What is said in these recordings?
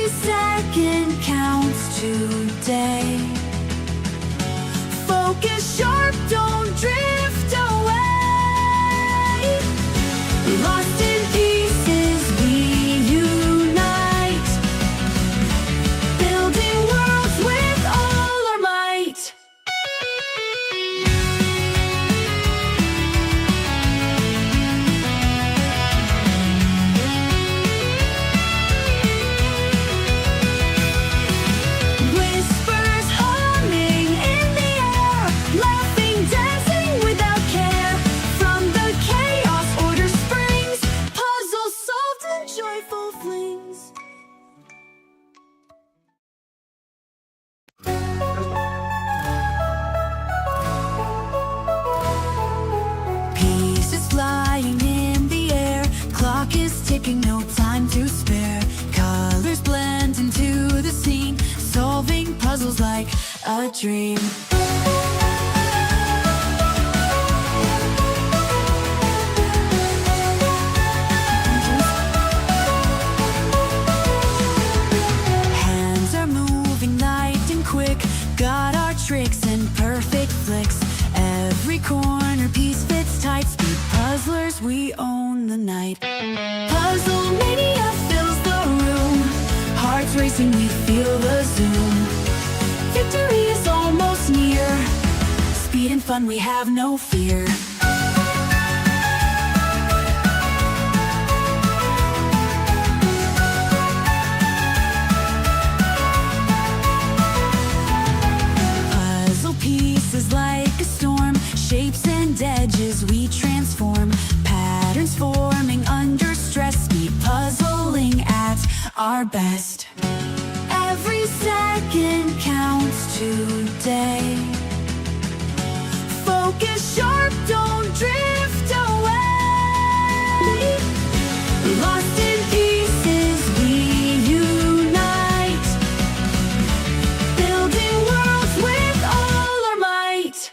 Every second counts today. Focus sharp, don't drift away. Lost in pieces, we unite, building worlds with all our might. Whispers humming in the air, laughing, dancing without care. From the chaos, order springs, puzzles solved in joyful flings. Pieces flying in the air, clock is ticking, no time to spare. Colors blend into the scene, solving puzzles like a dream. Hands are moving light and quick, got our tricks and perfect flicks. Every corner piece fits tight, speed puzzlers, we own the night. Puzzle mania fills the room, hearts racing, we feel the zoom. Victory is almost near, speed and fun, we have no fear. Puzzle pieces like a storm, shapes and edges we transform. Patterns forming under stress, speed puzzling at our best. Every second counts today. Focus sharp, don't drift away. Lost in pieces, we unite, building worlds with all our might.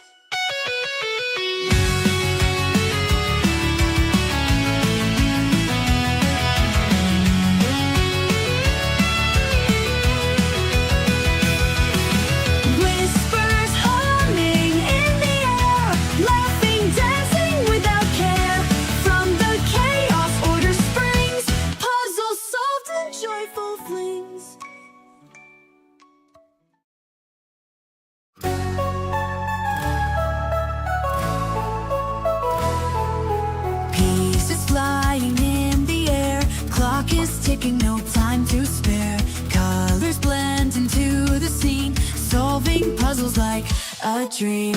Whispers humming in the air, laughing, dancing without care. From the chaos, order springs, puzzles solved in joyful flings. Pieces flying in the air, clock is ticking, no time to spare. Colors blend into the scene, solving puzzles like a dream.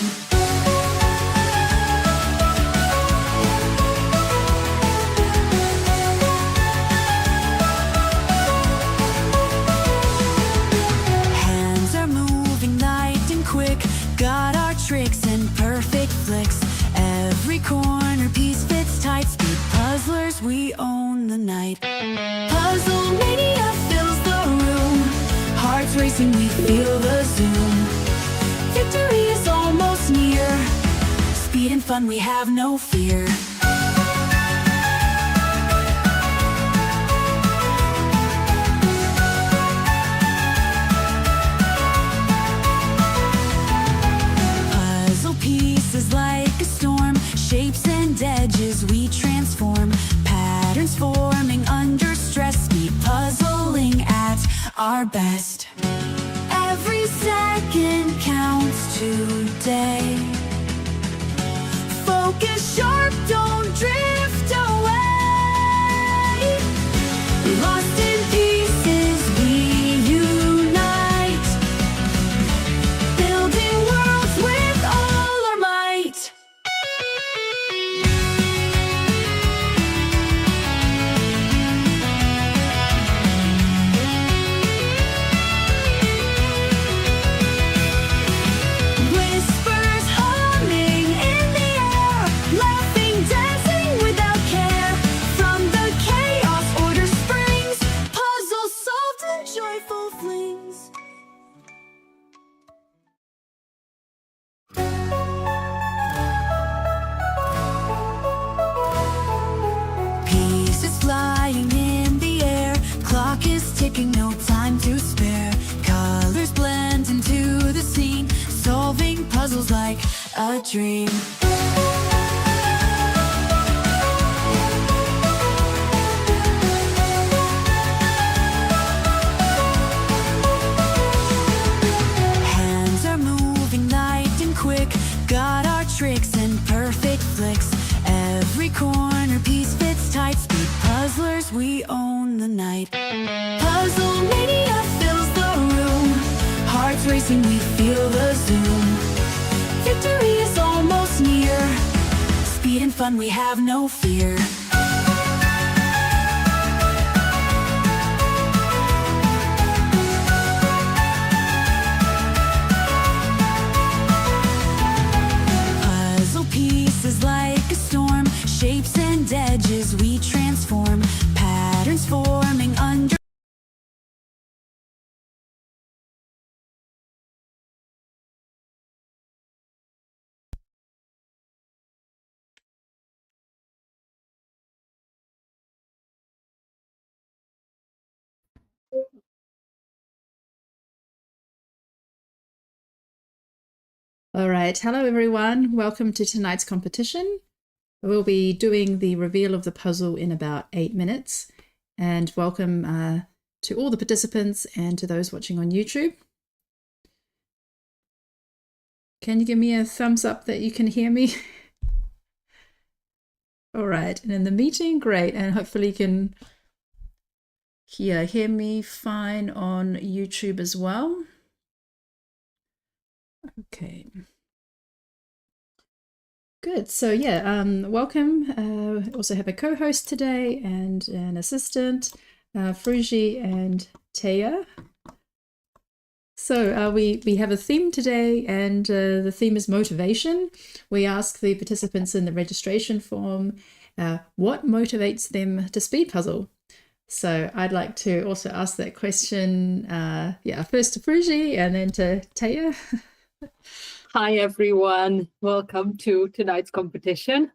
Hands are moving light and quick, got our tricks and perfect flicks. Every corner piece fits tight, speed puzzlers, we own the night. Puzzle mania fills the room, hearts racing, we feel the zoom. Victory is almost near, speed and fun, we have no fear. Puzzle pieces like a storm, shapes and edges we transform. Patterns forming under stress, speed puzzling at our best. Every second counts today. Focus sharp, don't drift away. Lost in pieces, we unite, building worlds with all our might. Whispers humming in the air, laughing, dancing without care. From the chaos, order springs, puzzles solved in joyful flings. Pieces flying in the air, clock is ticking, no time time to spare. Colors blend into the scene, solving puzzles like a dream. Hands are moving light and quick, got our tricks and perfect flicks. Every corner piece fits tight, speed puzzlers, we own the night. Puzzle mania fills the room, hearts racing, we feel the zoom. Victory is almost near, speed and fun, we have no fear. Puzzle pieces like a storm, shapes and edges we transform, patterns forming under. All right, hello everyone. Welcome to tonight's competition. We'll be doing the reveal of the puzzle in about 8 minutes. And welcome to all the participants and to those watching on YouTube. Can you give me a thumbs up that you can hear me? All right, and in the meeting, great. And hopefully you can hear me fine on YouTube as well. Okay. Good. So yeah, welcome. Also have a co-host today and an assistant, Fruji and Taya. So we have a theme today, and the theme is motivation. We ask the participants in the registration form what motivates them to speed puzzle. So I'd like to also ask that question, first to Fruji and then to Taya. Hi, everyone. Welcome to tonight's competition.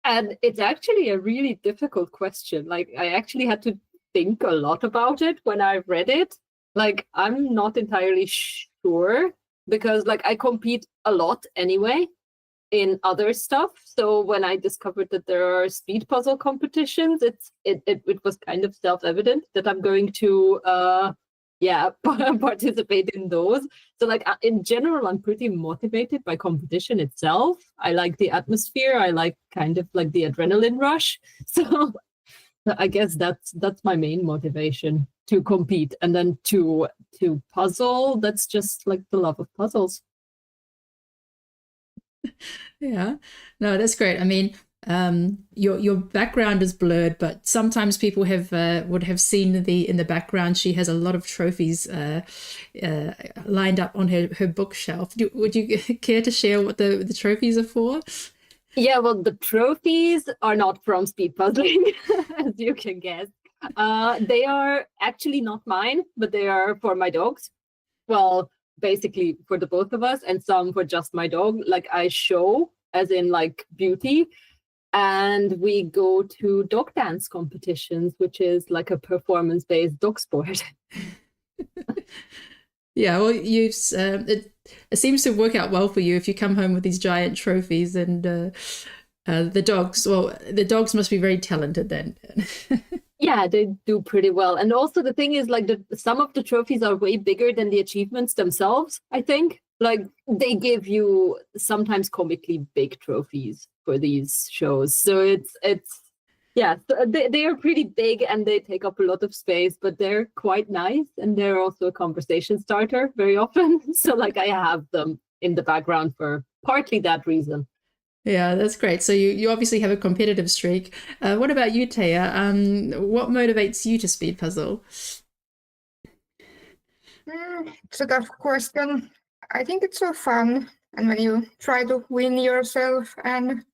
And it's actually a really difficult question. Like, I actually had to think a lot about it when I read it. Like, I'm not entirely sure because, like, I compete a lot anyway in other stuff. So when I discovered that there are speed puzzle competitions, it was kind of self-evident that I'm going to participate in those. So like in general, I'm pretty motivated by competition itself. I like the atmosphere. I like kind of like the adrenaline rush. So I guess that's my main motivation, to compete. And then to puzzle, that's just like the love of puzzles. Yeah, no, that's great. I mean, your background is blurred, but sometimes people would have seen in the background. She has a lot of trophies lined up on her bookshelf. Would you care to share what the trophies are for? Yeah, well, the trophies are not from speed puzzling, as you can guess. They are actually not mine, but they are for my dogs. Well, basically for the both of us, and some for just my dog. Like I show, as in like beauty, and we go to dog dance competitions, which is like a performance-based dog sport. Yeah, well, it seems to work out well for you if you come home with these giant trophies, and the dogs must be very talented then. Yeah, they do pretty well. And also the thing is, like, some of the trophies are way bigger than the achievements themselves, I think. Like, they give you sometimes comically big trophies for these shows. So they are pretty big and they take up a lot of space, but they're quite nice. And they're also a conversation starter very often. So, like, I have them in the background for partly that reason. Yeah, that's great. So you obviously have a competitive streak. What about you, Taya? What motivates you to speed puzzle? It's a tough question. I think it's so fun, and when you try to win yourself. And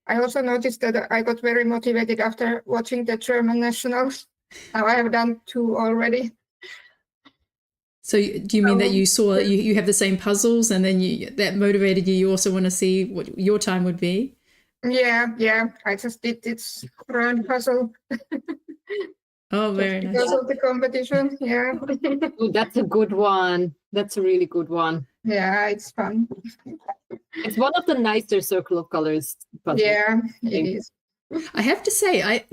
I also noticed that I got very motivated after watching the German nationals. Now I have done 2 already. So do you mean that you saw you have the same puzzles, and then that motivated you? You also want to see what your time would be? Yeah. I just did this round puzzle. Oh, very nice. because of the competition. Yeah. Oh, that's a good one. That's a really good one. Yeah, it's fun. It's one of the nicer circle of colors puzzles. Yeah, it think. is. I have to say,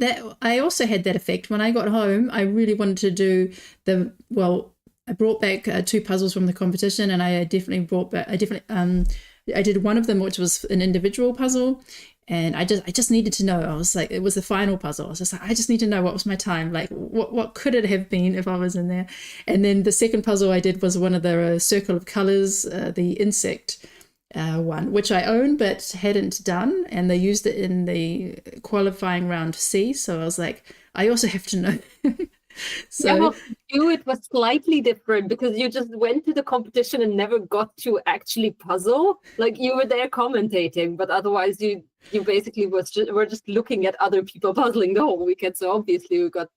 I also had that effect when I got home. I really wanted to do I brought back 2 puzzles from the competition, and I definitely brought back. I did one of them, which was an individual puzzle, and I just needed to know. I was like, it was the final puzzle. I was just like, I just need to know what was my time. Like, what could it have been if I was in there? And then the second puzzle I did was one of the circle of colors, the insect. One which I own but hadn't done, and they used it in the qualifying round C, so I was like, I also have to know. So Yeah, well, it was slightly different because you just went to the competition and never got to actually puzzle. Like you were there commentating, but otherwise you basically were just looking at other people puzzling the whole weekend. So obviously we got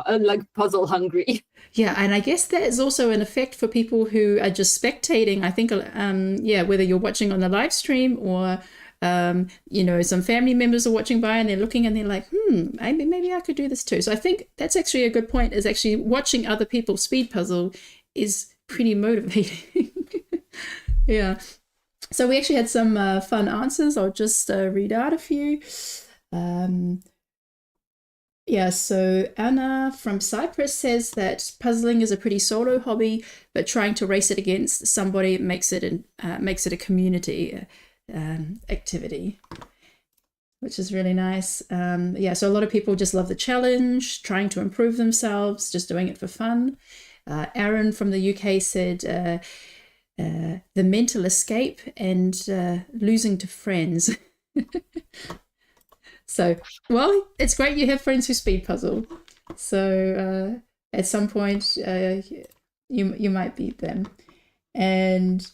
like puzzle hungry. yeah, and I guess that is also an effect for people who are just spectating. I think whether you're watching on the live stream or some family members are watching by and they're looking and they're like, maybe I could do this too. So I think that's actually a good point, is actually watching other people speed puzzle is pretty motivating. Yeah. So we actually had some fun answers. I'll just read out a few. So Anna from Cyprus says that puzzling is a pretty solo hobby, but trying to race it against somebody makes it a community activity, which is really nice. So a lot of people just love the challenge, trying to improve themselves, just doing it for fun. Aaron from the UK said the mental escape and losing to friends. So, well, it's great you have friends who speed puzzle. So at some point you might beat them. And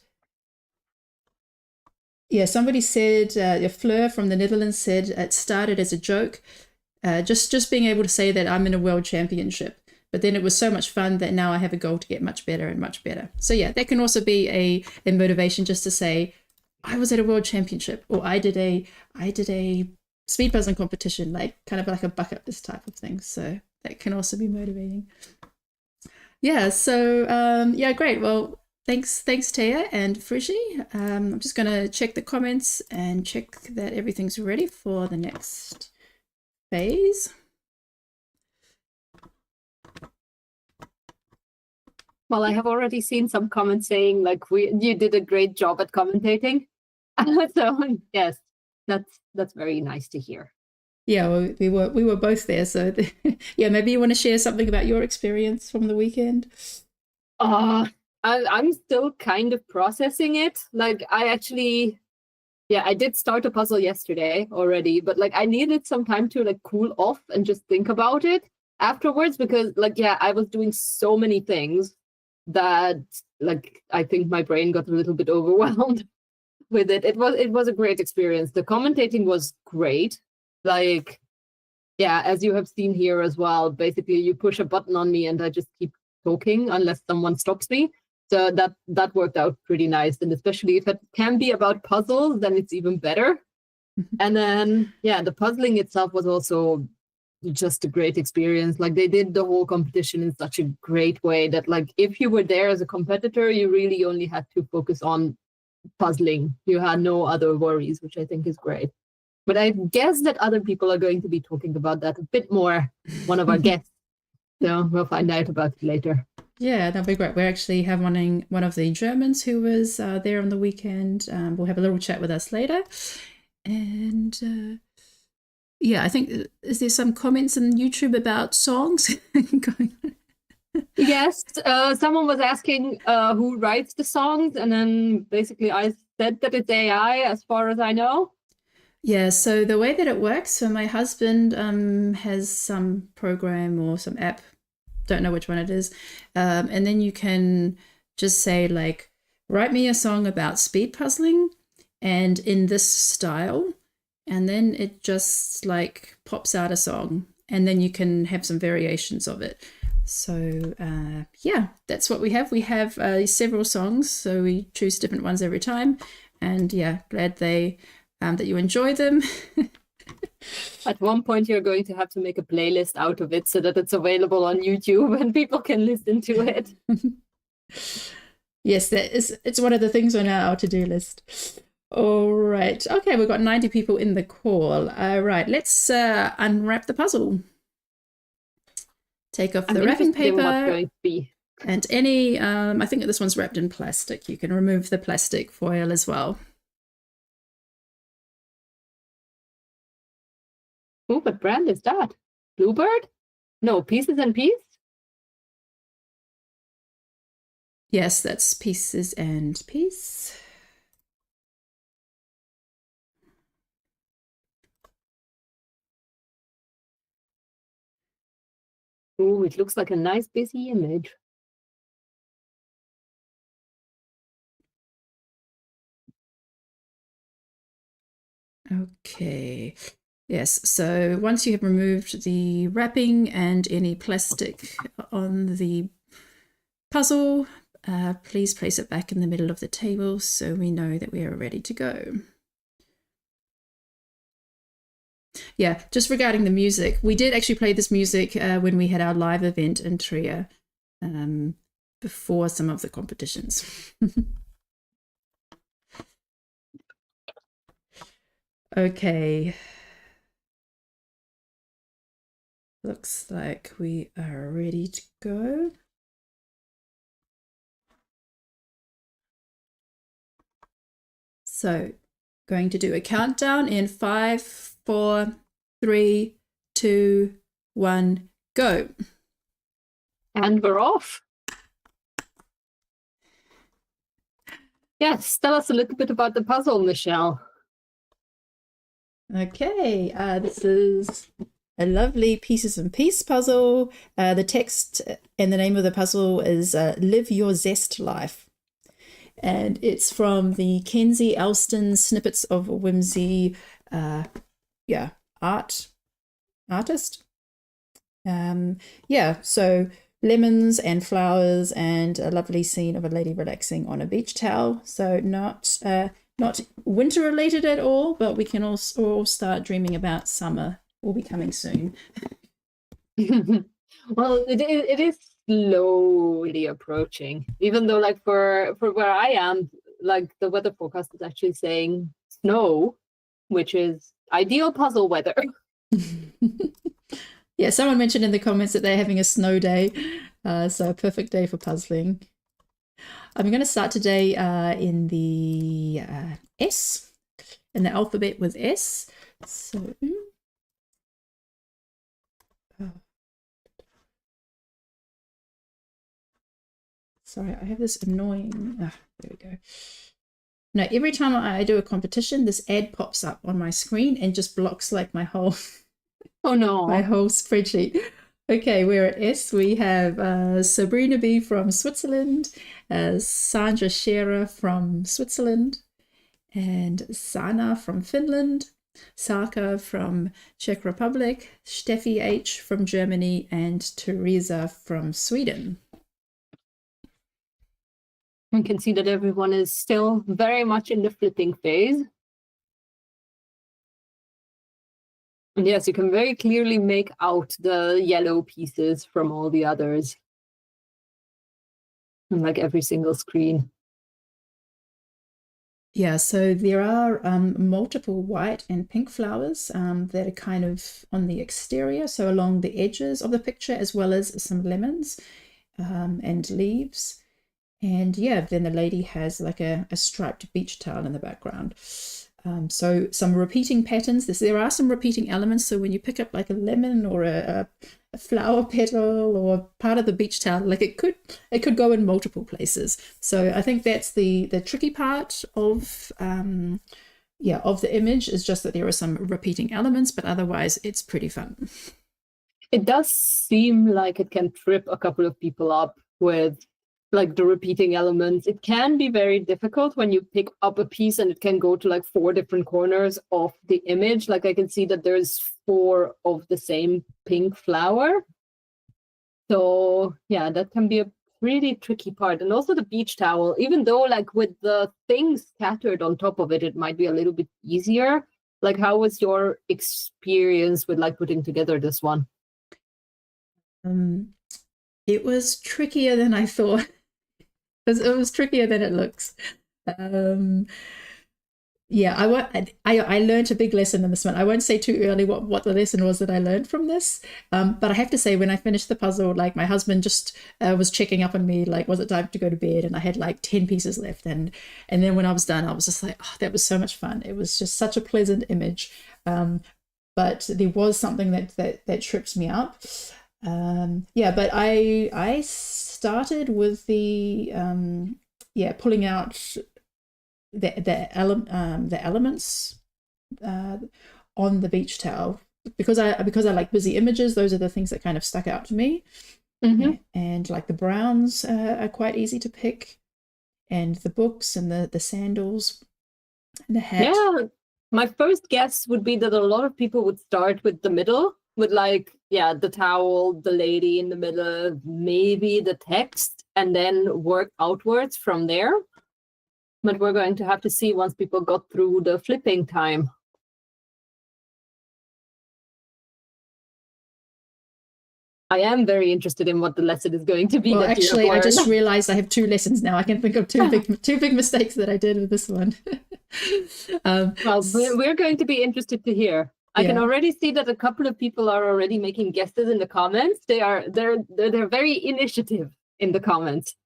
yeah, somebody said, Fleur from the Netherlands said it started as a joke, just being able to say that I'm in a world championship. But then it was so much fun that now I have a goal to get much better and much better. So yeah, that can also be a motivation, just to say, I was at a world championship, or I did a speed puzzling competition, like kind of like a bucket list type of thing. So that can also be motivating. Yeah, so great. Well, Thanks, Taya and Frishi. I'm just going to check the comments and check that everything's ready for the next phase. Well, I have already seen some comments saying like you did a great job at commentating. So yes, that's very nice to hear. Yeah, well, we were both there. So yeah, maybe you want to share something about your experience from the weekend. I'm still kind of processing it. Like I did start a puzzle yesterday already, but like I needed some time to like cool off and just think about it afterwards, because I was doing so many things that like I think my brain got a little bit overwhelmed with it. It was a great experience. The commentating was great. Like, yeah, as you have seen here as well, basically you push a button on me and I just keep talking unless someone stops me. So that worked out pretty nice. And especially if it can be about puzzles, then it's even better. And then, the puzzling itself was also just a great experience. Like they did the whole competition in such a great way that like if you were there as a competitor, you really only had to focus on puzzling. You had no other worries, which I think is great. But I guess that other people are going to be talking about that a bit more, one of our guests. So we'll find out about it later. Yeah, that'd be great. We're actually having one of the Germans who was there on the weekend. We'll have a little chat with us later. And I think, is there some comments on YouTube about songs going on? Yes, someone was asking who writes the songs, and then basically I said that it's AI as far as I know. Yeah, so the way that it works, so my husband has some program or some app, don't know which one it is, and then you can just say like, write me a song about speed puzzling and in this style, and then it just like pops out a song, and then you can have some variations of it. So that's what we have. We have several songs, so we choose different ones every time, and glad that you enjoy them. At one point, you're going to have to make a playlist out of it so that it's available on YouTube and people can listen to it. Yes, it's one of the things on our to-do list. All right. Okay, we've got 90 people in the call. All right, let's unwrap the puzzle. Take off the wrapping interested in what's paper going to be. and any, I think this one's wrapped in plastic. You can remove the plastic foil as well. Oh, what brand is that? Bluebird? No, Pieces and Peace? Yes, that's Pieces and Peace. Oh, it looks like a nice busy image. Okay. Yes, so once you have removed the wrapping and any plastic on the puzzle, please place it back in the middle of the table so we know that we are ready to go. Yeah, just regarding the music, we did actually play this music when we had our live event in Trier before some of the competitions. Okay. Looks like we are ready to go. So, going to do a countdown in 5, 4, 3, 2, 1, go. And we're off. Yes, tell us a little bit about the puzzle, Michelle. Okay, this is a lovely Pieces and Peace puzzle. The text and the name of the puzzle is Live Your Zest Life. And it's from the Kenzie Elston Snippets of Whimsy artist. So lemons and flowers and a lovely scene of a lady relaxing on a beach towel. So not winter related at all, but we can all start dreaming about summer will be coming soon. Well, it is slowly approaching, even though like for where I am, like the weather forecast is actually saying snow, which is ideal puzzle weather. Yeah, someone mentioned in the comments that they're having a snow day, so a perfect day for puzzling. I'm going to start today in the S, and the alphabet was S. So, sorry, I have this annoying. There we go. No, every time I do a competition, this ad pops up on my screen and just blocks like my whole. Oh no! My whole spreadsheet. Okay, we're at S. We have Sabrina B from Switzerland, Sandra Scherer from Switzerland, and Sana from Finland, Saka from Czech Republic, Steffi H from Germany, and Teresa from Sweden. We can see that everyone is still very much in the flipping phase. And yes, you can very clearly make out the yellow pieces from all the others. And like every single screen. Yeah, so there are multiple white and pink flowers that are kind of on the exterior, so along the edges of the picture, as well as some lemons and leaves. And yeah, then the lady has like a striped beach towel in the background. So some repeating patterns. There are some repeating elements. So when you pick up like a lemon or a flower petal or part of the beach towel, like it could go in multiple places. So I think that's the tricky part of the image, is just that there are some repeating elements, but otherwise it's pretty fun. It does seem like it can trip a couple of people up with like the repeating elements. It can be very difficult when you pick up a piece and it can go to like 4 different corners of the image. Like I can see that there's 4 of the same pink flower. So yeah, that can be a really tricky part. And also the beach towel, even though like with the things scattered on top of it, it might be a little bit easier. Like, how was your experience with like putting together this one? It was trickier than I thought. It was trickier than it looks. Yeah, I learned a big lesson in this one. I won't say too early what the lesson was that I learned from this. But I have to say, when I finished the puzzle, like my husband just was checking up on me, like, was it time to go to bed? And I had like 10 pieces left. And then when I was done, I was just like, oh, that was so much fun. It was just such a pleasant image. But there was something that trips me up. Yeah, but I started with the pulling out the elements on the beach towel, because I like busy images. Those are the things that kind of stuck out to me. And like the browns are quite easy to pick, and the books and the sandals and the hat. Yeah, my first guess would be that a lot of people would start with the middle, with like, yeah, the towel, the lady in the middle, maybe the text, and then work outwards from there. But we're going to have to see once people got through the flipping time. I am very interested in what the lesson is going to be. Well, that actually, I just realized I have 2 lessons now. I can think of two big mistakes that I did with this one. Well, we're going to be interested to hear. I can already see that a couple of people are already making guesses in the comments. They're very initiative in the comments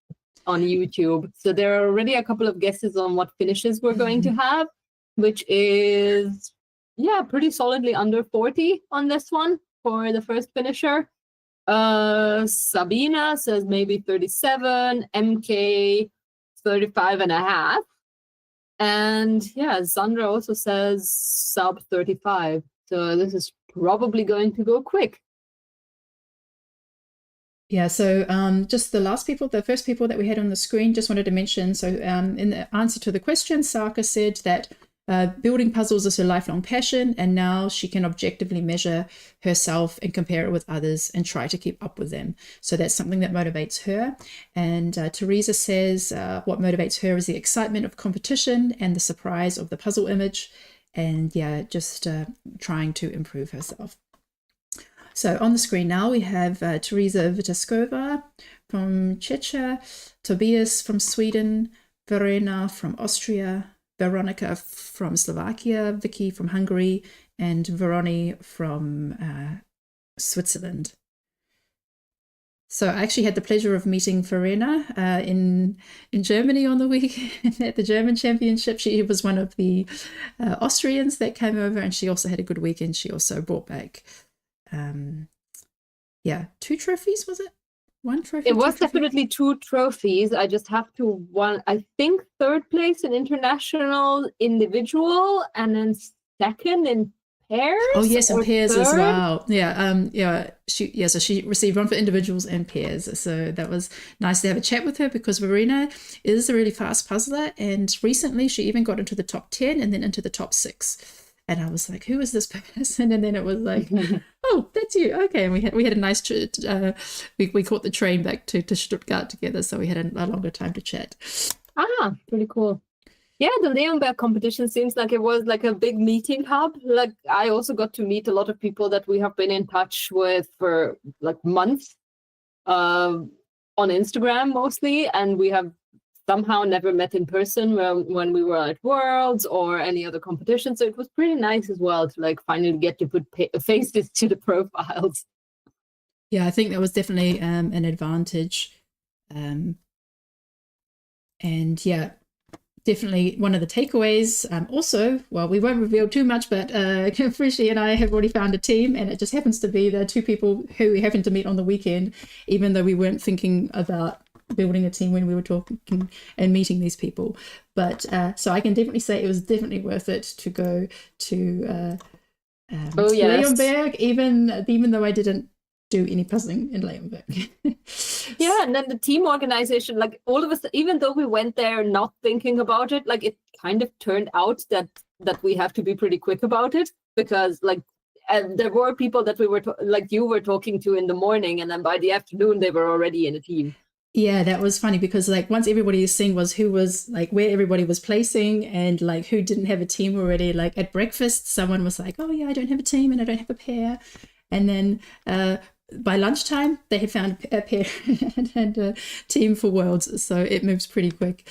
on YouTube. So there are already a couple of guesses on what finishes we're going to have, which is, yeah, pretty solidly under 40 on this one for the first finisher. Sabina says maybe 37, MK 35 and a half. And yeah, Sandra also says sub 35. So this is probably going to go quick. Yeah, so just the first people that we had on the screen, just wanted to mention, so in the answer to the question, Saka said that building puzzles is her lifelong passion, and now she can objectively measure herself and compare it with others and try to keep up with them. So that's something that motivates her. And Teresa says what motivates her is the excitement of competition and the surprise of the puzzle image, and yeah, just trying to improve herself. So on the screen now we have Teresa Vitaskova from Czechia, Tobias from Sweden, Verena from Austria, Veronica from Slovakia, Vicky from Hungary, and Veroni from Switzerland. So I actually had the pleasure of meeting Verena in Germany on the weekend at the German Championship. She was one of the Austrians that came over, and she also had a good weekend. She also brought back 2 trophies, was it? 1 trophy? It was definitely 2 trophies. I just have to I think 3rd place in international individual, and then 2nd in pairs. Oh yes, and pairs 3rd? as well. Yeah. So she received 1 for individuals and pairs. So that was nice to have a chat with her, because Verena is a really fast puzzler, and recently she even got into the top 10 and then into the top 6. And I was like, who is this person? And then it was like, oh, that's you. Okay. And we had a nice, we caught the train back to Stuttgart together. So we had a longer time to chat. Ah, pretty cool. Yeah, the Leonberg competition seems like it was like a big meeting hub. Like I also got to meet a lot of people that we have been in touch with for like months on Instagram mostly. And we have somehow never met in person when we were at Worlds or any other competition. So it was pretty nice as well to like finally get to put faces to the profiles. Yeah, I think that was definitely an advantage. And yeah, definitely one of the takeaways. Also, well, we won't reveal too much, but Frishi and I have already found a team, and it just happens to be the 2 people who we happened to meet on the weekend, even though we weren't thinking about building a team when we were talking and meeting these people. But so I can definitely say it was definitely worth it to go to Leonberg, even though I didn't do any puzzling in Leonberg. Yeah, and then the team organization, like all of us, even though we went there not thinking about it, like it kind of turned out that we have to be pretty quick about it, because like there were people that we were like you were talking to in the morning, and then by the afternoon they were already in a team. Yeah, that was funny because like once everybody was seeing was who was like where everybody was placing and like who didn't have a team already. Like at breakfast, someone was like, "Oh yeah, I don't have a team and I don't have a pair," and then by lunchtime they had found a pair and a team for Worlds. So it moves pretty quick.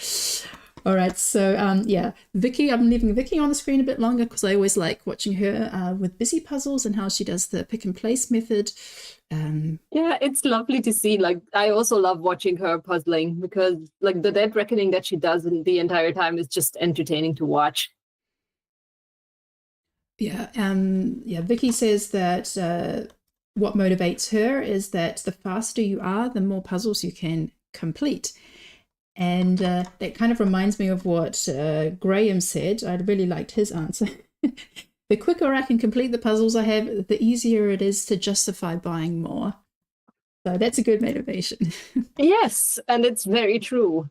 All right, so yeah, Vicky, I'm leaving Vicky on the screen a bit longer because I always like watching her with busy puzzles and how she does the pick and place method. Yeah, it's lovely to see. Like, I also love watching her puzzling because, like, the dead reckoning that she does the entire time is just entertaining to watch. Yeah, Vicky says that what motivates her is that the faster you are, the more puzzles you can complete. And that kind of reminds me of what Graham said. I really liked his answer. The quicker I can complete the puzzles I have, the easier it is to justify buying more. So that's a good motivation. Yes, and it's very true.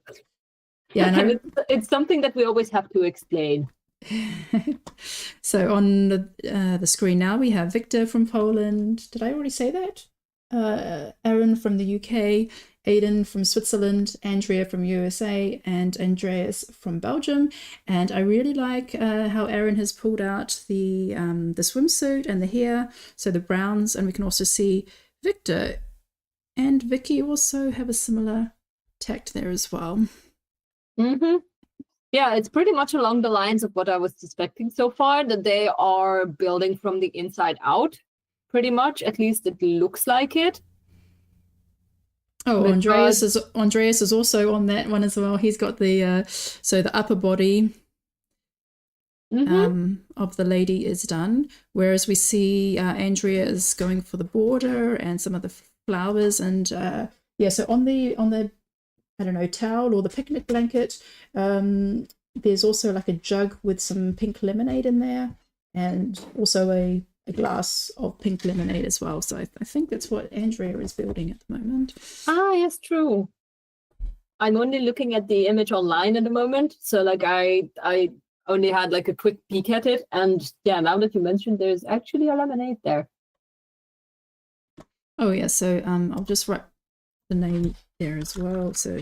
Yeah, and it's something that we always have to explain. So on the screen now we have Victor from Poland. Did I already say that? Aaron from the UK, Aidan from Switzerland, Andrea from USA, and Andreas from Belgium. And I really like how Aaron has pulled out the swimsuit and the hair, so the browns, and we can also see Victor and Vicky also have a similar tact there as well. Mm-hmm. Yeah, it's pretty much along the lines of what I was suspecting so far, that they are building from the inside out, pretty much. At least it looks like it. Oh, Andreas is also on that one as well. He's got the so the upper body of the lady is done, whereas we see Andrea is going for the border and some of the flowers, and yeah. So on the I don't know, towel or the picnic blanket, there's also like a jug with some pink lemonade in there, and also a glass of pink lemonade as well. So I think that's what Andrea is building at the moment. Ah, yes, true. I'm only looking at the image online at the moment, so like I only had like a quick peek at it, and yeah, now that you mentioned, there's actually a lemonade there. Oh yeah, so I'll just write the name there as well. So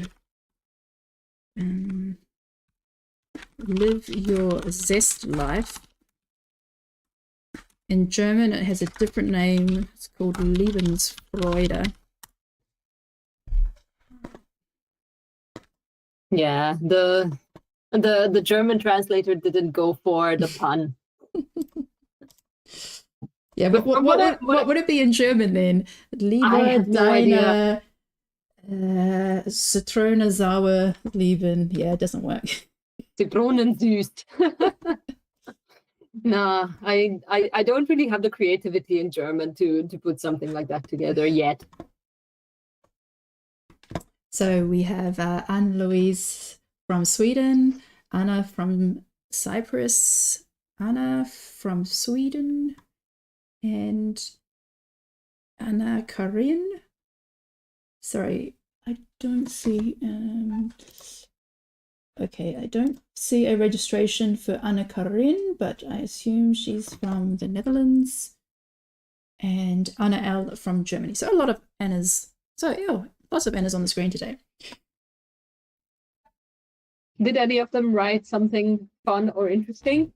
live your Zest life. In German, it has a different name. It's called Lebensfreude. Yeah, the German translator didn't go for the pun. Yeah, but what would it be in German then? Lieber I have no idea. Zitrone sauer Leben. Yeah, it doesn't work. Zitronensüß. Nah, I don't really have the creativity in German to put something like that together yet. So we have Anne-Louise from Sweden, Anna from Cyprus, Anna from Sweden, and Anna Karin. Sorry, I don't see. Okay, I don't see a registration for Anna Karin, but I assume she's from the Netherlands. And Anna L from Germany. So a lot of Annas. So yeah, lots of Annas on the screen today. Did any of them write something fun or interesting?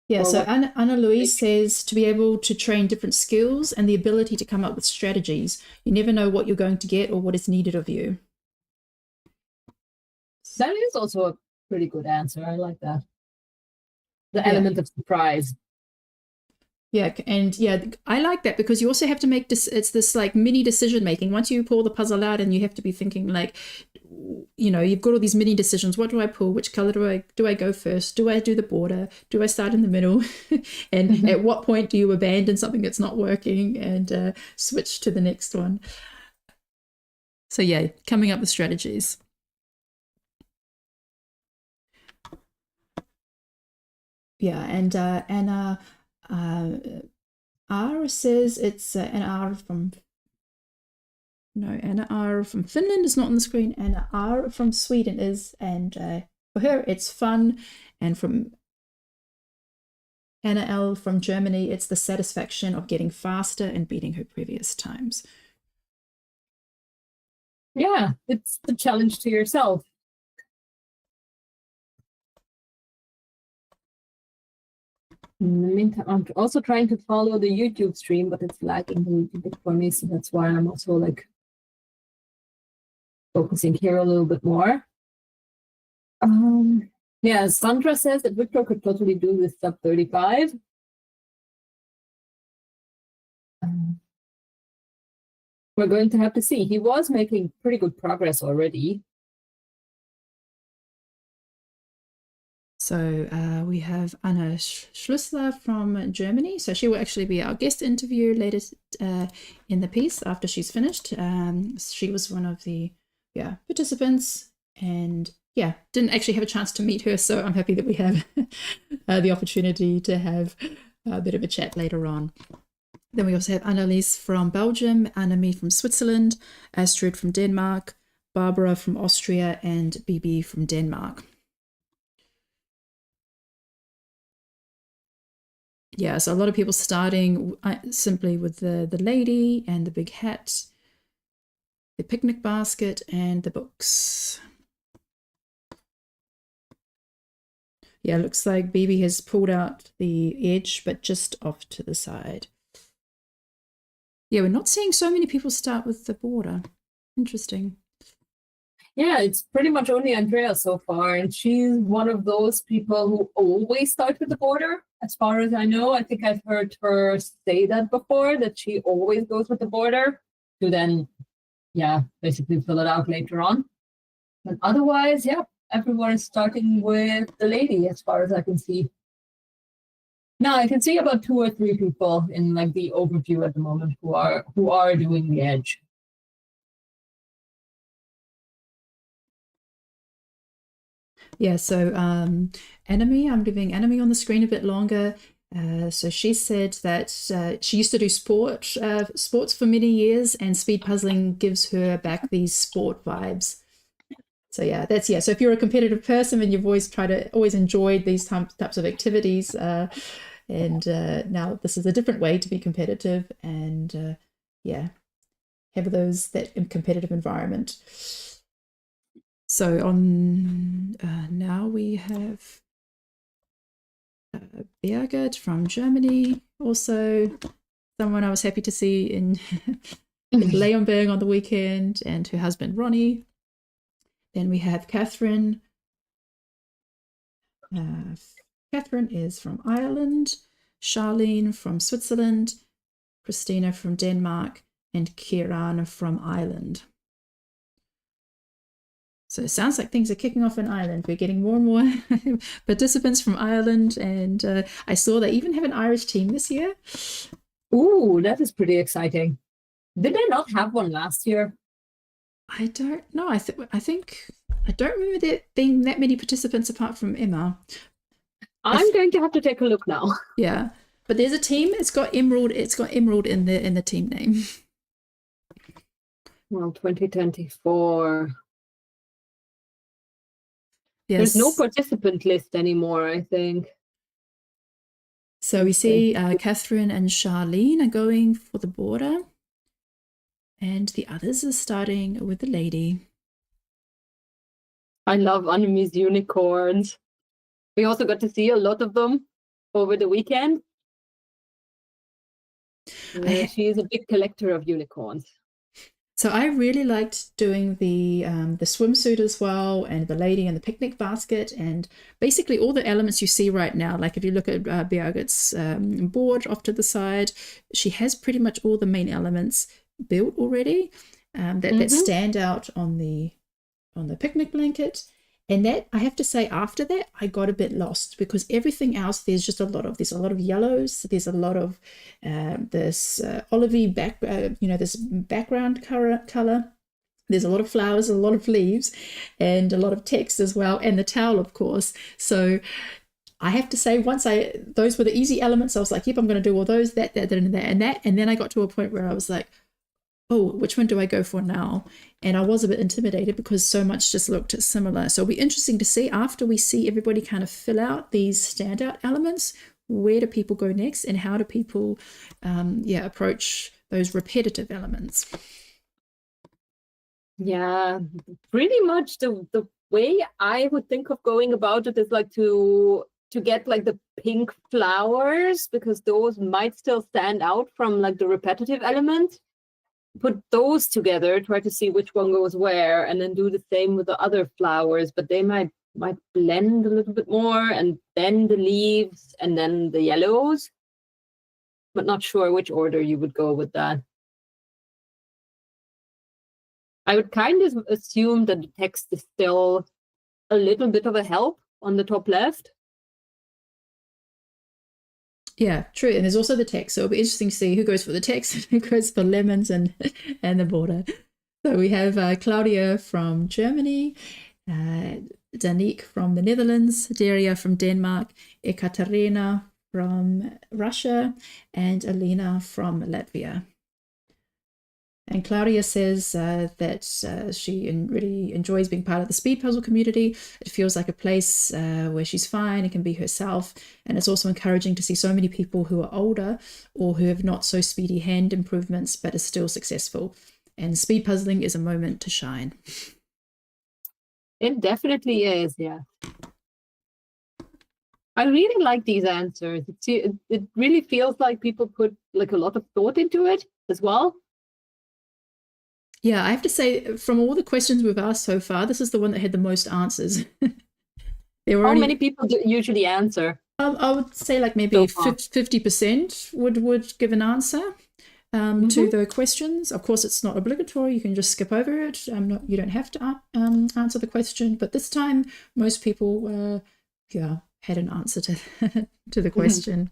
Yeah, Or so what- Anna Louise says to be able to train different skills and the ability to come up with strategies. You never know what you're going to get or what is needed of you. That is also a pretty good answer. I like that. The element of surprise. Yeah, and yeah, I like that because you also have to make this, it's this like mini decision making. Once you pull the puzzle out and you have to be thinking like, you know, you've got all these mini decisions. What do I pull? Which color do I go first? Do I do the border? Do I start in the middle? And at what point do you abandon something that's not working and switch to the next one? So yeah, coming up with strategies. Yeah, and Anna R says it's Anna R from Finland is not on the screen. Anna R from Sweden is, and for her it's fun, and from Anna L from Germany it's the satisfaction of getting faster and beating her previous times. Yeah, it's the challenge to yourself. In the meantime, I'm also trying to follow the YouTube stream, but it's lagging a little bit for me, so that's why I'm also like focusing here a little bit more. Yeah, Sandra says that Victor could totally do with sub 35. We're going to have to see. He was making pretty good progress already. So we have Anna Schlussler from Germany. So she will actually be our guest interview later in the piece after she's finished. She was one of the participants, and didn't actually have a chance to meet her. So I'm happy that we have the opportunity to have a bit of a chat later on. Then we also have Annelies from Belgium, Annemie from Switzerland, Astrid from Denmark, Barbara from Austria, and Bibi from Denmark. Yeah, so a lot of people starting simply with the lady and the big hat, the picnic basket, and the books. Yeah, looks like Bibi has pulled out the edge, but just off to the side. Yeah, we're not seeing so many people start with the border. Interesting. Yeah, it's pretty much only Andrea so far, and she's one of those people who always start with the border. As far as I know, I think I've heard her say that before, that she always goes with the border to then, basically fill it out later on. But otherwise, everyone is starting with the lady, as far as I can see. Now I can see about 2 or 3 people in like the overview at the moment who are doing the edge. Yeah, so Annemie, I'm leaving Annemie on the screen a bit longer. So she said that she used to do sports for many years, and speed puzzling gives her back these sport vibes. So so if you're a competitive person and you've always enjoyed these types of activities, and now this is a different way to be competitive and have that competitive environment. So on now we have Birgit from Germany, also someone I was happy to see in Leonberg on the weekend, and her husband Ronnie. Then we have Catherine. Catherine is from Ireland, Charlene from Switzerland, Christina from Denmark, and Kieran from Ireland. So it sounds like things are kicking off in Ireland. We're getting more and more participants from Ireland, and I saw they even have an Irish team this year. Ooh, that is pretty exciting. Did they not have one last year? I don't know. I think I don't remember there being that many participants apart from Emma. I'm going to have to take a look now. Yeah, but there's a team. It's got Emerald. It's got Emerald in the team name. Well, 2024. Yes. There's no participant list anymore, I think. So we see Catherine and Charlene are going for the border, and the others are starting with the lady. I love Annemie's unicorns. We also got to see a lot of them over the weekend. She is a big collector of unicorns. So I really liked doing the swimsuit as well, and the lady and the picnic basket, and basically all the elements you see right now. Like if you look at Birgit's board off to the side, she has pretty much all the main elements built already that stand out on the picnic blanket. And that, I have to say, after that, I got a bit lost because everything else, there's a lot of yellows. There's a lot of this olivey this background color. There's a lot of flowers, a lot of leaves, and a lot of text as well, and the towel, of course. So I have to say, those were the easy elements. I was like, yep, I'm going to do all those, that, and that. And then I got to a point where I was like, oh, which one do I go for now? And I was a bit intimidated because so much just looked similar. So it'll be interesting to see after we see everybody kind of fill out these standout elements, where do people go next and how do people approach those repetitive elements? Yeah, pretty much the way I would think of going about it is like to get like the pink flowers, because those might still stand out from like the repetitive element. Put those together, try to see which one goes where, and then do the same with the other flowers, but they might blend a little bit more, and then the leaves, and then the yellows. But not sure which order you would go with that. I would kind of assume that the text is still a little bit of a help on the top left. Yeah, true. And there's also the text. So it'll be interesting to see who goes for the text and who goes for lemons and the border. So we have Claudia from Germany, Danique from the Netherlands, Daria from Denmark, Ekaterina from Russia, and Alina from Latvia. And Claudia says that she really enjoys being part of the speed puzzle community. It feels like a place where she's fine and can be herself. And it's also encouraging to see so many people who are older or who have not so speedy hand improvements but are still successful. And speed puzzling is a moment to shine. It definitely is, yeah. I really like these answers. It really feels like people put like a lot of thought into it as well. Yeah, I have to say, from all the questions we've asked so far, this is the one that had the most answers. How many people do usually answer? I would say like maybe 50% would give an answer to the questions. Of course, it's not obligatory. You can just skip over it. You don't have to answer the question. But this time, most people had an answer to the question.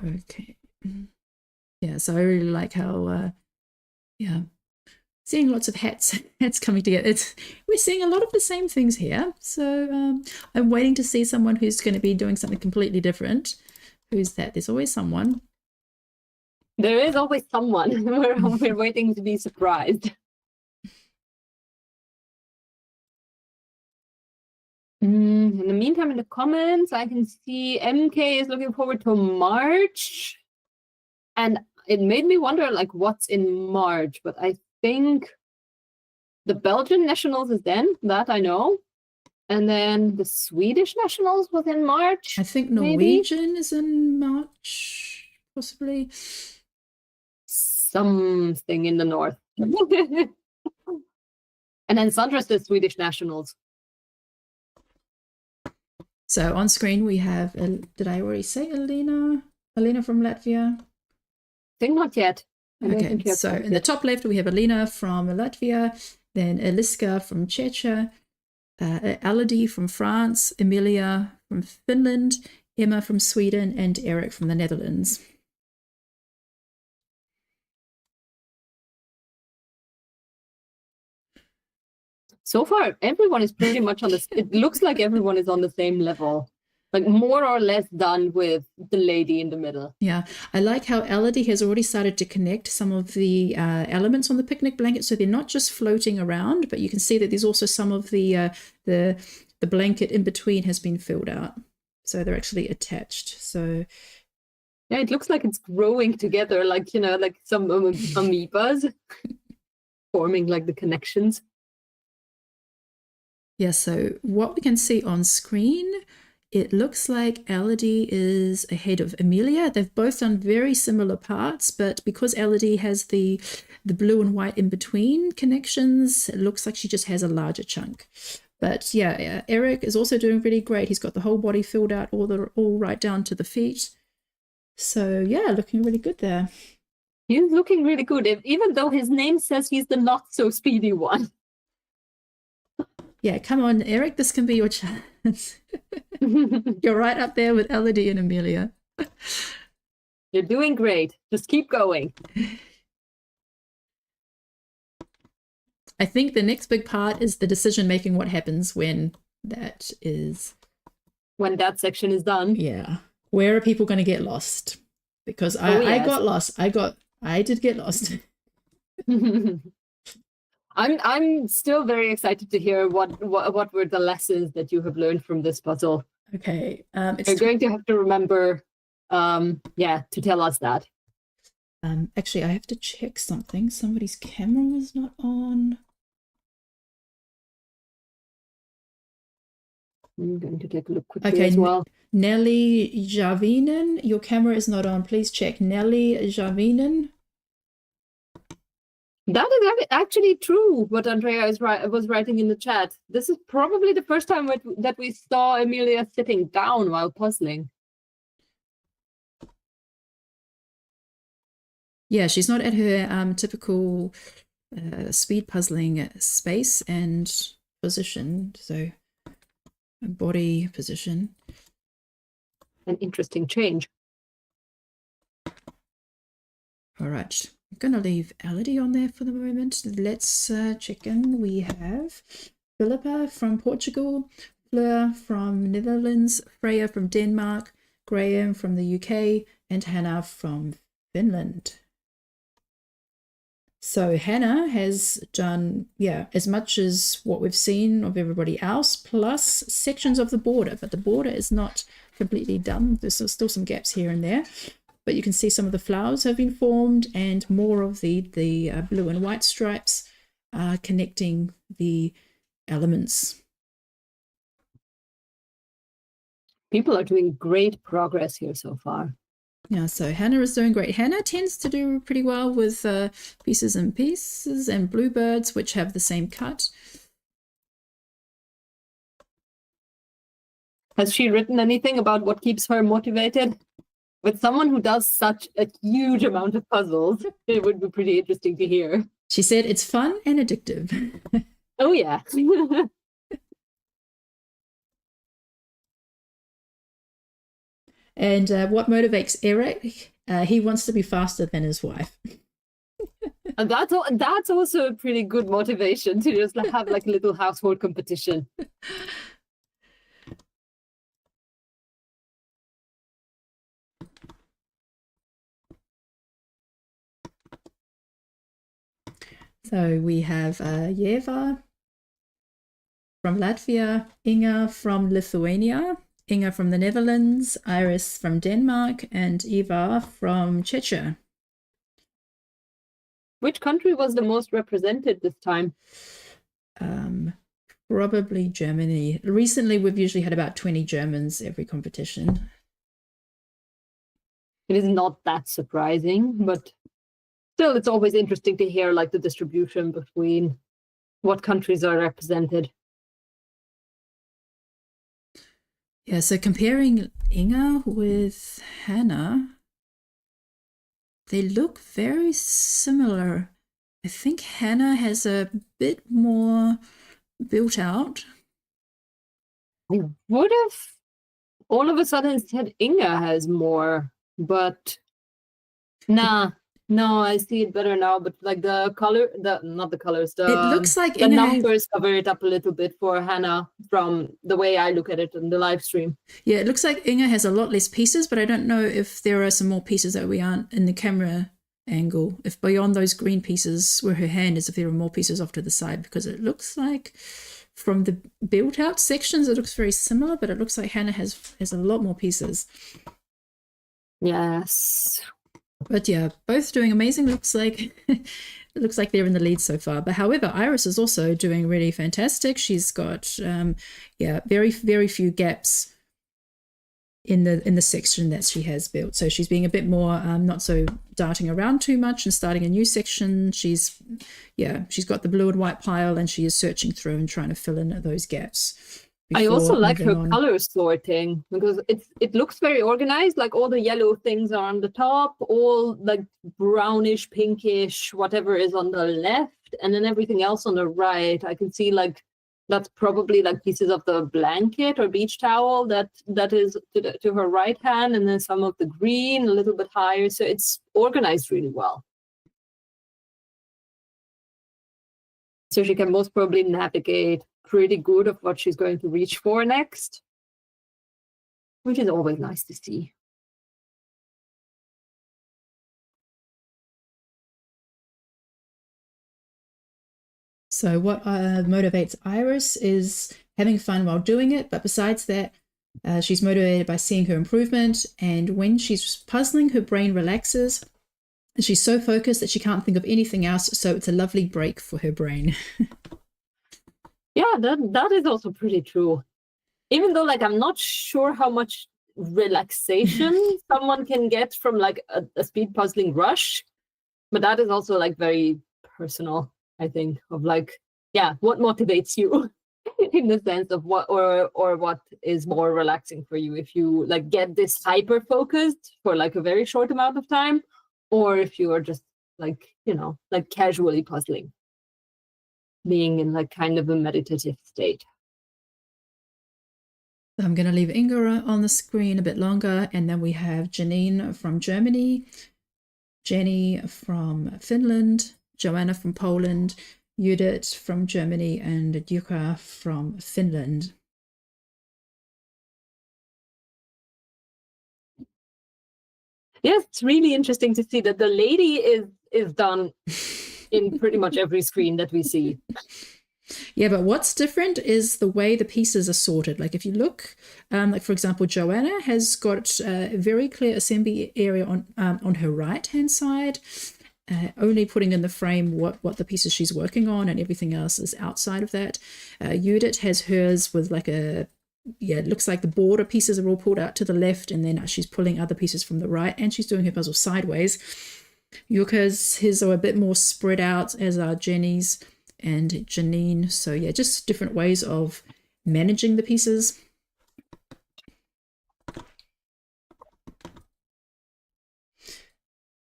Okay. Yeah, so I really like how, seeing lots of hats coming together. We're seeing a lot of the same things here. So I'm waiting to see someone who's going to be doing something completely different. Who's that? There's always someone. There is always someone. We're waiting to be surprised. In the meantime, in the comments, I can see MK is looking forward to March. And it made me wonder, like, what's in March? But I think the Belgian Nationals is then, that I know. And then the Swedish Nationals was in March. I think Norwegian is in March, possibly. Something in the north. And then Sandra's the Swedish Nationals. So on screen we have, did I already say Alina? Alina from Latvia? I think not yet. Okay, so in the top left we have Alina from Latvia, then Eliska from Czechia, Elodie from France, Emilia from Finland, Emma from Sweden, and Eric from the Netherlands. So far, everyone is pretty much on this. It looks like everyone is on the same level, like more or less done with the lady in the middle. Yeah, I like how Elodie has already started to connect some of the elements on the picnic blanket, so they're not just floating around, but you can see that there's also some of the blanket in between has been filled out, so they're actually attached. So yeah, it looks like it's growing together, like, you know, like some amoebas forming like the connections. Yeah, so what we can see on screen, it looks like Elodie is ahead of Emilia. They've both done very similar parts, but because Elodie has the blue and white in between connections, it looks like she just has a larger chunk. But yeah, Eric is also doing really great. He's got the whole body filled out, all right down to the feet. So yeah, looking really good there. He's looking really good, even though his name says he's the not so speedy one. Yeah, come on, Eric, this can be your chance. You're right up there with Elodie and Emilia. You're doing great. Just keep going. I think the next big part is the decision making, what happens when that section is done. Yeah. Where are people going to get lost? Because I got lost. I did get lost. I'm still very excited to hear what were the lessons that you have learned from this puzzle. Okay. You're going to have to remember to tell us that. Actually, I have to check something. Somebody's camera was not on. I'm going to take a look quickly as well. Nelly Javinen, your camera is not on. Please check. Nelly Javinen. That is actually true, what Andrea was writing in the chat. This is probably the first time that we saw Emilia sitting down while puzzling. Yeah, she's not at her typical speed puzzling space and position, so body position. An interesting change. All right, I'm going to leave Elodie on there for the moment. Let's check in. We have Philippa from Portugal, Fleur from Netherlands, Freya from Denmark, Graham from the UK, and Hannah from Finland. So Hannah has done, as much as what we've seen of everybody else, plus sections of the border, but the border is not completely done. There's still some gaps here and there, but you can see some of the flowers have been formed and more of the blue and white stripes are connecting the elements. People are doing great progress here so far. Yeah, so Hannah is doing great. Hannah tends to do pretty well with pieces and pieces and bluebirds, which have the same cut. Has she written anything about what keeps her motivated? With someone who does such a huge amount of puzzles, it would be pretty interesting to hear. She said it's fun and addictive. Oh, yeah. And what motivates Eric? He wants to be faster than his wife. And that's also a pretty good motivation to just have like a little household competition. So we have Yeva from Latvia, Inga from Lithuania, Inga from the Netherlands, Iris from Denmark, and Eva from Czechia. Which country was the most represented this time? Probably Germany. Recently, we've usually had about 20 Germans every competition. It is not that surprising, but still, it's always interesting to hear like the distribution between what countries are represented. Yeah, so comparing Inga with Hannah, they look very similar. I think Hannah has a bit more built out. I would have all of a sudden said Inga has more, but no, I see it better now. But like the color, not the colors, It looks like the Inga numbers cover it up a little bit for Hannah from the way I look at it in the live stream. Yeah, it looks like Inga has a lot less pieces, but I don't know if there are some more pieces that we aren't in the camera angle. If beyond those green pieces where her hand is, if there are more pieces off to the side, because it looks like from the built out sections, it looks very similar, but it looks like Hannah has a lot more pieces. Yes. But yeah, both doing amazing. Looks like it looks like they're in the lead so far. But however, Iris is also doing really fantastic. She's got very few gaps in the section that she has built. So she's being a bit more not so darting around too much and starting a new section. She's got the blue and white pile and she is searching through and trying to fill in those gaps. I also like her color sorting because it looks very organized. Like all the yellow things are on the top, all like brownish, pinkish, whatever is on the left, and then everything else on the right. I can see like that's probably like pieces of the blanket or beach towel that is to her right hand, and then some of the green a little bit higher. So it's organized really well. So she can most probably navigate pretty good of what she's going to reach for next, which is always nice to see. So what motivates Iris is having fun while doing it, but besides that, She's motivated by seeing her improvement, and when she's puzzling, her brain relaxes. And she's so focused that she can't think of anything else, so it's a lovely break for her brain. Yeah, that is also pretty true. Even though, like, I'm not sure how much relaxation someone can get from like a speed puzzling rush, but that is also like very personal, I think, of like, yeah, what motivates you in the sense of what or what is more relaxing for you, if you like get this hyper focused for like a very short amount of time, or if you are just like, you know, like casually puzzling, being in like kind of a meditative state. I'm going to leave Inga on the screen a bit longer, and then we have Janine from Germany, Jenny from Finland, Joanna from Poland, Judith from Germany, and Jukka from Finland. Yes, it's really interesting to see that the lady is done in pretty much every screen that we see. Yeah, but what's different is the way the pieces are sorted. Like if you look, like for example, Joanna has got a very clear assembly area on her right-hand side, only putting in the frame what the pieces she's working on, and everything else is outside of that. Judith has hers with like a, yeah, it looks like the border pieces are all pulled out to the left, and then she's pulling other pieces from the right, and she's doing her puzzle sideways. Yuka's, his are a bit more spread out, as are Jenny's and Janine. So yeah, just different ways of managing the pieces.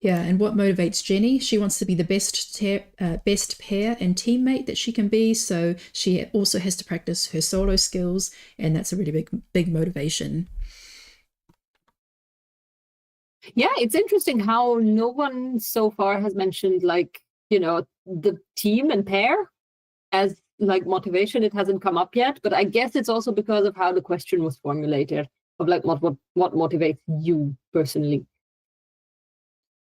Yeah, and what motivates Jenny? She wants to be the best pair and teammate that she can be. So she also has to practice her solo skills, and that's a really big motivation. Yeah, it's interesting how no one so far has mentioned like, you know, the team and pair as like motivation. It hasn't come up yet, but I guess it's also because of how the question was formulated, of like what motivates you personally.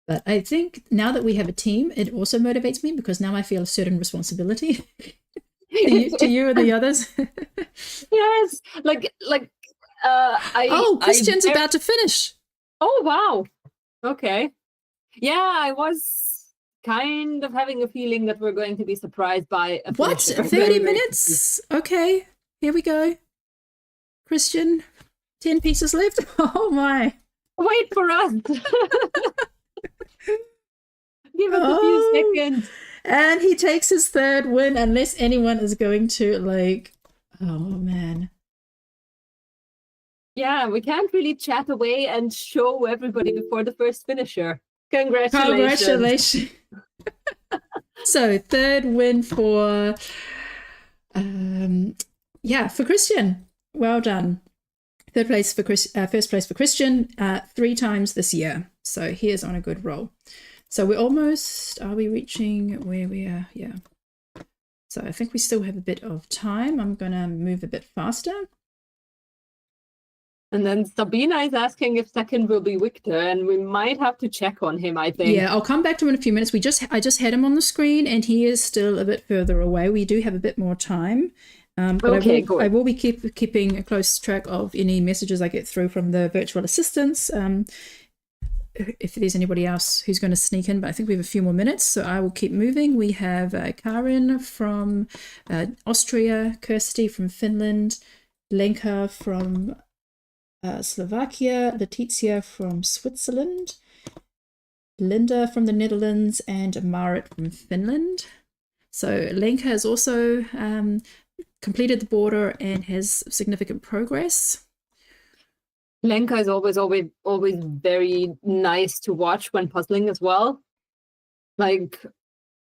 But I think now that we have a team, it also motivates me, because now I feel a certain responsibility to you and the others. Yes, Christian's about to finish. Oh, wow. Okay. Yeah, I was kind of having a feeling that we're going to be surprised by a What? finisher. 30 minutes? Okay, here we go. Christian, 10 pieces left. Oh my. Wait for us. Give us a few seconds. And he takes his third win, unless anyone is going to like, oh man. Yeah, we can't really chat away and show everybody before the first finisher. Congratulations. So third win for for Christian. Well done. Third place for first place for Christian 3 times this year. So he is on a good roll. So we're almost, are we reaching where we are? Yeah. So I think we still have a bit of time. I'm going to move a bit faster. And then Sabina is asking if second will be Victor, and we might have to check on him, I think. Yeah, I'll come back to him in a few minutes. I just had him on the screen, and he is still a bit further away. We do have a bit more time. But okay, I will be keeping a close track of any messages I get through from the virtual assistants. If there's anybody else who's going to sneak in, but I think we have a few more minutes, so I will keep moving. We have Karin from Austria, Kirsty from Finland, Lenka from Slovakia, Letizia from Switzerland, Linda from the Netherlands, and Marit from Finland. So Lenka has also completed the border and has significant progress. Lenka is always very nice to watch when puzzling as well. Like,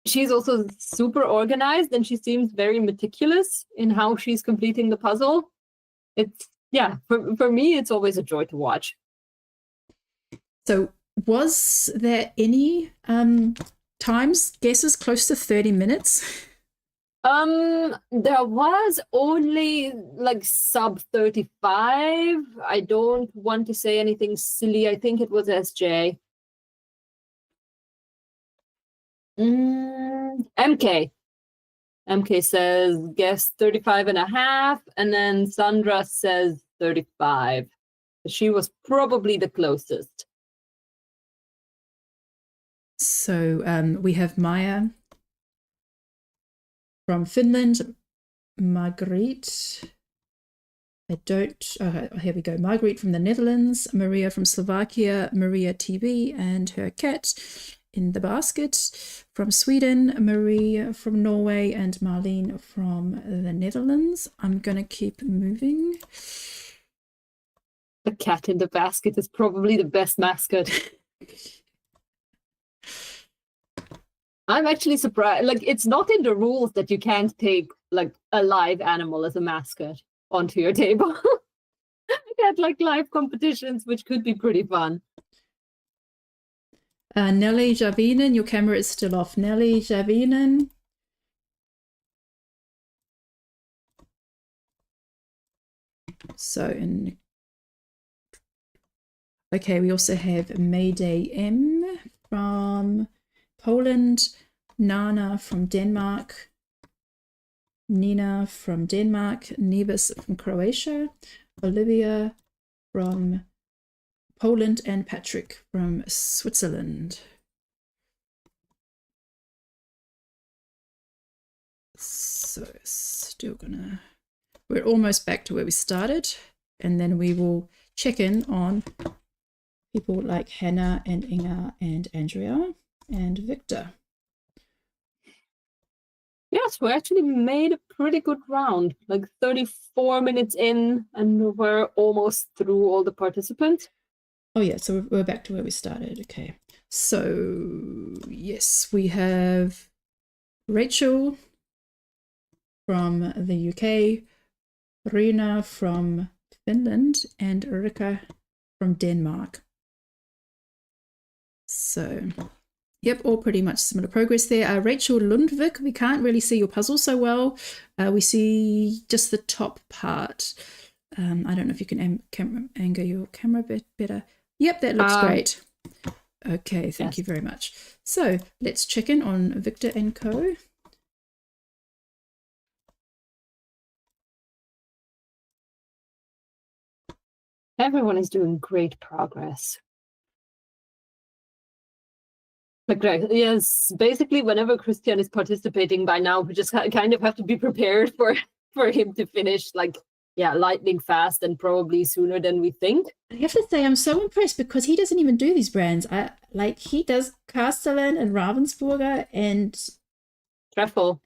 she's also super organized, and she seems very meticulous in how she's completing the puzzle. It's, yeah, for me, it's always a joy to watch. So was there any guesses close to 30 minutes? There was only like sub 35. I don't want to say anything silly. I think it was SJ. MK. MK says guess 35 and a half, and then Sandra says 35. She was probably the closest. So we have Maya from Finland, Margriet. Here we go. Margriet from the Netherlands, Maria from Slovakia, Maria TV and her cat in the basket. From Sweden, Marie from Norway, and Marlene from the Netherlands. I'm going to keep moving. The cat in the basket is probably the best mascot. I'm actually surprised. Like, it's not in the rules that you can't take like a live animal as a mascot onto your table. You had like live competitions, which could be pretty fun. Nelly Javinen, your camera is still off. Nelly Javinen. Okay, we also have Mayday M from Poland, Nana from Denmark, Nina from Denmark, Nebus from Croatia, Olivia from Poland, and Patrick from Switzerland. So we're almost back to where we started, and then we will check in on people like Hannah and Inga and Andrea and Victor. Yes, we actually made a pretty good round, like 34 minutes in, and we're almost through all the participants. Oh yeah, so we're back to where we started. Okay, so yes, we have Rachel from the UK, Rina from Finland, and Rika from Denmark. So yep, all pretty much similar progress there. Rachel Lundvik, we can't really see your puzzle so well. We see just the top part. I don't know if you can angle your camera a bit better. Yep, that looks great. Okay, thank you very much. So let's check in on Victor and Co. Everyone is doing great progress. Like, yes, basically whenever Christian is participating by now, we just kind of have to be prepared for him to finish, like, yeah, lightning fast and probably sooner than we think. I have to say, I'm so impressed because he doesn't even do these brands. He does Castellan and Ravensburger and Treffel.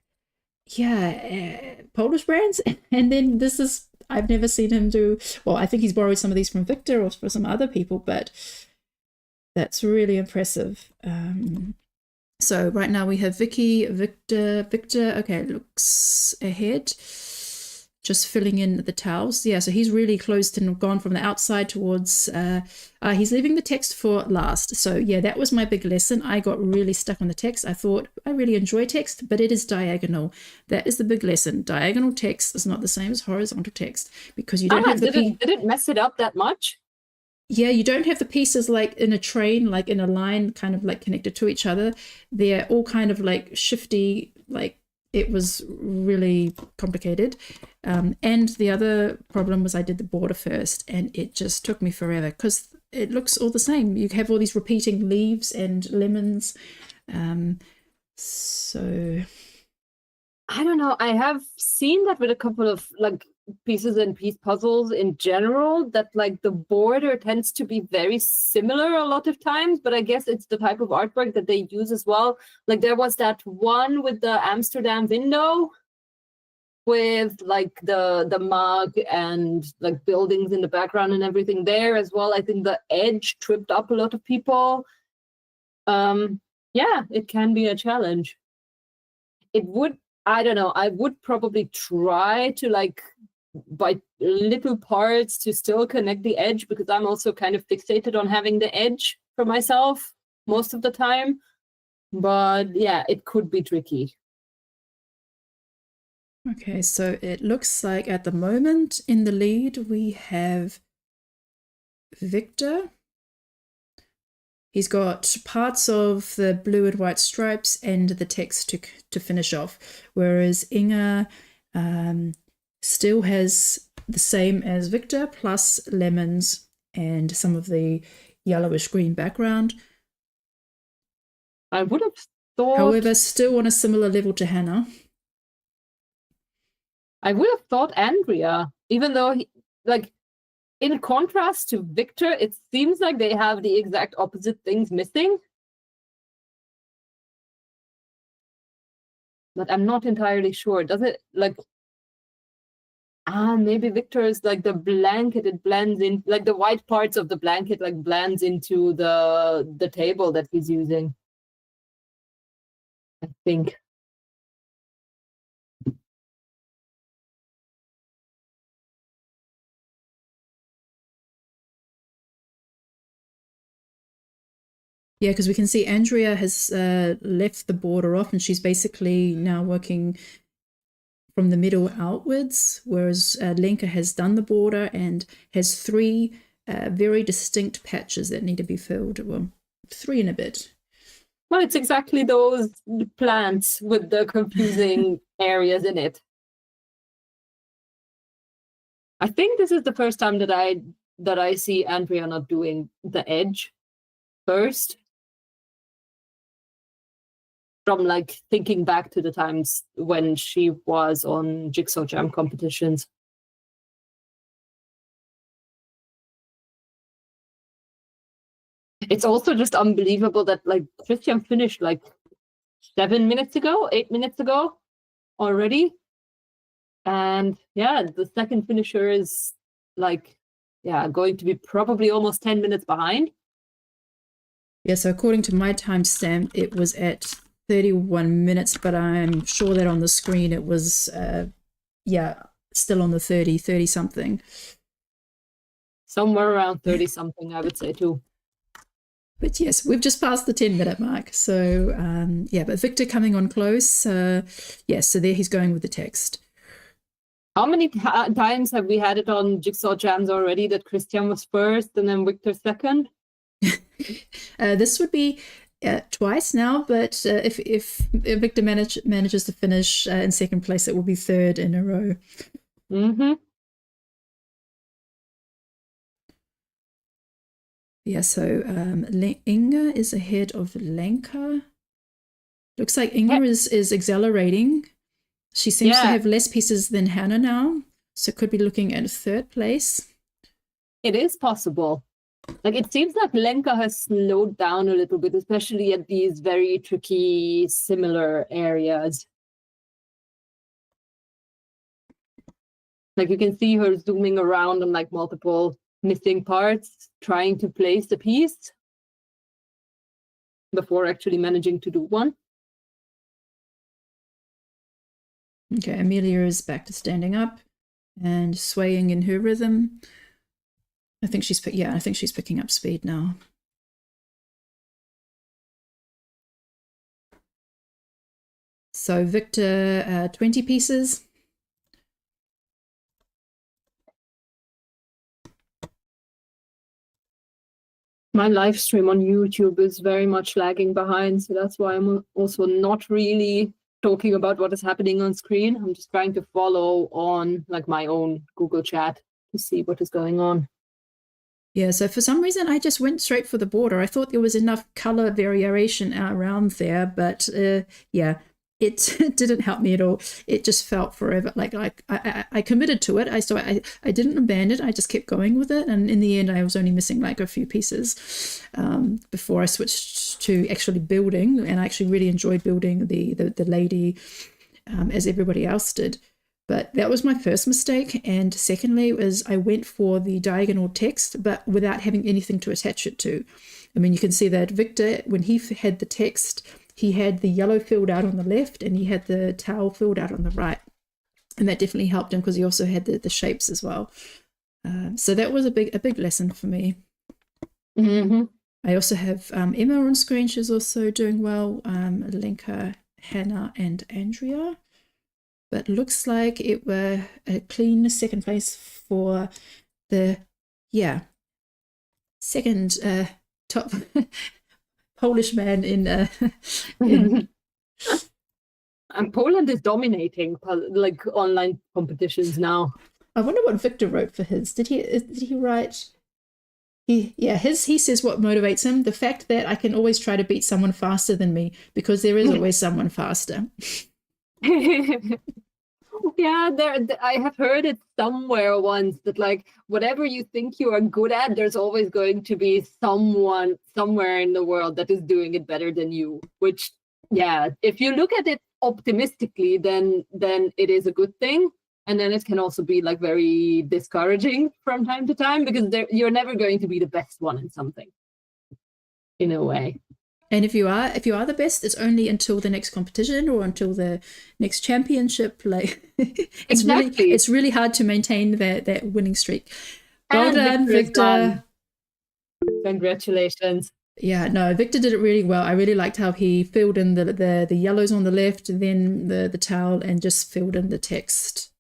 Yeah, Polish brands. And then this is, I've never seen him do, well, I think he's borrowed some of these from Victor or for some other people, but that's really impressive. So right now we have Vicky, Victor, okay, looks ahead. Just filling in the towels. Yeah, so he's really closed and gone from the outside towards, he's leaving the text for last. So yeah, that was my big lesson. I got really stuck on the text. I thought I really enjoy text, but it is diagonal. That is the big lesson. Diagonal text is not the same as horizontal text because you don't have the did it mess it up that much? Yeah, you don't have the pieces like in a train, like in a line, kind of like connected to each other. They're all kind of like shifty, like it was really complicated. And the other problem was I did the border first and it just took me forever because it looks all the same. You have all these repeating leaves and lemons. So I don't know. I have seen that with a couple of like pieces and piece puzzles in general, that like the border tends to be very similar a lot of times, but I guess it's the type of artwork that they use as well. Like there was that one with the Amsterdam window with like the mug and like buildings in the background and everything there as well. I think the edge tripped up a lot of people. Yeah, it can be a challenge. It would, I don't know, I would probably try to like by little parts to still connect the edge, because I'm also kind of fixated on having the edge for myself most of the time. But yeah, it could be tricky. Okay, so it looks like at the moment in the lead we have Victor. He's got parts of the blue and white stripes and the text to finish off, whereas Inga still has the same as Victor, plus lemons and some of the yellowish green background. I would have thought. However, still on a similar level to Hannah. I would have thought Andrea, even though in contrast to Victor, it seems like they have the exact opposite things missing. But I'm not entirely sure. Does it maybe Victor is like the blanket, it blends in, like the white parts of the blanket blends into the table that he's using. I think. Yeah, because we can see Andrea has left the border off and she's basically now working from the middle outwards, whereas Lenka has done the border and has 3 very distinct patches that need to be filled. Well, 3 and a bit. Well, it's exactly those plants with the confusing areas in it. I think this is the first time that I see Andrea not doing the edge first. From thinking back to the times when she was on Jigsaw Jam competitions. It's also just unbelievable that Christian finished 7 minutes ago, 8 minutes ago already. And yeah, the second finisher is going to be probably almost 10 minutes behind. Yeah, so according to my timestamp, it was at 31 minutes, but I'm sure that on the screen it was, still on the 30 something. Somewhere around 30 something, I would say too. But yes, we've just passed the 10-minute mark. So but Victor coming on close. So there he's going with the text. How many times have we had it on Jigsaw Jams already that Christian was first and then Victor second? This would be twice now, but if Victor manages to finish in second place, it will be 3rd in a row. Mm-hmm. Yeah, so Inga is ahead of Lenka. Looks like Inga is accelerating. She seems to have less pieces than Hannah now, so could be looking at 3rd place. It is possible. It seems like Lenka has slowed down a little bit, especially at these very tricky, similar areas. You can see her zooming around on multiple missing parts, trying to place the piece before actually managing to do one. Okay, Amelia is back to standing up and swaying in her rhythm. I think she's picking up speed now. So Victor, 20 pieces. My live stream on YouTube is very much lagging behind, so that's why I'm also not really talking about what is happening on screen. I'm just trying to follow on my own Google chat to see what is going on. Yeah, so for some reason I just went straight for the border. I thought there was enough color variation around there, but it didn't help me at all. It just felt forever. I committed to it. I didn't abandon it. I just kept going with it, and in the end, I was only missing a few pieces before I switched to actually building. And I actually really enjoyed building the lady as everybody else did. But that was my first mistake. And secondly, was I went for the diagonal text, but without having anything to attach it to. I mean, you can see that Victor, when he had the text, he had the yellow filled out on the left and he had the towel filled out on the right. And that definitely helped him because he also had the shapes as well. So that was a big lesson for me. Mm-hmm. I also have Emma on screen. She's also doing well. Lenka, Hannah, and Andrea. But looks like it were a clean second place for the, second top Polish man in And Poland is dominating online competitions now. I wonder what Victor wrote for his. Did he write? He says what motivates him: the fact that I can always try to beat someone faster than me because there is always someone faster. Yeah, I have heard it somewhere once that like whatever you think you are good at, there's always going to be someone somewhere in the world that is doing it better than you. Which, yeah, if you look at it optimistically, then it is a good thing. And then it can also be like very discouraging from time to time because you're never going to be the best one in something, in a way. And if you are the best, it's only until the next competition or until the next championship. Like it's really hard to maintain that winning streak. Well done, Victor. Congratulations. Yeah, no, Victor did it really well. I really liked how he filled in the yellows on the left, and then the towel, and just filled in the text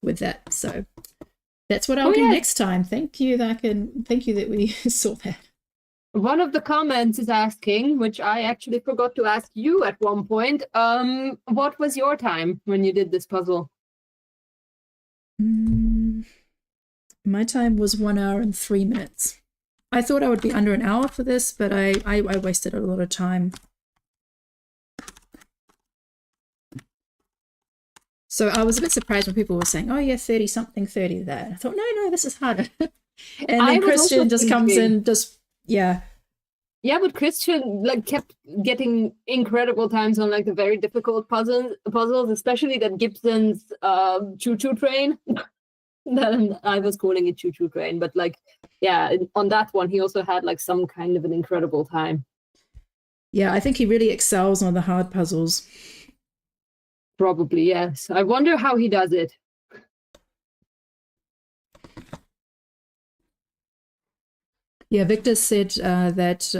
with that. So that's what I'll do next time. Thank you that we saw that. One of the comments is asking, which I actually forgot to ask you at one point, what was your time when you did this puzzle? My time was 1 hour and 3 minutes. I thought I would be under an hour for this, but I wasted a lot of time. So I was a bit surprised when people were saying, oh yeah, 30 something, 30 that. I thought, no, this is harder. And then Christian just comes in, yeah, but Christian like kept getting incredible times on like the very difficult puzzles, especially that Gibson's choo-choo train. Then I was calling it choo-choo train, but like, yeah, on that one he also had like some kind of an incredible time. Yeah, I think he really excels on the hard puzzles. Probably, yes. I wonder how he does it. Yeah, Victor said that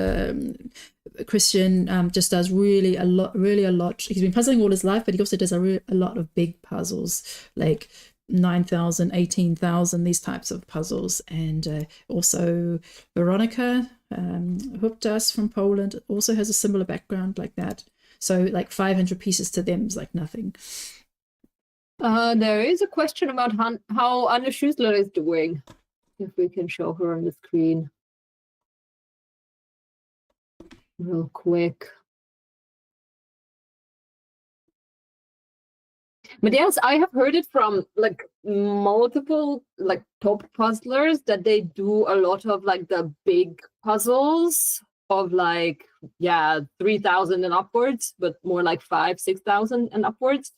Christian just does really a lot. He's been puzzling all his life, but he also does a lot of big puzzles, like 9,000, 18,000, these types of puzzles. And also Veronica, who hooked us from Poland, also has a similar background like that. So like 500 pieces to them is like nothing. There is a question about how Anna Schüssler is doing. If we can show her on the screen. Real quick. But yes, I have heard it from like multiple like top puzzlers that they do a lot of like the big puzzles of like 3,000 and upwards, but more like 5,000-6,000 and upwards.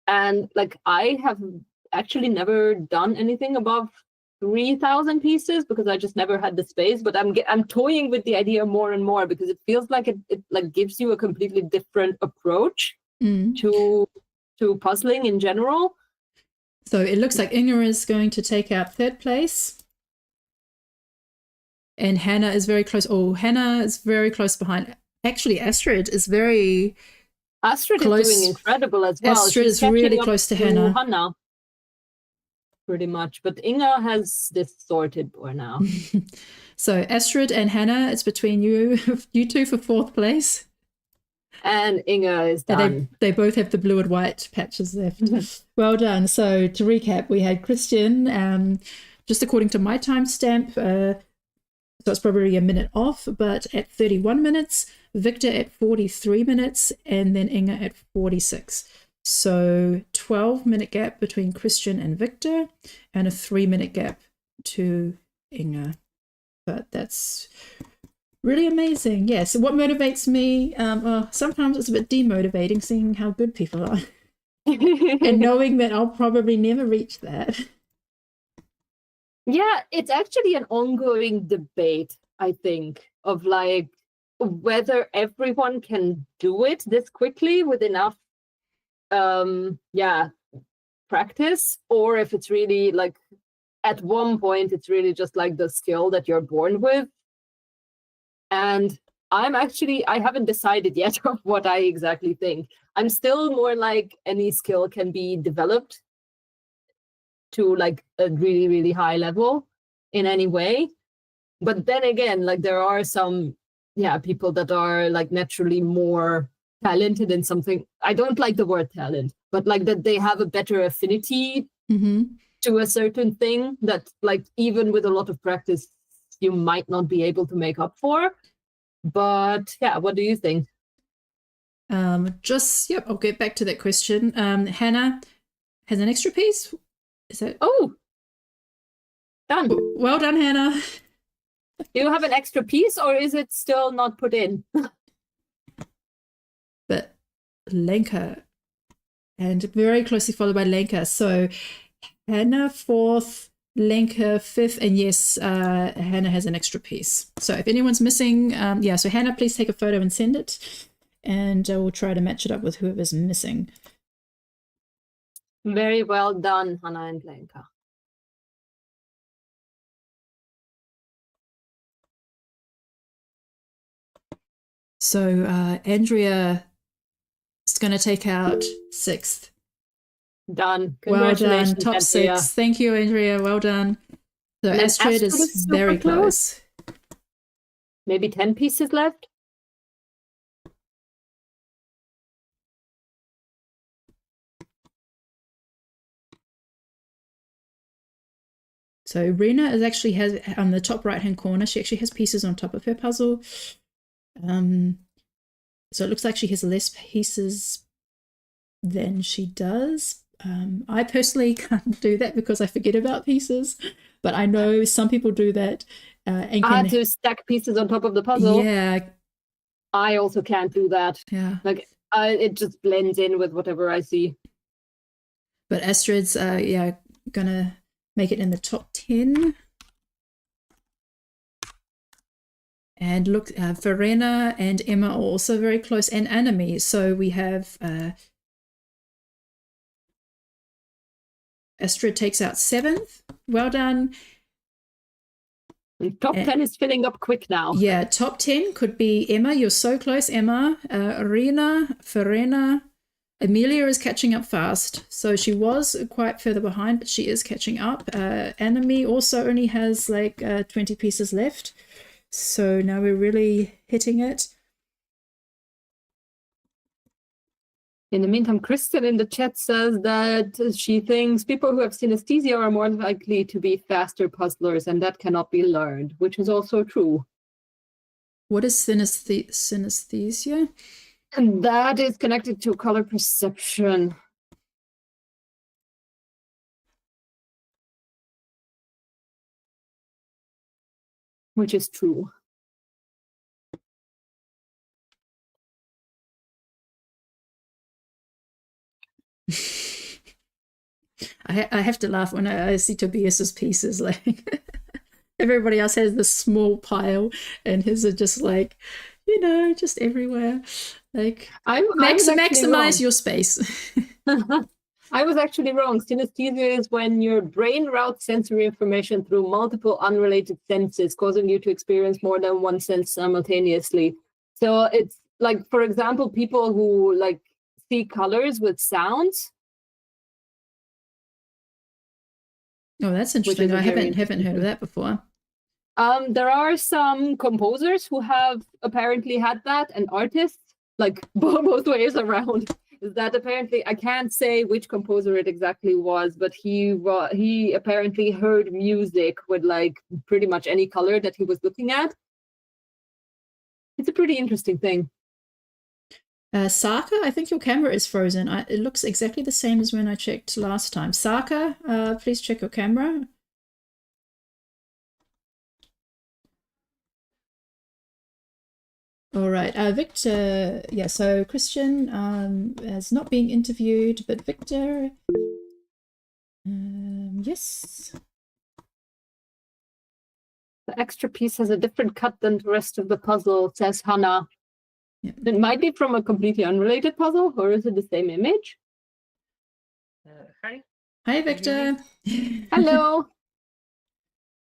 And like I have actually never done anything above 3,000 pieces because I just never had the space. But I'm toying with the idea more and more because it feels like it like gives you a completely different approach to puzzling in general. So it looks like Inga is going to take out third place. And Hannah is very close. Oh, Hannah is very close behind. Actually, Astrid is very close. Is doing incredible as well. Astrid is really close to Hannah. Pretty much. But Inga has this sorted for now. So Astrid and Hannah, it's between you two for fourth place. And Inga is done. They both have the blue and white patches left. Well done. So to recap, we had Christian, just according to my timestamp, so it's probably a minute off, but at 31 minutes, Victor at 43 minutes, and then Inga at 46. So 12-minute gap between Christian and Victor, and a 3-minute gap to Inga. But that's really amazing. Yeah, so what motivates me, sometimes it's a bit demotivating seeing how good people are. And knowing that I'll probably never reach that. Yeah, it's actually an ongoing debate, I think, of like whether everyone can do it this quickly with enough practice, or if it's really like at one point it's really just like the skill that you're born with. And I haven't decided yet of what I exactly think. I'm still more like any skill can be developed to like a really, really high level in any way. But then again, like there are some people that are like naturally more talented in something. I don't like the word talent, but like that they have a better affinity to to a certain thing that, like, even with a lot of practice, you might not be able to make up for. But yeah, what do you think? I'll get back to that question. Hannah has an extra piece. Is that? Oh, done. Well done, Hannah. Do you have an extra piece, or is it still not put in? But Lenka, and very closely followed by Lenka. So Hannah 4th, Lenka 5th, and yes, Hannah has an extra piece. So if anyone's missing, so Hannah, please take a photo and send it, and we'll try to match it up with whoever's missing. Very well done, Hannah and Lenka. So Andrea is going to take out 6th. Done. Well done. Congratulations, Top Andrea. 6. Thank you, Andrea. Well done. So And then Astrid Astrid is is super very close. Maybe 10 pieces left? So Rena is actually has on the top right hand corner. She actually has pieces on top of her puzzle. So it looks like she has less pieces than she does. I personally can't do that because I forget about pieces, but I know some people do that. And can, To stack pieces on top of the puzzle. yeah, I also can't do that. yeah. Like, it just blends in with whatever I see. But Astrid's, gonna make it in the top 10. And look, Verena and Emma are also very close, and Anami. So we have Astrid takes out 7th. Well done. Top 10 is filling up quick now. Yeah, top 10 could be Emma. You're so close, Emma. Arena, Verena. Amelia is catching up fast. So she was quite further behind, but she is catching up. Anami also only has like 20 pieces left. So now we're really hitting it. In the meantime, Kristen in the chat says that she thinks people who have synesthesia are more likely to be faster puzzlers, and that cannot be learned, which is also true. What is synesthesia? And that is connected to color perception. Which is true. I have to laugh when I see Tobias's pieces. Like everybody else has this small pile, and his are just like, just everywhere. Like maximize your space. I was actually wrong. Synesthesia is when your brain routes sensory information through multiple unrelated senses, causing you to experience more than one sense simultaneously. So it's like, for example, people who like see colors with sounds. Oh, that's interesting. I haven't heard of that before. There are some composers who have apparently had that, and artists, like both ways around. Is that apparently, I can't say which composer it exactly was, but he apparently heard music with like pretty much any color that he was looking at. It's a pretty interesting thing. Saka, I think your camera is frozen. It looks exactly the same as when I checked last time. Saka, please check your camera. All right, Victor. Yeah, so Christian is not being interviewed, but Victor. Yes. The extra piece has a different cut than the rest of the puzzle, says Hannah. Yeah. It might be from a completely unrelated puzzle, or is it the same image? Hi. Hi, Victor. Hello.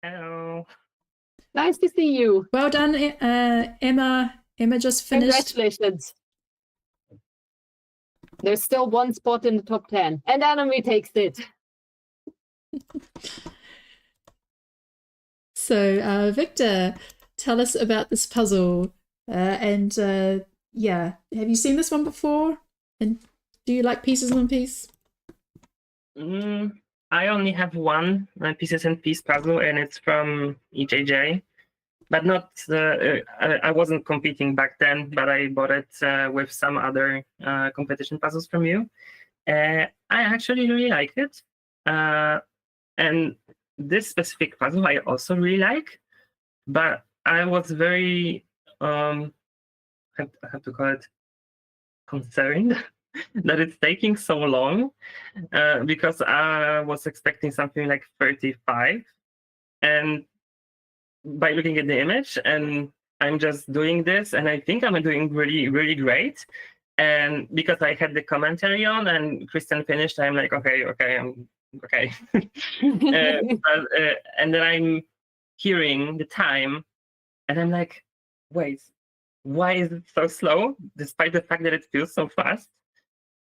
Hello. Nice to see you. Well done, Emma. Emma just finished. Congratulations. There's still one spot in the top 10, and Anami takes it. So, Victor, tell us about this puzzle. Have you seen this one before? And do you like pieces on piece? I only have one Pieces and Peace puzzle, and it's from EJJ. But not, I wasn't competing back then, but I bought it with some other competition puzzles from you. I actually really like it. And this specific puzzle I also really like, but I was very, I have to call it concerned that it's taking so long because I was expecting something like 35. And by looking at the image, and I'm just doing this, and I think I'm doing really, really great. And because I had the commentary on and Christian finished, I'm like, okay, I'm okay. And then I'm hearing the time, and I'm like, wait, why is it so slow, despite the fact that it feels so fast?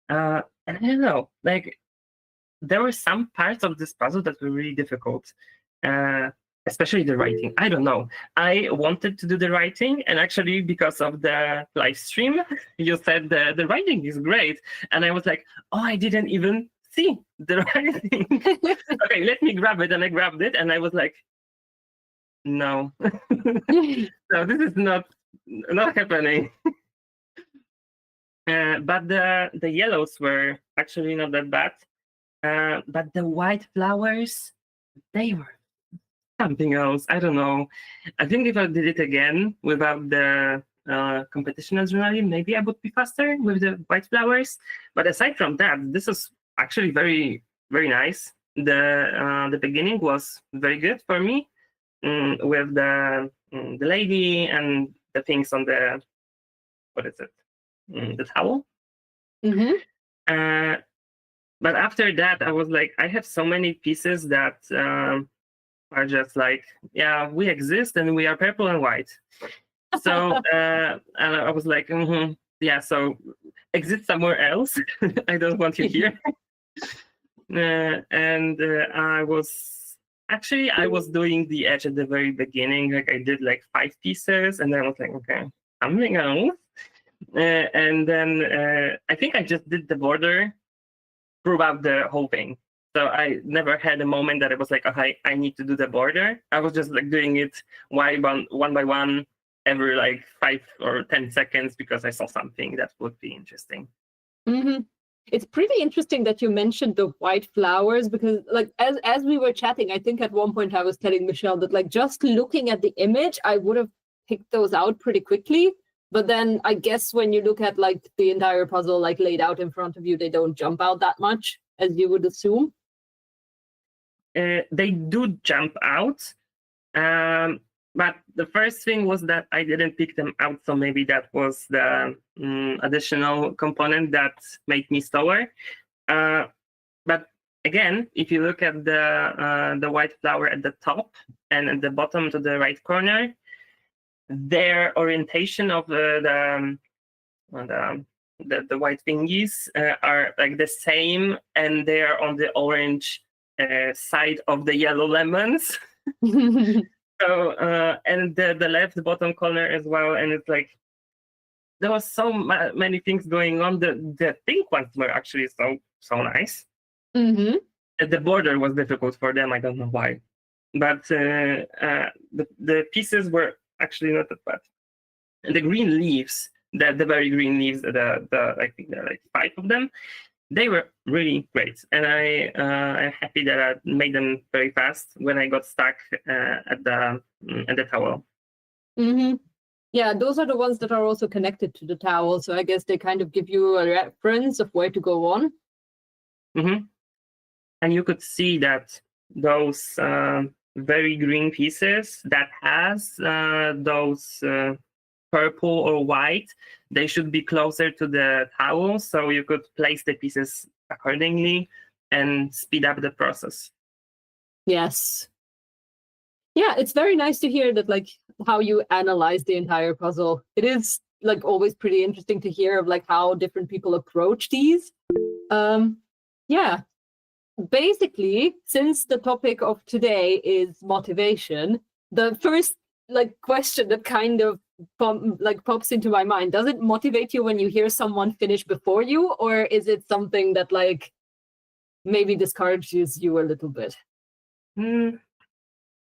And I don't know, like, there were some parts of this puzzle that were really difficult, especially the writing. I don't know. I wanted to do the writing, and actually, because of the live stream, you said the writing is great, and I was like, oh, I didn't even see the writing. Okay, let me grab it, and I grabbed it, and I was like, no, no, this is not happening. But the yellows were actually not that bad. But the white flowers, they were something else. I don't know. I think if I did it again without the competition adrenaline, maybe I would be faster with the white flowers. But aside from that, this is actually very, very nice. The beginning was very good for me with the lady and the things on the, what is it? The towel. Mm-hmm. But after that, I was like, I have so many pieces that are just like, yeah, we exist and we are purple and white. So and I was like, yeah, so exist somewhere else. I don't want you here. And I was doing the edge at the very beginning. Like I did like 5 pieces, and then I was like, okay, something else. And then I think I just did the border throughout the whole thing. So I never had a moment that it was like, okay, I need to do the border. I was just like doing it one by one every like 5 or 10 seconds because I saw something that would be interesting. Mm-hmm. It's pretty interesting that you mentioned the white flowers, because like as we were chatting, I think at one point I was telling Michelle that like just looking at the image, I would have picked those out pretty quickly. But then I guess when you look at like the entire puzzle like laid out in front of you, they don't jump out that much as you would assume. They do jump out. But the first thing was that I didn't pick them out, so maybe that was the additional component that made me slower. But again, if you look at the white flower at the top and at the bottom to the right corner, their orientation of the white thingies are like the same, and they are on the orange side of the yellow lemons. So and the left bottom corner as well, and it's like there was so many things going on. The pink ones were actually so nice. Mm-hmm. The border was difficult for them. I don't know why, but the pieces were actually not that bad. And the green leaves, the very green leaves, I think there are like 5 of them. They were really great, and I'm happy that I made them very fast when I got stuck at the towel. Mm-hmm. Yeah, those are the ones that are also connected to the towel, so I guess they kind of give you a reference of where to go on. Mm-hmm. And you could see that those very green pieces that has those purple or white, they should be closer to the towel, so you could place the pieces accordingly and speed up the process. Yes. Yeah, it's very nice to hear that, like, how you analyze the entire puzzle. It is like always pretty interesting to hear of like how different people approach these. Yeah. Basically, since the topic of today is motivation, the first like question that kind of pops into my mind, does it motivate you when you hear someone finish before you, or is it something that like maybe discourages you a little bit?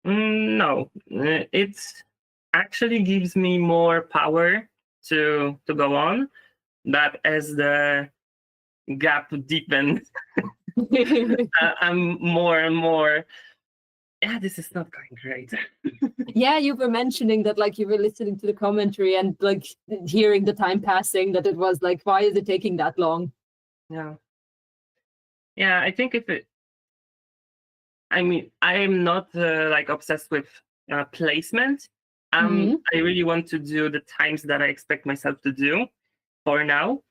No, it actually gives me more power to go on. But as the gap deepens, I'm more and more. Yeah, this is not going great. Yeah, you were mentioning that like you were listening to the commentary and like hearing the time passing, that it was like, why is it taking that long? Yeah. Yeah, I think I mean, I'm not like obsessed with placement. I really want to do the times that I expect myself to do for now.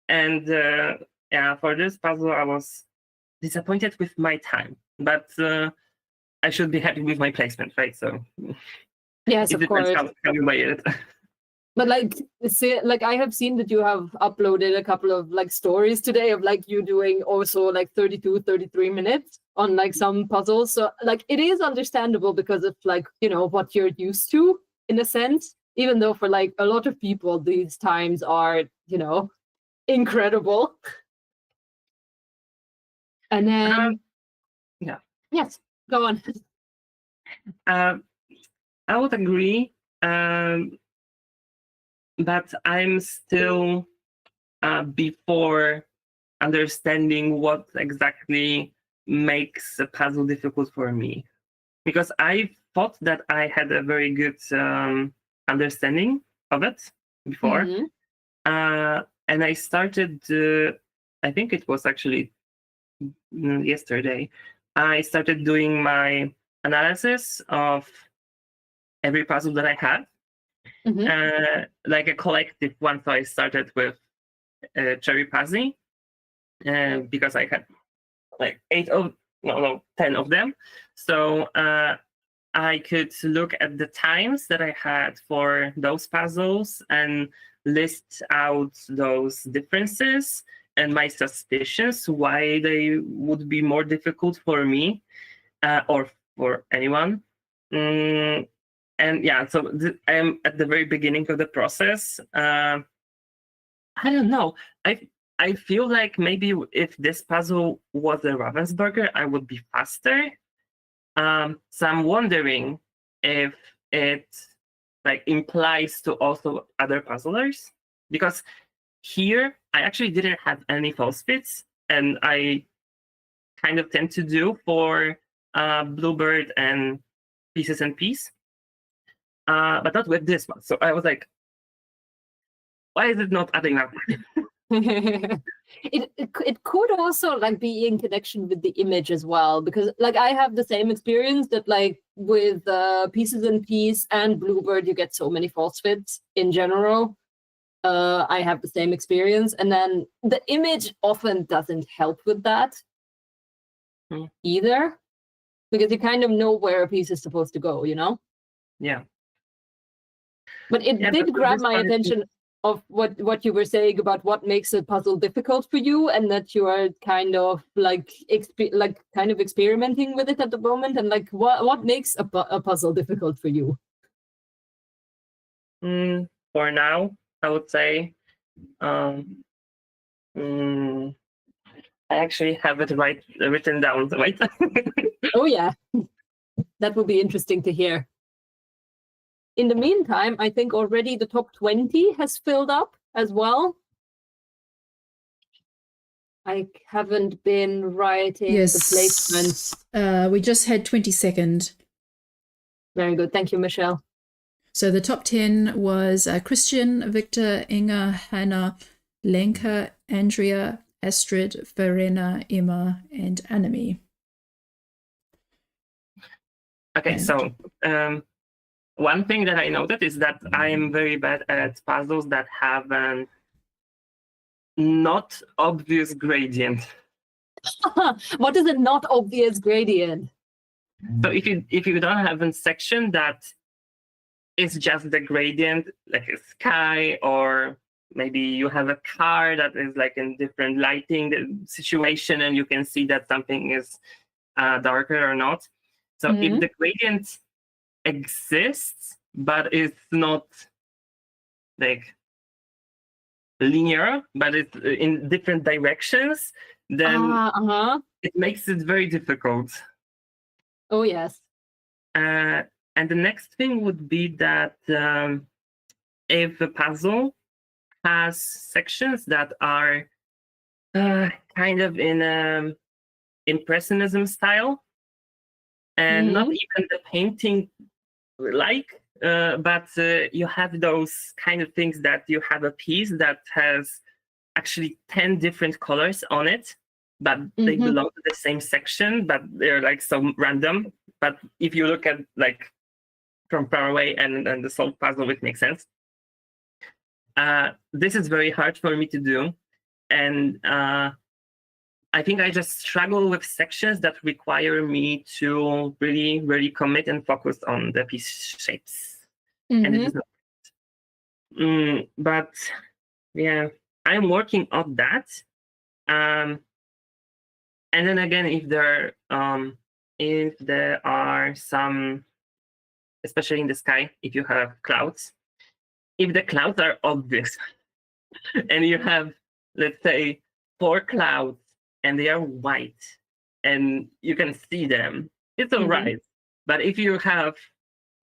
And yeah, for this puzzle, I was disappointed with my time, but I should be happy with my placement, right? So Yes, it of depends course. how you buy it. But like, like I have seen that you have uploaded a couple of like stories today of like you doing also like 32, 33 minutes on like some puzzles. So like it is understandable because of like, you know, what you're used to in a sense, even though for like a lot of people, these times are, you know, incredible. And then, yeah. Yes, go on. I would agree. But I'm still before understanding what exactly makes a puzzle difficult for me. Because I thought that I had a very good understanding of it before. And I started, I think it was actually yesterday, I started doing my analysis of every puzzle that I had. Like a collective one. So I started with Cherry Pazzi because I had like 10 of them. So I could look at the times that I had for those puzzles and list out those differences and my suspicions why they would be more difficult for me or for anyone. And yeah, so I'm at the very beginning of the process. I don't know. I feel like maybe if this puzzle was a Ravensburger, I would be faster. So I'm wondering if it like implies to also other puzzlers, because here I actually didn't have any false fits, and I kind of tend to do for Bluebird and Pieces and Peace. But not with this one. So I was like, why is it not adding up? It could also like be in connection with the image as well, because like I have the same experience that like with Pieces and Peace and Bluebird, you get so many false fits in general. I have the same experience, and then the image often doesn't help with that either, because you kind of know where a piece is supposed to go, you know? Yeah. But it did grab my attention of what you were saying about what makes a puzzle difficult for you, and that you are kind of like kind of experimenting with it at the moment, and like what makes a puzzle difficult for you? For now, I would say I actually have it written down, right? Oh yeah, that would be interesting to hear. In the meantime, I think already the top 20 has filled up as well. I haven't been writing the placements. We just had 22nd. Very good. Thank you, Michelle. So the top 10 was Christian, Victor, Inga, Hannah, Lenka, Andrea, Astrid, Verena, Emma, and Anami. Okay, so one thing that I noted is that I am very bad at puzzles that have an not obvious gradient. What is a not obvious gradient? So if you don't have a section that is just the gradient, like a sky, or maybe you have a car that is like in different lighting situation, and you can see that something is darker or not. So if the gradient exists, but it's not like linear, but it's in different directions, then Uh-huh. it makes it very difficult. Oh, yes. And the next thing would be that if a puzzle has sections that are kind of in impressionism style, and not even the painting like, but you have those kind of things that you have a piece that has actually 10 different colors on it, but they belong to the same section, but they're like so random. But if you look at like from far away and the solved puzzle, it makes sense. This is very hard for me to do. And I think I just struggle with sections that require me to really, really commit and focus on the piece shapes. And it is not. But yeah, I'm working on that. And then again, if there are some, especially in the sky, if you have clouds, if the clouds are obvious, and you have, let's say, 4 clouds, and they are white, and you can see them, it's all right. But if you have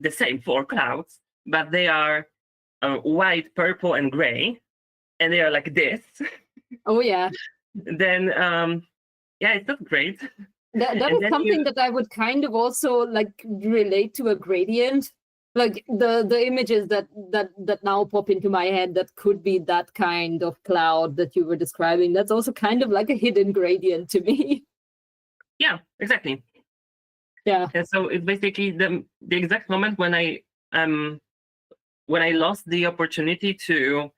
the same 4 clouds, but they are white, purple, and gray, and they are like this, Oh, yeah. then yeah, it's not great. That is something that I would kind of also like relate to a gradient. Like the images that now pop into my head that could be that kind of cloud that you were describing. That's also kind of like a hidden gradient to me. Yeah, exactly. Yeah. And so it's basically the exact moment when I lost the opportunity to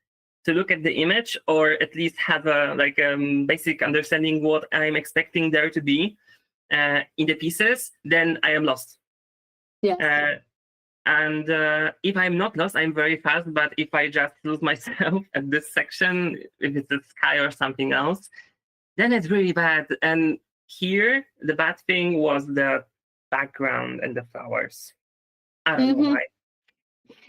look at the image, or at least have a basic understanding what I'm expecting there to be in the pieces, then I am lost. Yeah. And if I'm not lost, I'm very fast. But if I just lose myself at this section, if it's the sky or something else, then it's really bad. And here, the bad thing was the background and the flowers. I don't know why.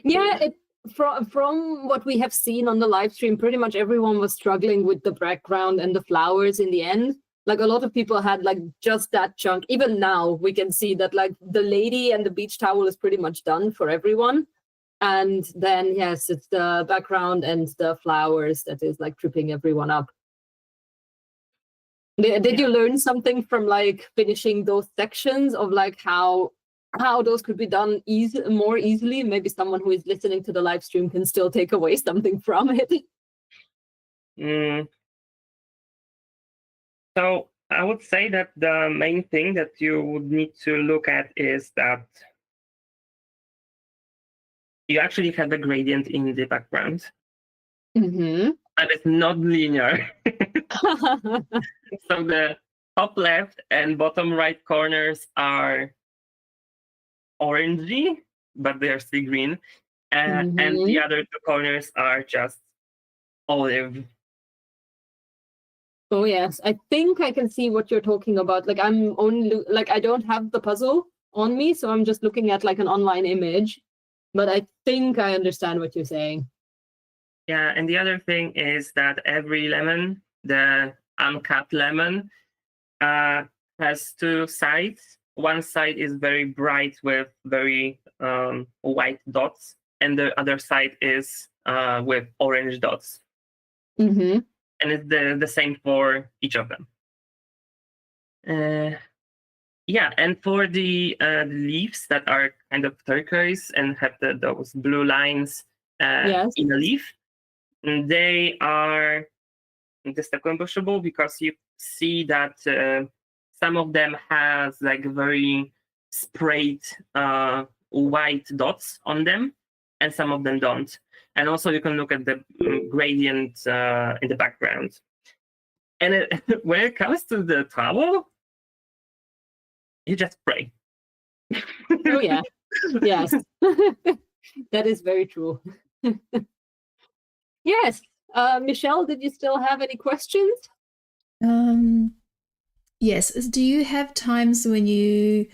Yeah, from what we have seen on the live stream, pretty much everyone was struggling with the background and the flowers in the end. Like a lot of people had like just that chunk. Even now we can see that like the lady and the beach towel is pretty much done for everyone. And then yes, it's the background and the flowers that is like tripping everyone up. Did you learn something from like finishing those sections of like how those could be done more easily? Maybe someone who is listening to the live stream can still take away something from it. So I would say that the main thing that you would need to look at is that you actually have a gradient in the background. But it's not linear. So the top left and bottom right corners are orangey, but they are still green. And the other 2 corners are just olive. Oh yes, I think I can see what you're talking about. Like I'm only like I don't have the puzzle on me, so I'm just looking at like an online image. But I think I understand what you're saying. Yeah, and the other thing is that every lemon, the uncut lemon, has 2 sides. One side is very bright with very white dots, and the other side is with orange dots. And it's the same for each of them. Yeah, and for the leaves that are kind of turquoise and have those blue lines in the leaf, they are distinguishable because you see that some of them has like very sprayed white dots on them, and some of them don't. And also you can look at the gradient in the background. And when it comes to the towel, you just spray. Oh yeah, yes, that is very true. Yes, Michelle, did you still have any questions? Yes. Do you have times when you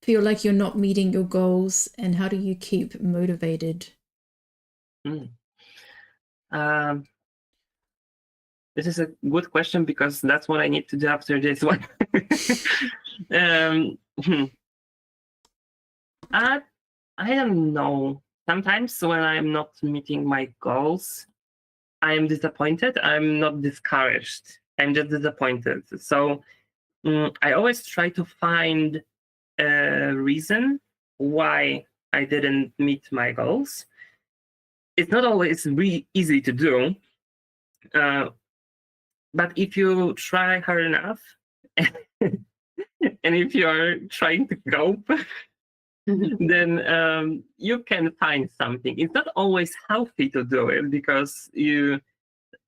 feel like you're not meeting your goals, and how do you keep motivated? this is a good question because that's what I need to do after this one. I, I don't know. Sometimes when I'm not meeting my goals, I'm disappointed. I'm not discouraged. I'm just disappointed. So I always try to find a reason why I didn't meet my goals. It's not always really easy to do, but if you try hard enough, and if you are trying to cope, then you can find something. It's not always healthy to do it because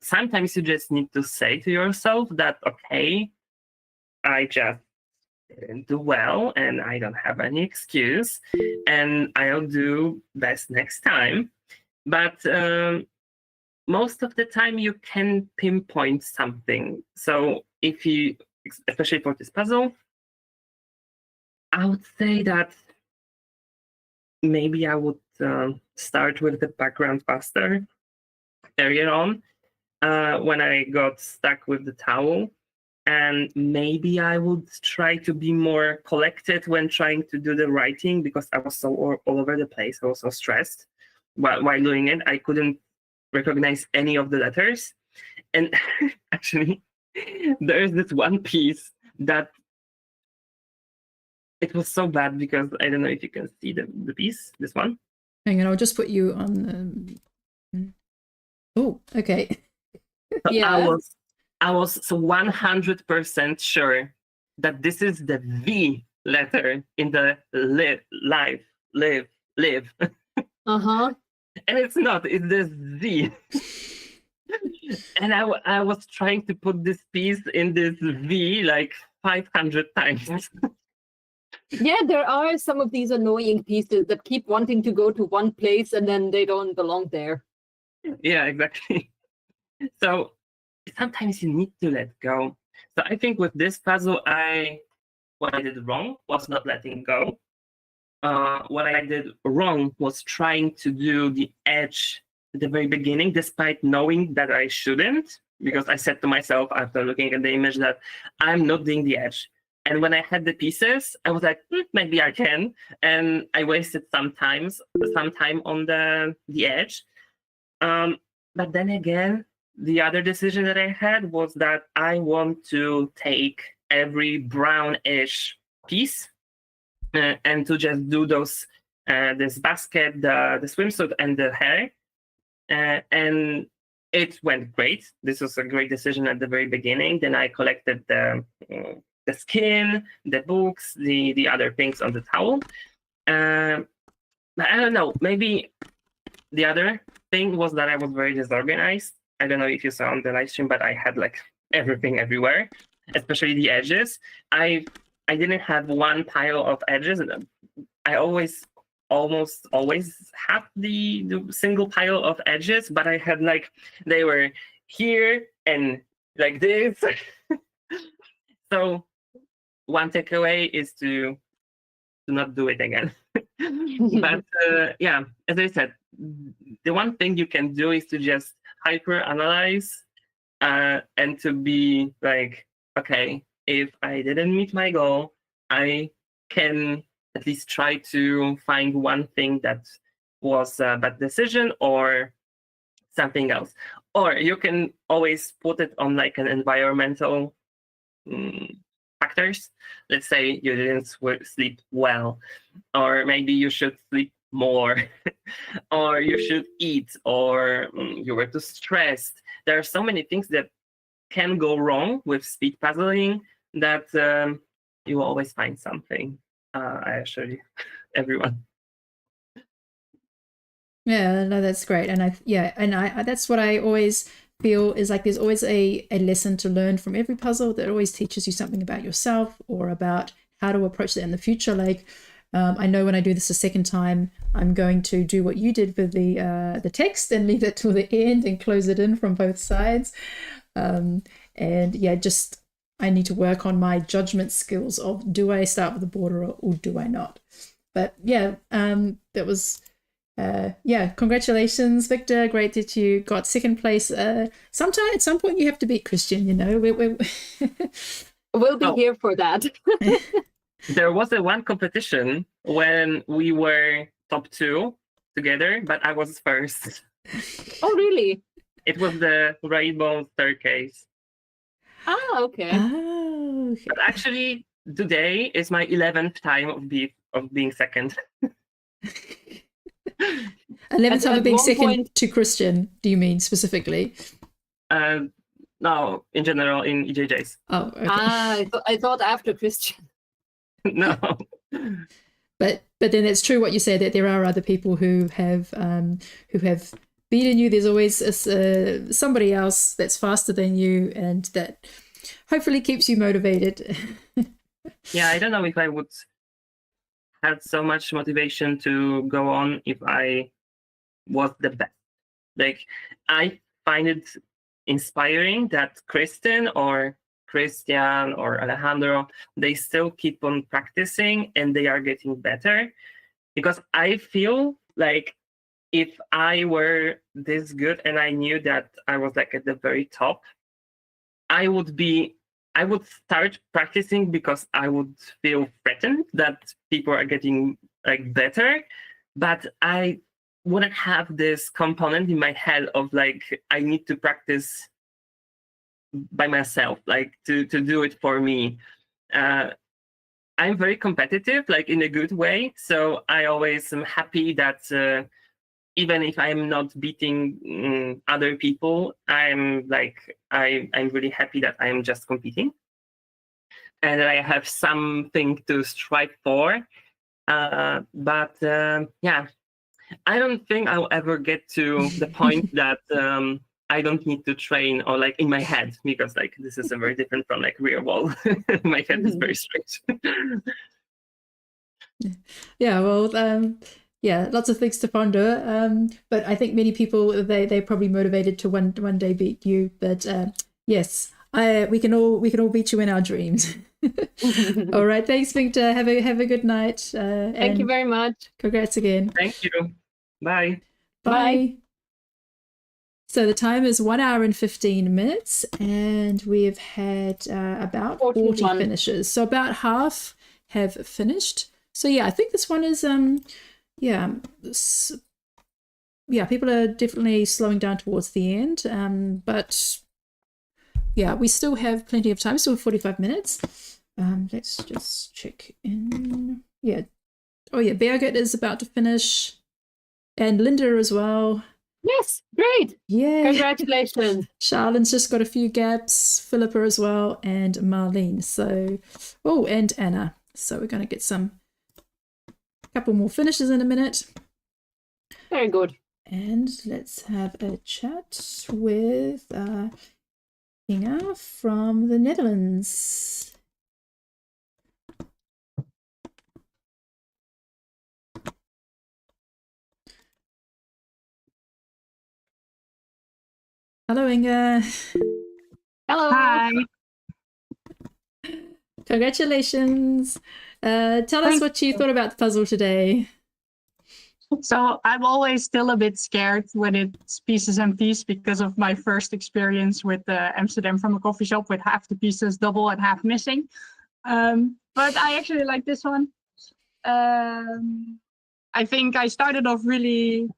sometimes you just need to say to yourself that, okay, I just didn't do well and I don't have any excuse and I'll do best next time. But most of the time you can pinpoint something. So if you, especially for this puzzle, I would say that maybe I would start with the background faster earlier on when I got stuck with the towel. And maybe I would try to be more collected when trying to do the writing because I was so all over the place. I was so stressed while doing it. I couldn't recognize any of the letters. And actually, there is this one piece that it was so bad because I don't know if you can see the piece, this one. Hang on, I'll just put you on the... Oh, okay. So Yeah. I was so 100% sure that this is the V letter in the live. Uh-huh. And it's not, it's the Z. And I was trying to put this piece in this V like 500 times. Yeah, there are some of these annoying pieces that keep wanting to go to one place and then they don't belong there. Yeah, exactly. So sometimes you need to let go. So I think with this puzzle, what I did wrong was not letting go. What I did wrong was trying to do the edge at the very beginning, despite knowing that I shouldn't, because I said to myself after looking at the image that I'm not doing the edge. And when I had the pieces, I was like, maybe I can. And I wasted some time on the edge. But then again, the other decision that I had was that I want to take every brownish piece and to just do those, this basket, the swimsuit, and the hair. And it went great. This was a great decision at the very beginning. Then I collected the skin, the books, the other things on the towel. But I don't know, maybe the other thing was that I was very disorganized. I don't know if you saw on the live stream, but I had like everything everywhere, especially the edges. I didn't have one pile of edges. I almost always have the single pile of edges, but I had like, they were here and like this. So one takeaway is to not do it again. But yeah, as I said, the one thing you can do is to just hyper analyze and to be like, okay, if I didn't meet my goal, I can at least try to find one thing that was a bad decision or something else. Or you can always put it on like an environmental factors. Let's say you didn't sleep well, or maybe you should sleep more, or you should eat, or you were too stressed. There are so many things that can go wrong with speed puzzling that you will always find something. I assure you, everyone. Yeah, no, that's great. And I that's what I always feel is like there's always a lesson to learn from every puzzle that always teaches you something about yourself or about how to approach it in the future. Like I know when I do this a second time, I'm going to do what you did with the text and leave it till the end and close it in from both sides. And yeah, just I need to work on my judgment skills of do I start with a border or do I not? But yeah, that was yeah, congratulations, Victor. Great that you got second place. At some point, you have to beat Christian. You know, We'll be Oh. here for that. There was a one competition when we were top 2 together, but I was first. Oh, really? It was the rainbow staircase. Ah, okay. Oh, okay. But actually, today is my 11th time of being second. 11th time At of being one second point- to Christian. Do you mean specifically? No, in general, in EJJs. Oh, okay. I thought after Christian. No. But then it's true what you say, that there are other people who have beaten you. There's always somebody else that's faster than you, and that hopefully keeps you motivated. Yeah, I don't know if I would have so much motivation to go on if I was the best. Like, I find it inspiring that Kristen or Christian or Alejandro, they still keep on practicing and they are getting better. Because I feel like if I were this good and I knew that I was like at the very top, I would start practicing because I would feel threatened that people are getting like better, but I wouldn't have this component in my head of like I need to practice by myself, like to do it for me. I'm very competitive, like in a good way, so I always am happy that even if I'm not beating other people, I'm really happy that I'm just competing and that I have something to strive for. Yeah, I don't think I'll ever get to the point that I don't need to train, or like in my head, because like this is a very different from like real world. My head is very straight. Yeah, well, yeah, lots of things to ponder. But I think many people they're probably motivated to one day beat you. But yes, we can all beat you in our dreams. All right, thanks, Victor. Have a good night. Thank you very much. Congrats again. Thank you. Bye. Bye. So the time is 1 hour and 15 minutes, and we've had about 40 finishes. So about half have finished. So yeah, I think this one is yeah, people are definitely slowing down towards the end. But yeah, we still have plenty of time. Still 45 minutes. Let's just check in. Yeah. Oh yeah, Birgit is about to finish, and Linda as well. Yes, great. Yeah. Congratulations. Charlone's just got a few gaps, Philippa as well, and Marlene. So, oh, and Anna. So we're going to get couple more finishes in a minute. Very good. And let's have a chat with Inga from the Netherlands. Hello, Inga. Hello. Hi. Congratulations. Tell us what you thought about the puzzle today. So I'm always still a bit scared when it's pieces and piece because of my first experience with Amsterdam from a coffee shop with half the pieces double and half missing. But I actually like this one. I think I started off really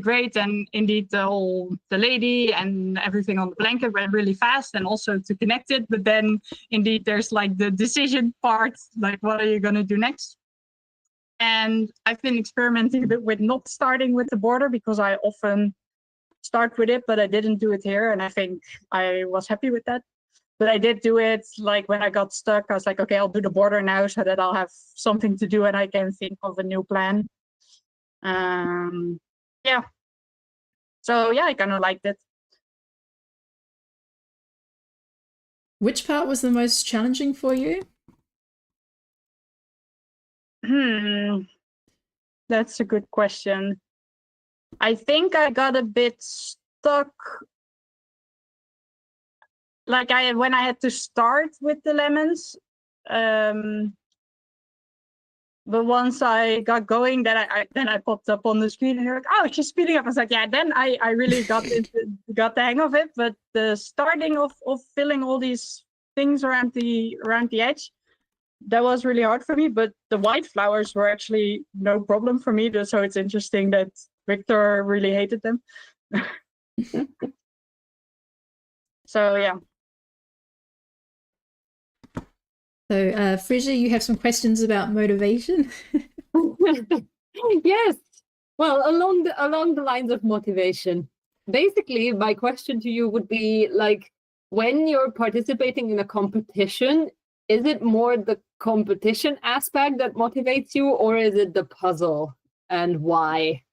great, and indeed the lady and everything on the blanket went really fast, and also to connect it. But then indeed there's like the decision part, like what are you going to do next? And I've been experimenting a bit with not starting with the border because I often start with it, but I didn't do it here, and I think I was happy with that. But I did do it like when I got stuck, I was like, okay, I'll do the border now so that I'll have something to do and I can think of a new plan. Yeah. So yeah, I kind of liked it. Which part was the most challenging for you? That's a good question. I think I got a bit stuck. Like when I had to start with the lemons, But once I got going, then I popped up on the screen and you're like, oh, she's speeding up. I was like, yeah, then I really got the hang of it. But the starting of filling all these things around the edge, that was really hard for me. But the white flowers were actually no problem for me. So it's interesting that Victor really hated them. So yeah. So, Frisia, you have some questions about motivation? Yes. Well, along the lines of motivation, basically, my question to you would be like, when you're participating in a competition, is it more the competition aspect that motivates you, or is it the puzzle, and why?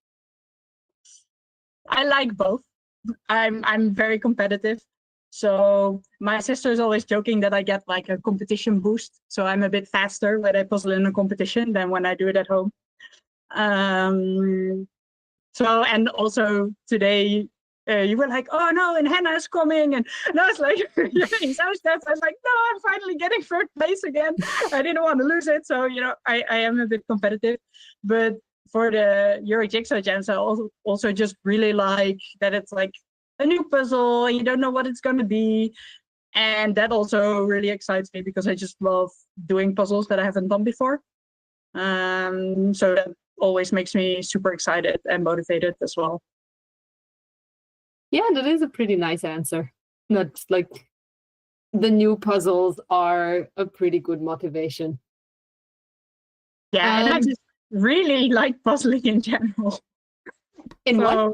I like both. I'm very competitive. So my sister is always joking that I get like a competition boost. So I'm a bit faster when I puzzle in a competition than when I do it at home. So, and also today you were like, oh no, and Hannah's coming. And I was like, you're getting so stressed. I was like, no, I'm finally getting third place again. I didn't want to lose it. So, I am a bit competitive. But for the Euro Jigsaw Jams, I also just really like that it's like a new puzzle and you don't know what it's going to be. And that also really excites me because I just love doing puzzles that I haven't done before. So that always makes me super excited and motivated as well. Yeah, that is a pretty nice answer. That's like, the new puzzles are a pretty good motivation. Yeah, and I just really like puzzling in general. What?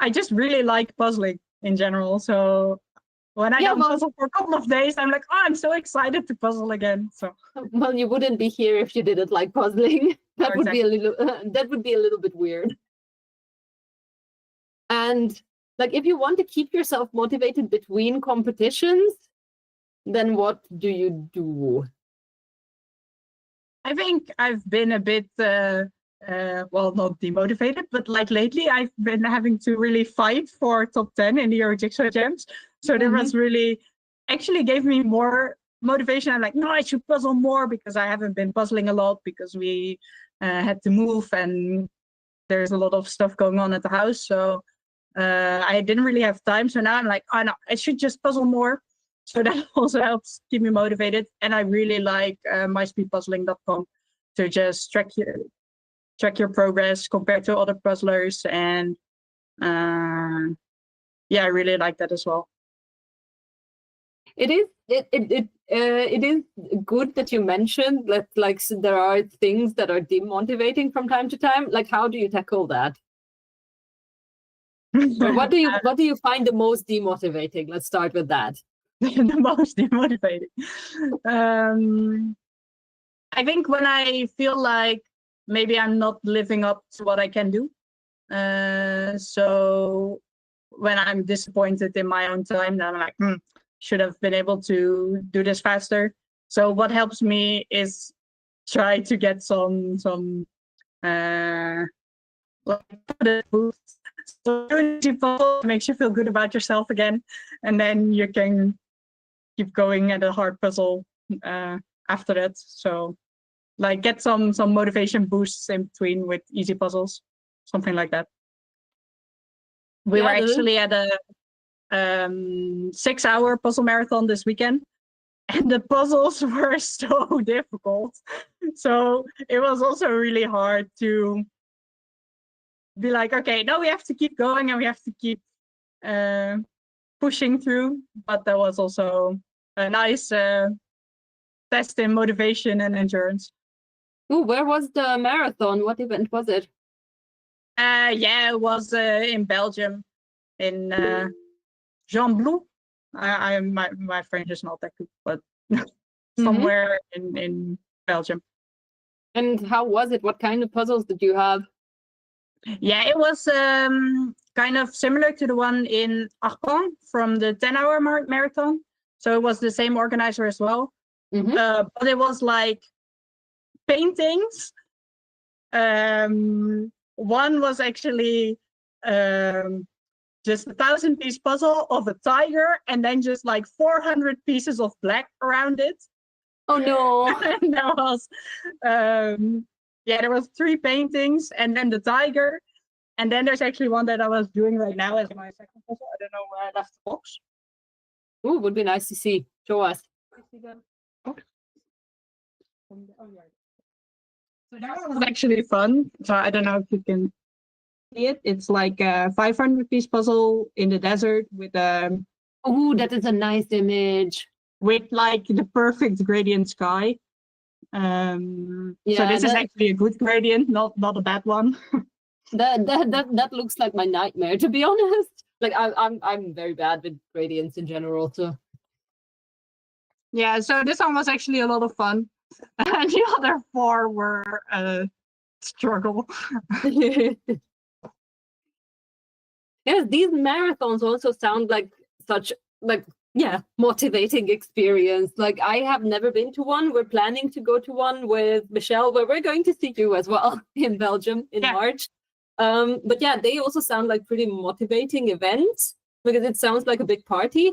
I just really like puzzling in general. So when I don't puzzle for a couple of days, I'm like, oh, I'm so excited to puzzle again. So well, you wouldn't be here if you didn't like puzzling. That would be a little bit weird. And like, if you want to keep yourself motivated between competitions, then what do you do? I think I've been a bit well, not demotivated, but like lately I've been having to really fight for top 10 in the Euro Jigsaw Jams. So that was really actually gave me more motivation. I'm like, no, I should puzzle more because I haven't been puzzling a lot because we had to move and there's a lot of stuff going on at the house. So I didn't really have time. So now I'm like, oh no, I should just puzzle more. So that also helps keep me motivated. And I really like myspeedpuzzling.com to just track your progress compared to other puzzlers. And yeah, I really like that as well. It is good that you mentioned that like there are things that are demotivating from time to time. Like, how do you tackle that? Or what do you find the most demotivating? Let's start with that. The most demotivating. I think when I feel like maybe I'm not living up to what I can do. So when I'm disappointed in my own time, then I'm like, should have been able to do this faster. So what helps me is try to get some boosts. So it makes you feel good about yourself again, and then you can keep going at a hard puzzle after that. So like get some motivation boosts in between with easy puzzles, something like that. We were actually at a 6-hour puzzle marathon this weekend, and the puzzles were so difficult. So it was also really hard to be like, okay, no, we have to keep going and we have to keep pushing through. But that was also a nice test in motivation and endurance. Oh, where was the marathon? What event was it? Yeah, it was in Belgium, in Jean-Blou. My French is not that good, but somewhere in Belgium. And how was it? What kind of puzzles did you have? Yeah, it was kind of similar to the one in Arcon from the 10-hour marathon. So it was the same organizer as well. But it was like paintings. One was actually just a 1,000-piece puzzle of a tiger and then just like 400 pieces of black around it. Oh no. And there was Yeah, there was 3 paintings, and then the tiger, and then there's actually one that I was doing right now as my second puzzle. I don't know where I left the box. Ooh, would be nice to see. Show us. Oh, yeah. So that one was actually fun. So I don't know if you can see it. It's like a 500-piece puzzle in the desert with Ooh, that is a nice image. like the perfect gradient sky. So Yeah, this is that- actually a good gradient, not a bad one. That looks like my nightmare, to be honest. Like I'm very bad with gradients in general, so Yeah, so this one was actually a lot of fun. And the other 4 were a struggle. yes, these marathons also sound like such motivating experience. Like I have never been to one. We're planning to go to one with Michelle, where we're going to see you as well in Belgium in March. But yeah, they also sound like pretty motivating events because it sounds like a big party.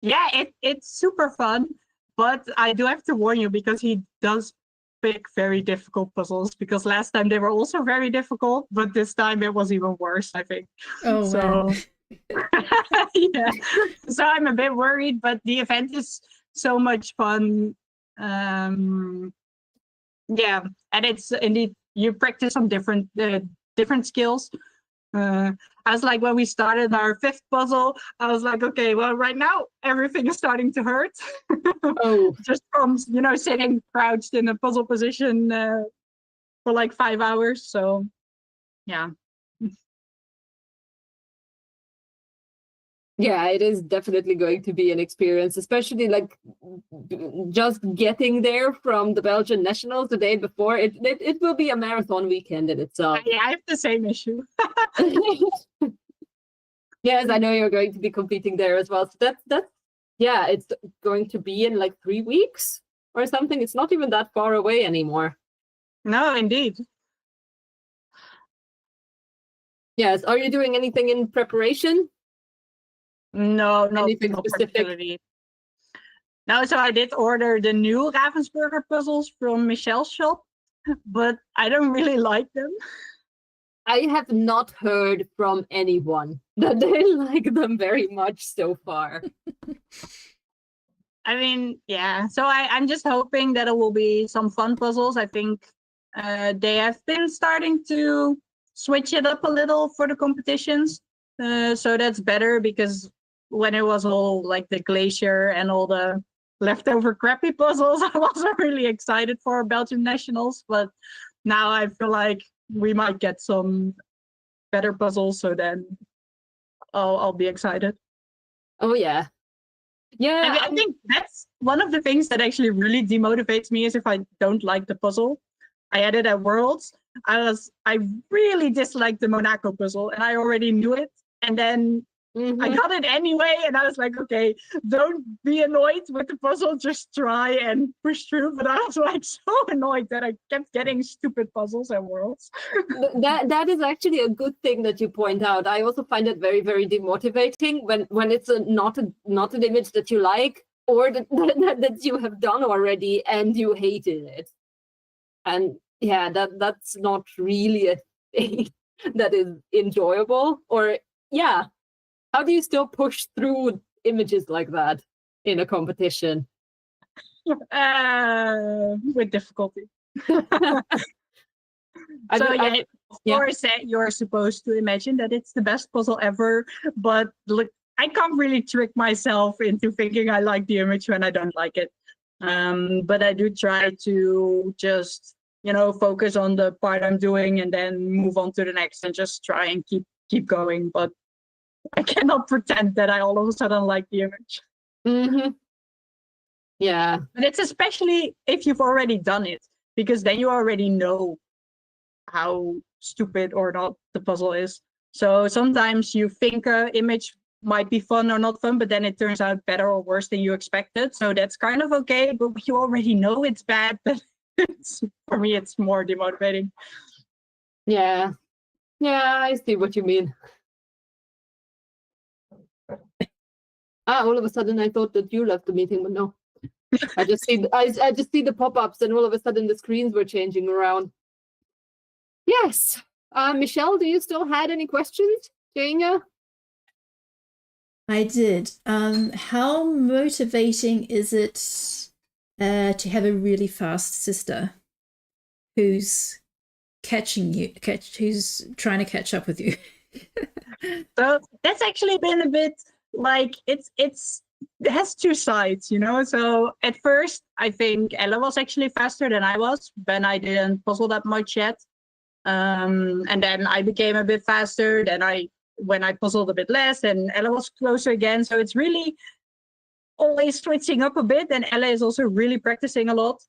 Yeah, it's super fun, but I do have to warn you because he does pick very difficult puzzles, because last time they were also very difficult, but this time it was even worse, I think. Oh, wow. Yeah, so I'm a bit worried, but the event is so much fun. Yeah, and it's indeed, you practice some different skills. I was like, when we started our 5th puzzle, I was like, okay, well, right now everything is starting to hurt. Oh, Just from sitting crouched in a puzzle position for like 5 hours. So yeah. yeah, it is definitely going to be an experience, especially like just getting there from the Belgian nationals the day before. It will be a marathon weekend in itself. Yeah, I have the same issue. Yes, I know you're going to be competing there as well. So that's yeah, it's going to be in like 3 weeks or something. It's not even that far away anymore. No, indeed. Yes. Are you doing anything in preparation? No, Anything not specific? particularly. No, so I did order the new Ravensburger puzzles from Michelle's shop, but I don't really like them. I have not heard from anyone that they like them very much so far. I mean, yeah. So I'm just hoping that it will be some fun puzzles. I think they have been starting to switch it up a little for the competitions. So that's better, because when it was all like the glacier and all the leftover crappy puzzles, I wasn't really excited for Belgian nationals. But now I feel like we might get some better puzzles. So then I'll be excited. Oh yeah. Yeah, I think that's one of the things that actually really demotivates me, is if I don't like the puzzle. I had it at Worlds. I really disliked the Monaco puzzle, and I already knew it. And then I got it anyway, and I was like, okay, don't be annoyed with the puzzle, just try and push through. But I was like so annoyed that I kept getting stupid puzzles at Worlds. that is actually a good thing that you point out. I also find it very, very demotivating when it's not an image that you like, or that you have done already and you hated it. And yeah, that's not really a thing that is enjoyable. Or yeah, how do you still push through images like that in a competition? With difficulty. So yeah, of course, you're supposed to imagine that it's the best puzzle ever, but look, I can't really trick myself into thinking I like the image when I don't like it. But I do try to just, focus on the part I'm doing and then move on to the next and just try and keep going. But I cannot pretend that I all of a sudden like the image. Mm-hmm. Yeah. But it's especially if you've already done it, because then you already know how stupid or not the puzzle is. So sometimes you think an image might be fun or not fun, but then it turns out better or worse than you expected. So that's kind of okay, but you already know it's bad. But for me, it's more demotivating. Yeah. Yeah, I see what you mean. All of a sudden I thought that you left the meeting, but no. I just see the pop-ups, and all of a sudden the screens were changing around. Yes. Michelle, do you still had any questions? Jane? I did. How motivating is it to have a really fast sister who's who's trying to catch up with you? So that's actually been a bit like it has two sides, you know. So at first, I think Ella was actually faster than I was, but I didn't puzzle that much yet. And then I became a bit faster. Then when I puzzled a bit less, and Ella was closer again. So it's really always switching up a bit. And Ella is also really practicing a lot.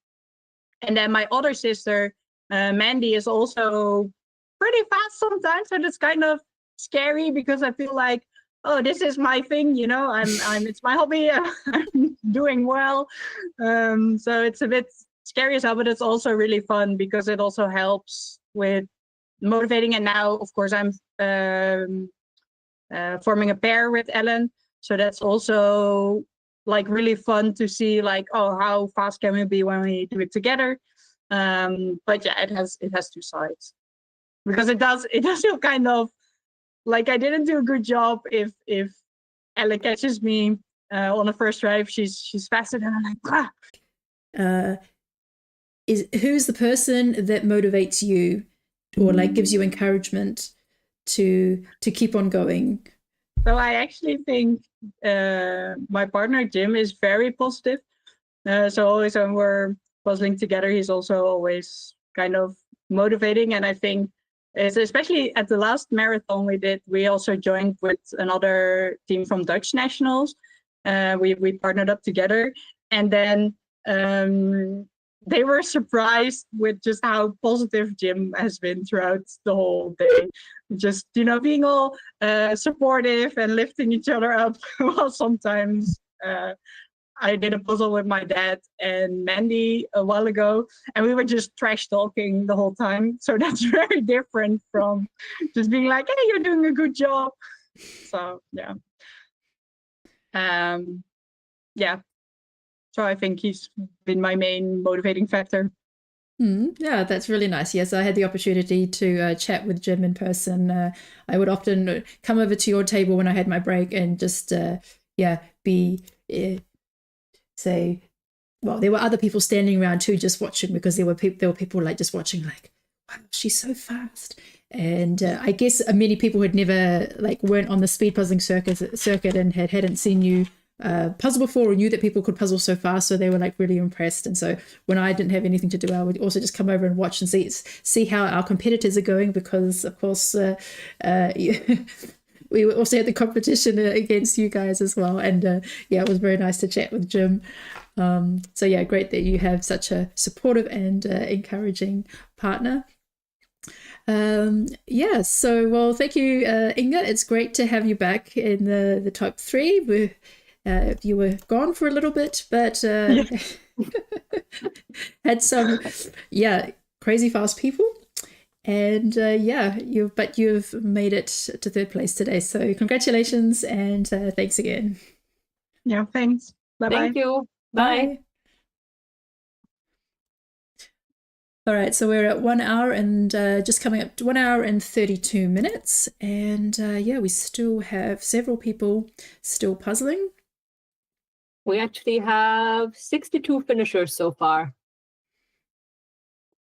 And then my other sister, Mandy, is also pretty fast sometimes. So that's kind of scary because I feel like, oh, this is my thing, you know. It's my hobby. I'm doing well. So it's a bit scary as hell, but it's also really fun because it also helps with motivating. And now, of course, I'm forming a pair with Ellen, so that's also like really fun to see, like, oh, how fast can we be when we do it together. But yeah, it has two sides, because it does feel kind of like I didn't do a good job if Ella catches me on the first try. She's faster than I'm like, ah. Who's the person that motivates you or like gives you encouragement to keep on going? So I actually think my partner Jim is very positive. So always when we're puzzling together, he's also always kind of motivating. And I think it's especially at the last marathon we also joined with another team from Dutch nationals. We partnered up together, and then they were surprised with just how positive Jim has been throughout the whole day. Just, you know, being all supportive and lifting each other up. While sometimes I did a puzzle with my dad and Mandy a while ago, and we were just trash talking the whole time. So that's very different from just being like, hey, you're doing a good job. So yeah. Yeah. So I think he's been my main motivating factor. Yeah, that's really nice. Yes, I had the opportunity to chat with Jim in person. I would often come over to your table when I had my break and just, say, well, there were other people standing around too, just watching, because there were people like just watching, like, wow, she's so fast. And I guess many people had never weren't on the speed puzzling circuit and hadn't seen you puzzle before, or knew that people could puzzle so fast, so they were really impressed. And so when I didn't have anything to do, I would also just come over and watch and see how our competitors are going, because of course we also had the competition against you guys as well. And it was very nice to chat with Jim. So yeah, great that you have such a supportive and encouraging partner. So well, thank you, Inga. It's great to have you back in the top 3. You were gone for a little bit, but had some crazy fast people, and you've made it to 3rd place today, so congratulations, and thanks again. Yeah, thanks. Bye. Thank you. Bye. All right, so we're at 1 hour and just coming up to 1 hour and 32 minutes, and we still have several people still puzzling. We actually have 62 finishers so far.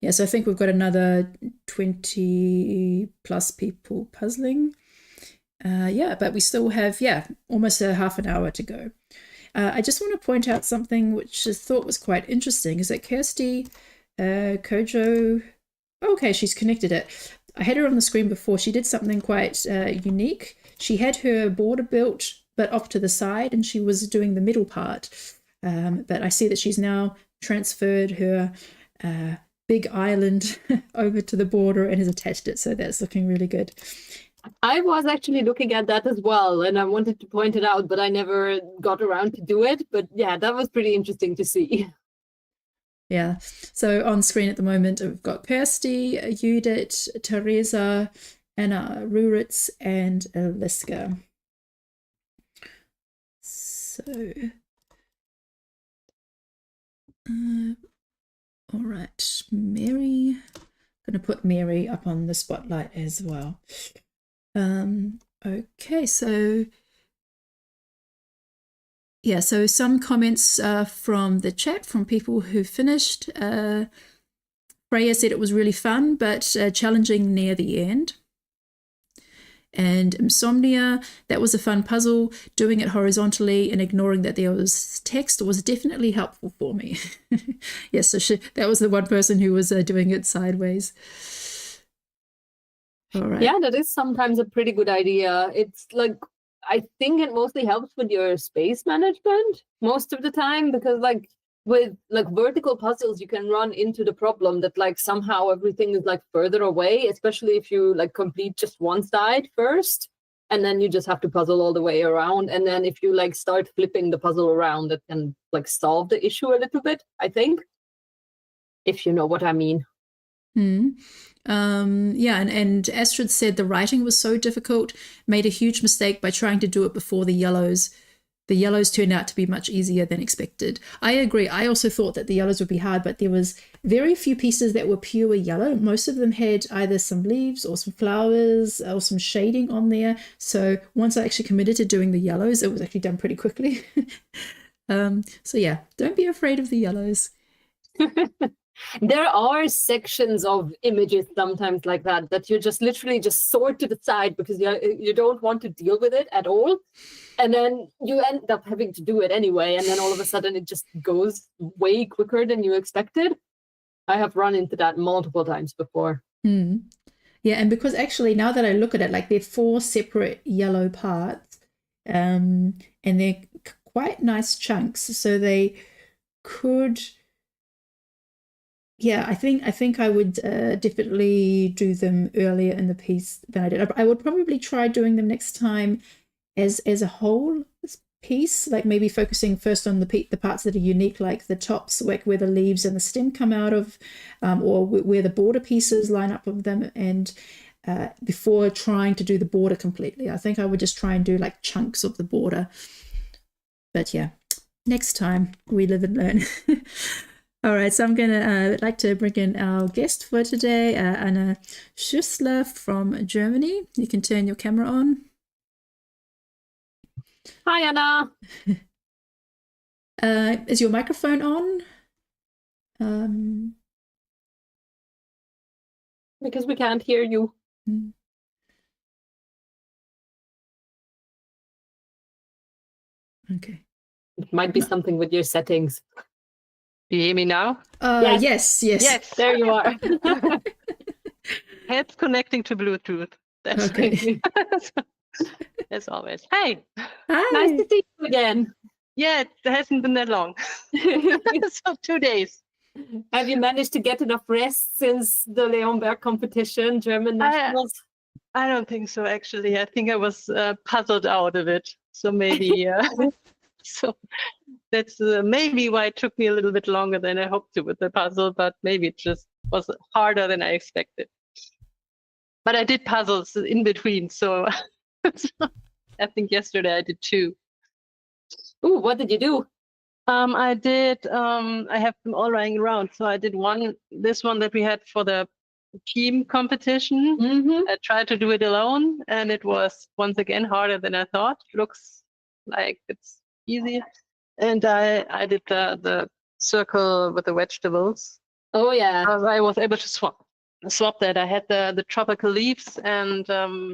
Yeah, so I think we've got another 20 plus people puzzling. But we still have, almost a half an hour to go. I just want to point out something which I thought was quite interesting, is that Kirsty Kojo, okay, she's connected it. I had her on the screen before. She did something quite unique. She had her border built, but off to the side, and she was doing the middle part. But I see that she's now transferred her big island over to the border and has attached it, so that's looking really good. I was actually looking at that as well, and I wanted to point it out, but I never got around to do it. But yeah, that was pretty interesting to see. Yeah, so on screen at the moment, we've got Kirsty, Judith, Teresa, Anna Ruritz, and Eliska. So All right, Mary. I'm going to put Mary up on the spotlight as well. Okay, so yeah, so some comments from the chat from people who finished. Freya said it was really fun, but challenging near the end. And Insomnia, that was a fun puzzle. Doing it horizontally and ignoring that there was text was definitely helpful for me. Yes, so that was the one person who was doing it sideways. All right. Yeah, that is sometimes a pretty good idea. It's like, I think it mostly helps with your space management most of the time, because like with like vertical puzzles, you can run into the problem that like somehow everything is like further away, especially if you like complete just one side first, and then you just have to puzzle all the way around. And then if you like start flipping the puzzle around, that can like solve the issue a little bit, I think, if you know what I mean. Yeah, and Astrid said the writing was so difficult, made a huge mistake by trying to do it before the yellows. The yellows turned out to be much easier than expected. I agree. I also thought that the yellows would be hard, but there was very few pieces that were pure yellow. Most of them had either some leaves or some flowers or some shading on there. So once I actually committed to doing the yellows, it was actually done pretty quickly. So yeah, don't be afraid of the yellows. There are sections of images sometimes like that you just literally just sort to the side because you don't want to deal with it at all. And then you end up having to do it anyway. And then all of a sudden it just goes way quicker than you expected. I have run into that multiple times before. Yeah, and because actually now that I look at it, like they're 4 separate yellow parts, and they're quite nice chunks. So they could... Yeah, I think I would definitely do them earlier in the piece than I did. I would probably try doing them next time as a whole piece, like maybe focusing first on the parts that are unique, like the tops, like where the leaves and the stem come out of, or where the border pieces line up with them, and before trying to do the border completely. I think I would just try and do like chunks of the border. But yeah, next time we live and learn. All right, so I'm going to like to bring in our guest for today, Anna Schüssler from Germany. You can turn your camera on. Hi, Anna. Is your microphone on? Because we can't hear you. Okay. It might be something with your settings. Do you hear me now? Yes. There you are. Helps connecting to Bluetooth. That's okay. As always. Hey. Hi. Nice to see you again. Yeah, it hasn't been that long. So 2 days. Have you managed to get enough rest since the Leonberg competition, German nationals? I don't think so, actually. I think I was puzzled out of it. So maybe, so that's maybe why it took me a little bit longer than I hoped to with the puzzle, but maybe it just was harder than I expected. But I did puzzles in between, so I think yesterday I did 2. Ooh, what did you do? I did, I have them all lying around. So I did this one that we had for the team competition. I tried to do it alone, and it was once again harder than I thought. Looks like it's easy. And I did the circle with the vegetables. Oh yeah. I was able to swap that. I had the tropical leaves, and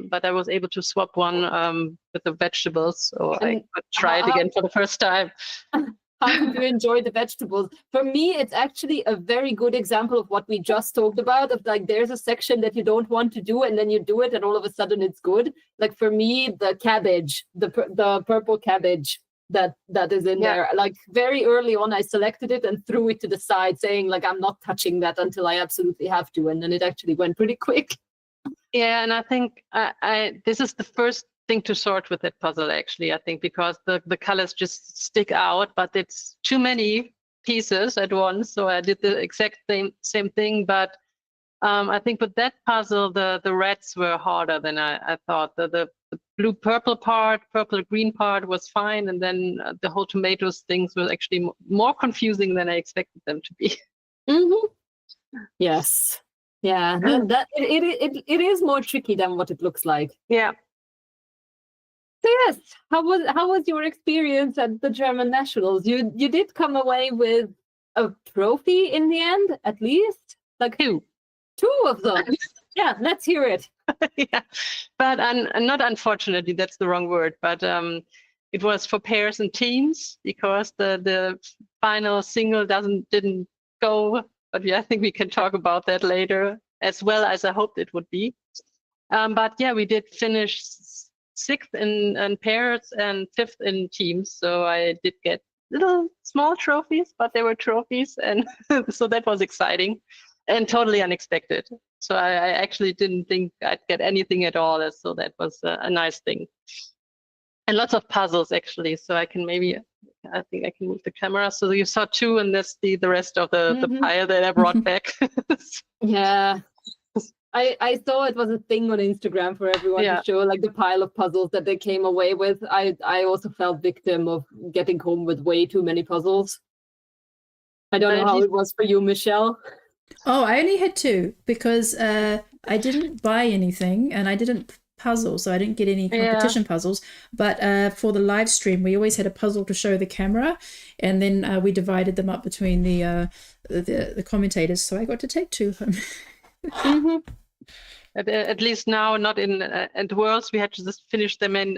but I was able to swap one with the vegetables. So I could try it again for the first time. How did you enjoy the vegetables? For me, it's actually a very good example of what we just talked about, of like there's a section that you don't want to do and then you do it and all of a sudden it's good. Like for me, the cabbage, the purple cabbage that is in there, like very early on I selected it and threw it to the side saying like I'm not touching that until I absolutely have to, and then it actually went pretty quick. Yeah, and I think this is the first thing to sort with that puzzle, actually, I think, because the colors just stick out, but it's too many pieces at once. So I did the exact same thing, but I think with that puzzle, the reds were harder than I thought. The blue-purple part, purple-green part was fine, and then the whole tomatoes things were actually more confusing than I expected them to be. Yes. Yeah. That it is more tricky than what it looks like. Yeah. So yes, how was your experience at the German Nationals? You did come away with a trophy in the end, at least, like two of them. Yeah, let's hear it. Yeah, but not unfortunately, that's the wrong word. But it was for pairs and teams because the final single didn't go. But yeah, I think we can talk about that later, as well as I hoped it would be. But yeah, we did finish 6th in pairs and 5th in teams. So I did get little small trophies, but they were trophies, and so that was exciting and totally unexpected. So I actually didn't think I'd get anything at all. So that was a nice thing. And lots of puzzles actually. So I think I can move the camera. So you saw 2, and that's the rest of the pile that I brought back. Yeah. I saw it was a thing on Instagram for everyone to show like the pile of puzzles that they came away with. I also felt victim of getting home with way too many puzzles. I don't know how it was for you, Michelle. Oh, I only had 2 because I didn't buy anything and I didn't puzzle, so I didn't get any competition puzzles. But for the live stream, we always had a puzzle to show the camera, and then we divided them up between the commentators. So I got to take 2 home. At least now, not in at Worlds, we had to just finish them and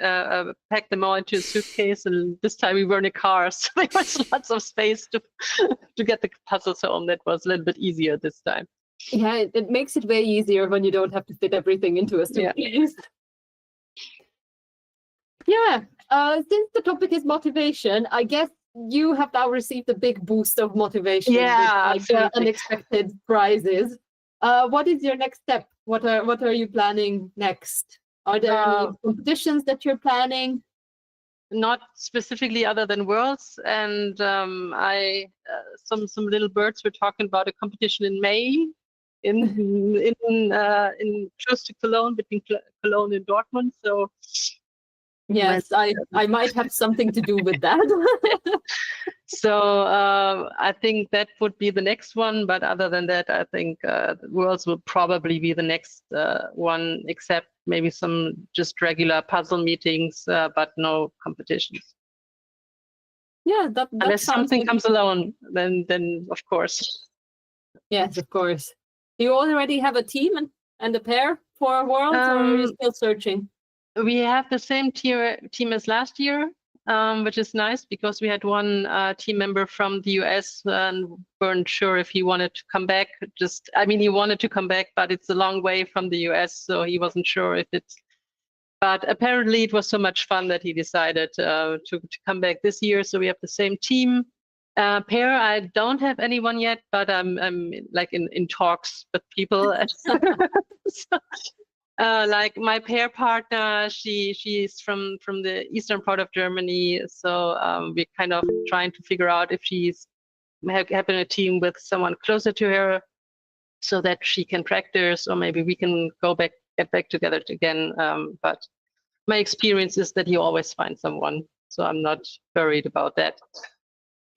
pack them all into a suitcase. And this time we were in a car, so there was lots of space to get the puzzles home. That was a little bit easier this time. Yeah, it makes it way easier when you don't have to fit everything into a suitcase. Yeah. Since the topic is motivation, I guess you have now received a big boost of motivation. Yeah, with, like, unexpected prizes. What is your next step? What are you planning next? Are there any competitions that you're planning? Not specifically other than Worlds, and some little birds were talking about a competition in May in close to Cologne, between Cologne and Dortmund. So yes, I might have something to do with that. So I think that would be the next one. But other than that, I think Worlds will probably be the next one, except maybe some just regular puzzle meetings, but no competitions. Yeah, that unless something comes along, then of course. Yes, of course. Do you already have a team and a pair for Worlds, or are you still searching? We have the same team as last year, which is nice because we had one team member from the US and weren't sure if he wanted to come back. He wanted to come back, but it's a long way from the US, so he wasn't sure if it's. But apparently it was so much fun that he decided to come back this year. So we have the same team. Pair, I don't have anyone yet, but I'm like in talks with people. So, like my pair partner, she's from the eastern part of Germany, so we're kind of trying to figure out if she's having a team with someone closer to her, so that she can practice, or maybe we can get back together again. But my experience is that you always find someone, so I'm not worried about that.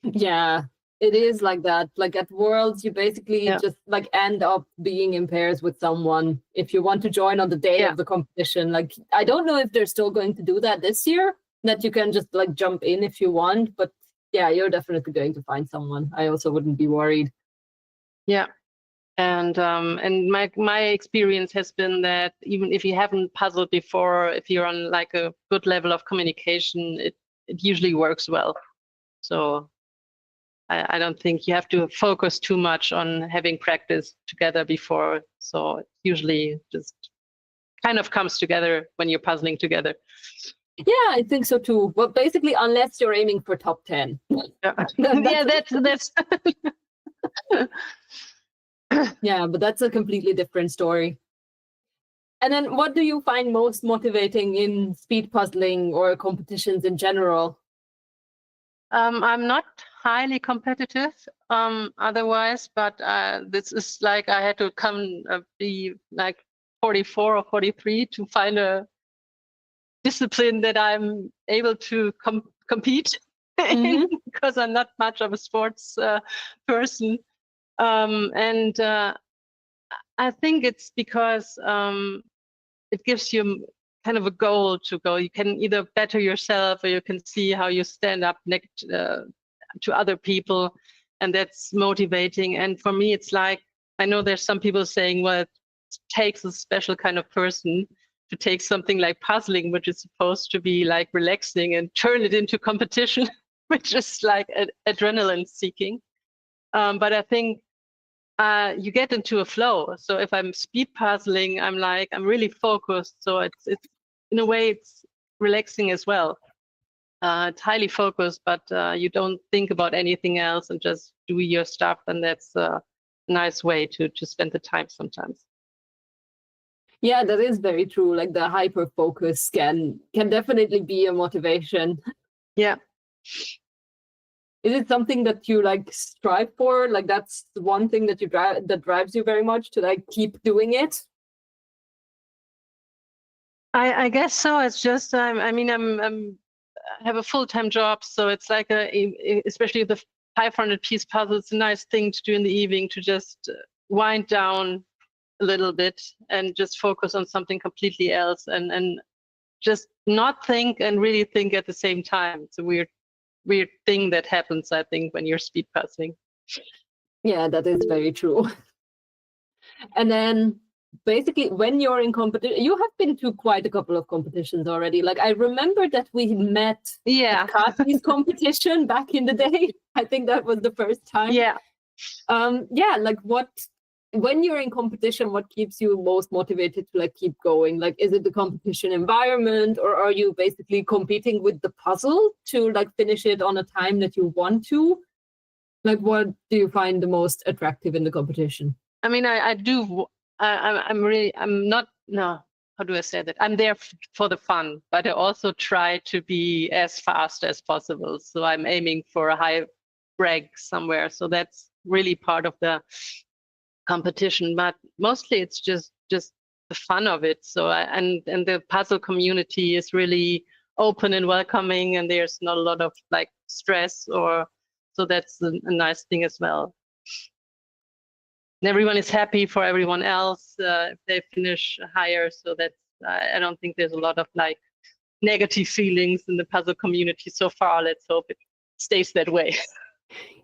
Yeah, it is like that. Like at Worlds, you basically just like end up being in pairs with someone if you want to join on the day of the competition. Like, I don't know if they're still going to do that this year, that you can just like jump in if you want, but yeah, you're definitely going to find someone. I also wouldn't be worried. Yeah. And my experience has been that even if you haven't puzzled before, if you're on like a good level of communication, it usually works well. So I don't think you have to focus too much on having practice together before. So it usually just kind of comes together when you're puzzling together. Yeah, I think so too. Well, basically, unless you're aiming for top 10. Yeah, that's yeah, but that's a completely different story. And then what do you find most motivating in speed puzzling or competitions in general? I'm not highly competitive otherwise, but this is like I had to be like 44 or 43 to find a discipline that I'm able to compete in, because I'm not much of a sports person. And I think it's because it gives you kind of a goal to go. You can either better yourself, or you can see how you stand up next to other people, and that's motivating. And for me, it's like, I know there's some people saying, well, it takes a special kind of person to take something like puzzling, which is supposed to be like relaxing, and turn it into competition, which is like adrenaline seeking. But I think you get into a flow. So if I'm speed puzzling, I'm really focused. So it's in a way, it's relaxing as well. It's highly focused, but you don't think about anything else and just do your stuff. And that's a nice way to spend the time sometimes. Yeah, that is very true. Like the hyper focus can definitely be a motivation. Yeah. Is it something that you like strive for? Like that's the one thing that that drives you very much to like keep doing it? I guess so. It's just I have a full-time job, so it's like especially the 500-piece puzzle. It's a nice thing to do in the evening, to just wind down a little bit and just focus on something completely else, and just not think and really think at the same time. It's a weird thing that happens, I think, when you're speed puzzling. Yeah, that is very true. And then basically when you're in competition, you have been to quite a couple of competitions already. Like I remember that we met at Kati's competition back in the day. I think that was the first time. Yeah. Like when you're in competition, what keeps you most motivated to like keep going? Like, is it the competition environment, or are you basically competing with the puzzle to like finish it on a time that you want to? Like, what do you find the most attractive in the competition? I mean, I'm not, no, how do I say that? I'm there for the fun, but I also try to be as fast as possible. So I'm aiming for a high rank somewhere. So that's really part of the competition, but mostly it's just the fun of it. So and the puzzle community is really open and welcoming, and there's not a lot of like stress, or so that's a nice thing as well. And everyone is happy for everyone else if they finish higher. So that's I don't think there's a lot of like negative feelings in the puzzle community so far. Let's hope it stays that way.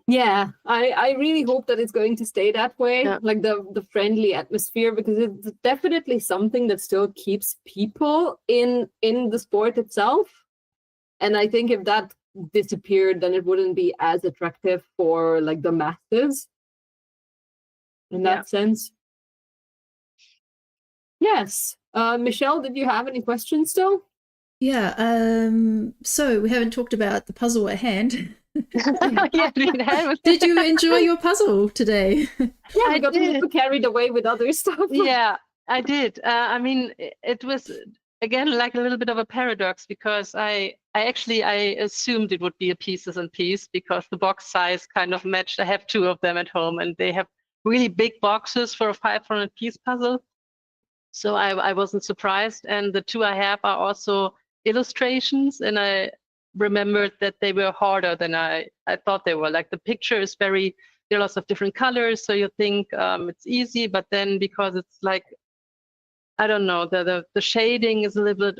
Yeah, I really hope that it's going to stay that way, like the friendly atmosphere, because it's definitely something that still keeps people in the sport itself. And I think if that disappeared, then it wouldn't be as attractive for like the masses in that sense. Yes. Michelle, did you have any questions still? Yeah, so we haven't talked about the puzzle at hand. Did you enjoy your puzzle today? Yeah, I got a little carried away with other stuff. Yeah, I did. I mean, it was again like a little bit of a paradox, because I assumed it would be a pieces and piece, because the box size kind of matched. I have 2 of them at home, and they have really big boxes for a 500-piece puzzle. So I wasn't surprised. And the 2 I have are also illustrations, and I remembered that they were harder than I thought they were. Like the picture is there are lots of different colors, so you think it's easy, but then because it's like, I don't know, the shading is a little bit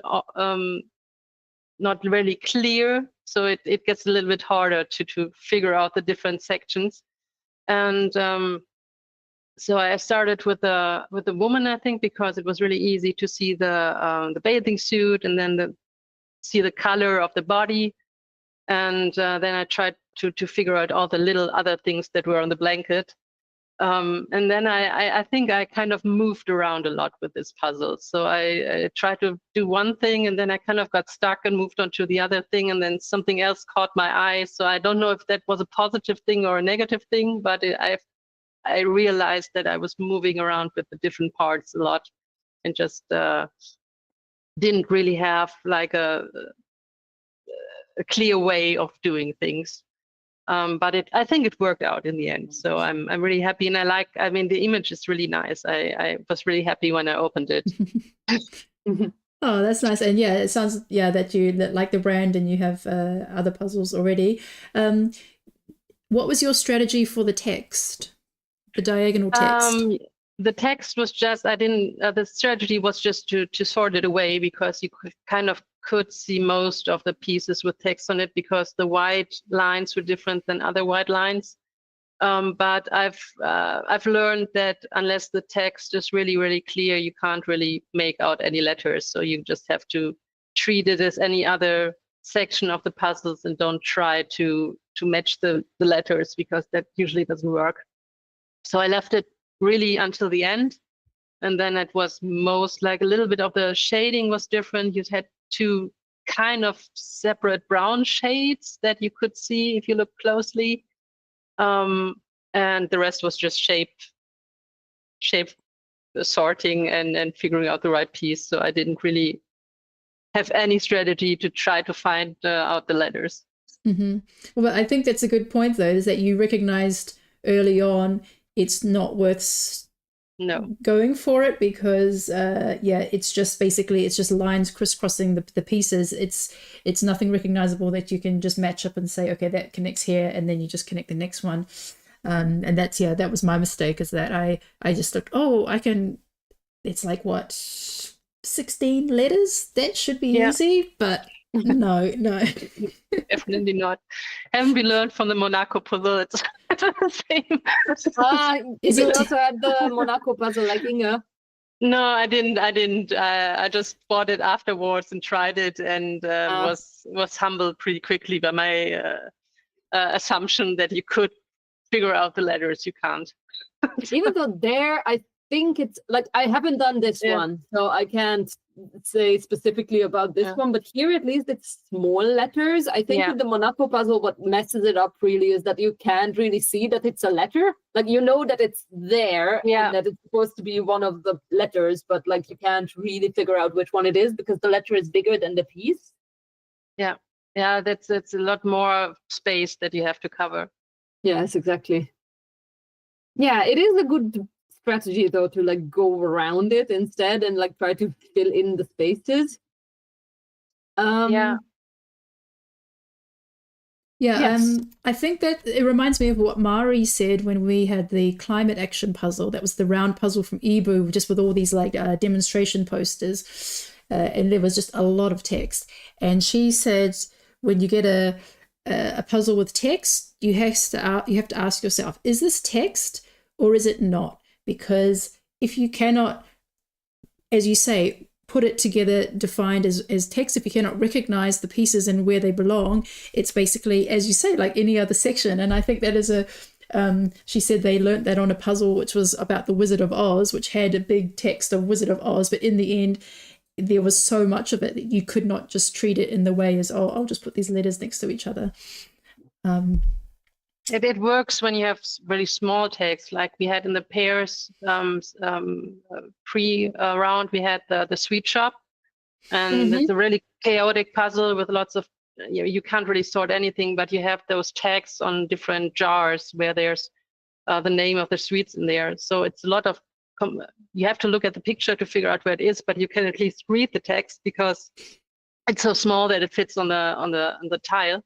not really clear, so it gets a little bit harder to figure out the different sections. And so I started with the woman, I think, because it was really easy to see the bathing suit, and then see the color of the body. And then I tried to figure out all the little other things that were on the blanket. And then I think I kind of moved around a lot with this puzzle. So I tried to do one thing, and then I kind of got stuck and moved on to the other thing, and then something else caught my eye. So I don't know if that was a positive thing or a negative thing, but I realized that I was moving around with the different parts a lot, and just didn't really have like a clear way of doing things. But I think it worked out in the end. So I'm really happy, and I mean, the image is really nice. I was really happy when I opened it. Oh, that's nice. And yeah, it sounds that you like the brand and you have other puzzles already. What was your strategy for the text, the diagonal text? The text was just the strategy was just to sort it away, because you could see most of the pieces with text on it, because the white lines were different than other white lines. But I've learned that unless the text is really, really clear, you can't really make out any letters. So you just have to treat it as any other section of the puzzles and don't try to match the letters, because that usually doesn't work. So I left it really until the end. And then it was most like a little bit of the shading was different. You had two kind of separate brown shades that you could see if you look closely. And the rest was just shape sorting and figuring out the right piece. So I didn't really have any strategy to try to find out the letters. Mm-hmm. Well, I think that's a good point, though, is that you recognized early on it's not worth going for it, because it's just lines crisscrossing the pieces. It's nothing recognizable that you can just match up and say, okay, that connects here, and then you just connect the next one. And that's that was my mistake, is that I just thought, I can, it's like what, 16 letters, that should be easy, but no Definitely not. Haven't we learned from the Monaco puzzle? It's the same. Is it also had the Monaco puzzle like Inge? No, I didn't. I just bought it afterwards and tried it, and was humbled pretty quickly by my assumption that you could figure out the letters. You can't. Even though I think it's like, I haven't done this one, so I can't say specifically about this one, but here at least it's small letters. I think with the Monaco puzzle, what messes it up really is that you can't really see that it's a letter. Like, you know that it's there and that it's supposed to be one of the letters, but like you can't really figure out which one it is because the letter is bigger than the piece. Yeah, that's a lot more space that you have to cover. Yes, exactly. Yeah, it is a good strategy though to like go around it instead and like try to fill in the spaces. I think that it reminds me of what Mari said when we had the climate action puzzle. That was the round puzzle from Ebu, just with all these like demonstration posters, and there was just a lot of text. And she said when you get a puzzle with text, you have to ask yourself, is this text or is it not? Because if you cannot, as you say, put it together defined as text, if you cannot recognize the pieces and where they belong, it's basically, as you say, like any other section. And I think that is she said they learnt that on a puzzle which was about the Wizard of Oz, which had a big text of Wizard of Oz, but in the end there was so much of it that you could not just treat it in the way as, I'll just put these letters next to each other. It works when you have very small text, like we had in the pairs pre-round. We had the sweet shop, and it's a really chaotic puzzle with lots of, you can't really sort anything, but you have those tags on different jars where there's the name of the sweets in there. So it's a lot of, you have to look at the picture to figure out where it is, but you can at least read the text because it's so small that it fits on the tile.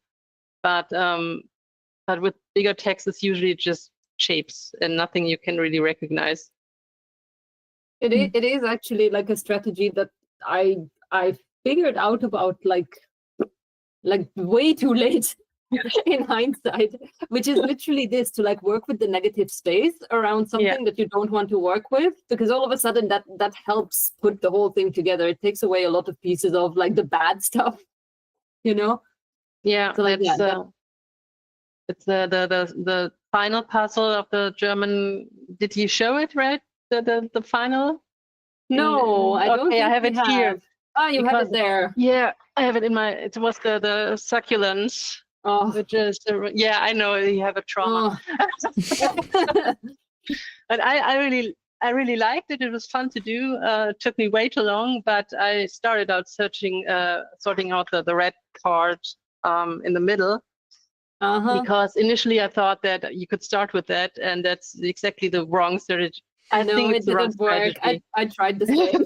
But with bigger text, it's usually just shapes and nothing you can really recognize. It is actually like a strategy that I figured out about like way too late in hindsight, which is literally this, to like work with the negative space around something that you don't want to work with, because all of a sudden that helps put the whole thing together. It takes away a lot of pieces of like the bad stuff, you know? Yeah, so like, it's the final puzzle of the German. Did you show it, right? The final? No, I don't think I have it here. Oh, you have it there. Yeah, I have it in my. It was the succulents. Oh, which is I know you have a trauma. Oh. But I really liked it. It was fun to do. It took me way too long, but I started out sorting out the red part in the middle. Because initially I thought that you could start with that, and that's exactly the wrong strategy. I know it didn't work. I tried the same.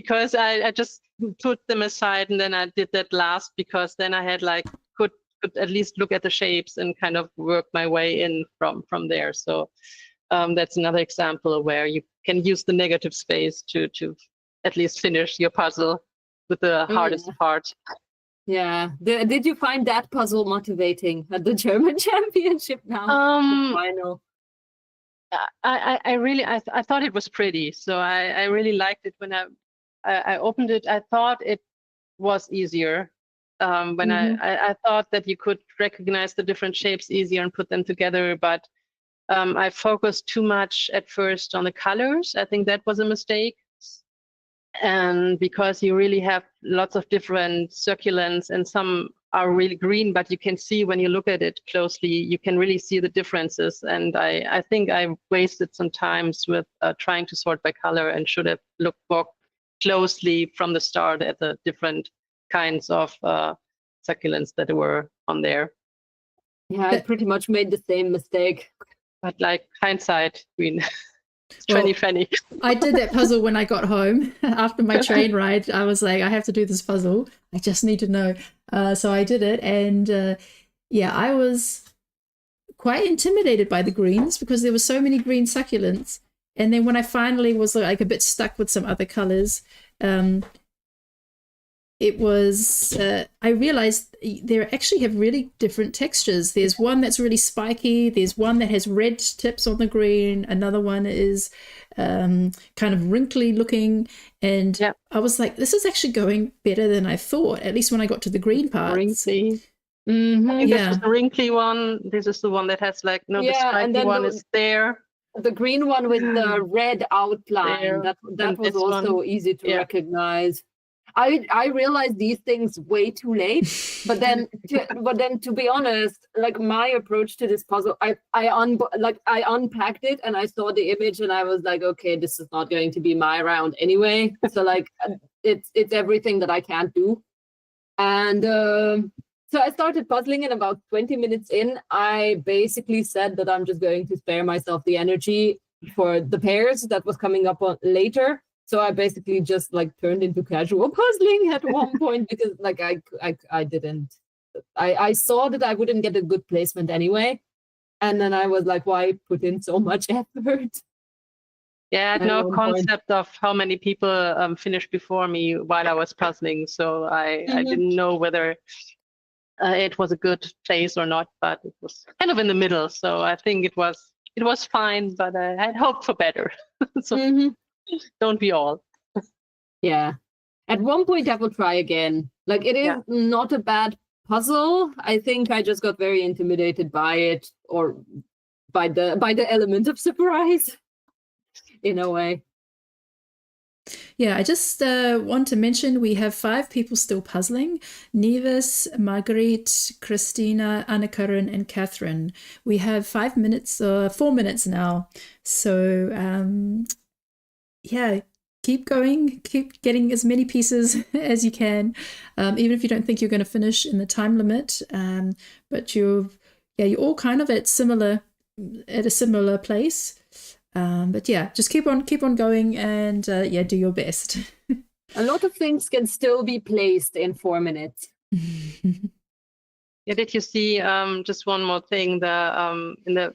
because I just put them aside, and then I did that last because then I had like could at least look at the shapes and kind of work my way in from there. So that's another example where you can use the negative space to at least finish your puzzle with the hardest part. Yeah. Did you find that puzzle motivating at the German Championship now? The final. I thought it was pretty, so I really liked it when I opened it. I thought it was easier when I thought that you could recognize the different shapes easier and put them together, but I focused too much at first on the colors. I think that was a mistake. And because you really have lots of different circulants and some are really green, but you can see when you look at it closely, you can really see the differences. And I think I wasted some times with trying to sort by color and should have looked more closely from the start at the different kinds of succulents that were on there. Yeah, I pretty much made the same mistake. But like hindsight, I mean, Well, 2020. I did that puzzle when I got home after my train ride. I was like, I have to do this puzzle. I just need to know. So I did it. And yeah, I was quite intimidated by the greens because there were so many green succulents. And then when I finally was like a bit stuck with some other colors, it was, I realized they actually have really different textures. There's one that's really spiky. There's one that has red tips on the green. Another one is kind of wrinkly looking. And I was like, this is actually going better than I thought, at least when I got to the green parts. Wrinkly. I think this is the wrinkly one. This is the one that has like, no, the spiky one is there. The green one with the red outline, that was also easy to recognize. I realized these things way too late, but then to be honest, like my approach to this puzzle, I unpacked it and I saw the image and I was like, okay, this is not going to be my round anyway. So like it's everything that I can't do. And so I started puzzling, and about 20 minutes in, I basically said that I'm just going to spare myself the energy for the pairs that was coming up on later. So I basically just like turned into casual puzzling at one point because like I saw that I wouldn't get a good placement anyway. And then I was like, why put in so much effort? Yeah, I had no concept of how many people finished before me while I was puzzling. So I didn't know whether it was a good place or not, but it was kind of in the middle. So I think it was fine, but I had hoped for better. So don't be all. Yeah. At one point I will try again. Like it is not a bad puzzle. I think I just got very intimidated by it, or by the element of surprise in a way. Yeah, I just want to mention we have 5 people still puzzling: Nevis, Marguerite, Christina, Anna-Karin, and Catherine. We have 4 minutes now. So yeah, keep going, keep getting as many pieces as you can, even if you don't think you're going to finish in the time limit. But you're all kind of at a similar place. But yeah, just keep on going and do your best. A lot of things can still be placed in 4 minutes. Yeah, did you see just one more thing? In the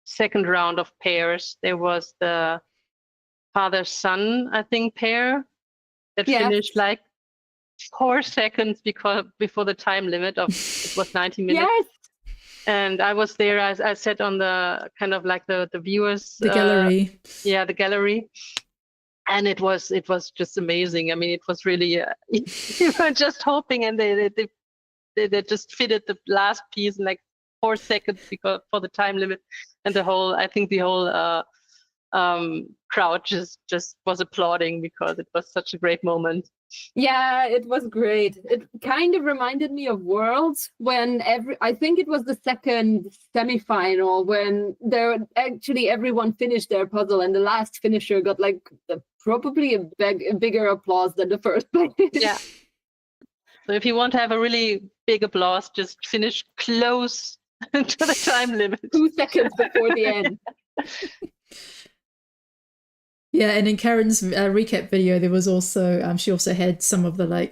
second round of pairs, there was the father-son, I think, pair that finished like 4 seconds before the time limit of it was 90 minutes. Yes. And I was there. I sat on the kind of like the viewers, the gallery. The gallery, and it was just amazing. I mean, it was really you were just hoping, and they just fitted the last piece in like 4 seconds for the time limit, and the whole crowd just was applauding because it was such a great moment. Yeah, it was great. It kind of reminded me of Worlds when I think it was the second semifinal when everyone finished their puzzle and the last finisher got like probably a bigger applause than the first place. Yeah. So if you want to have a really big applause, just finish close to the time limit. 2 seconds before the end. Yeah, and in Karen's recap video, there was also she also had some of the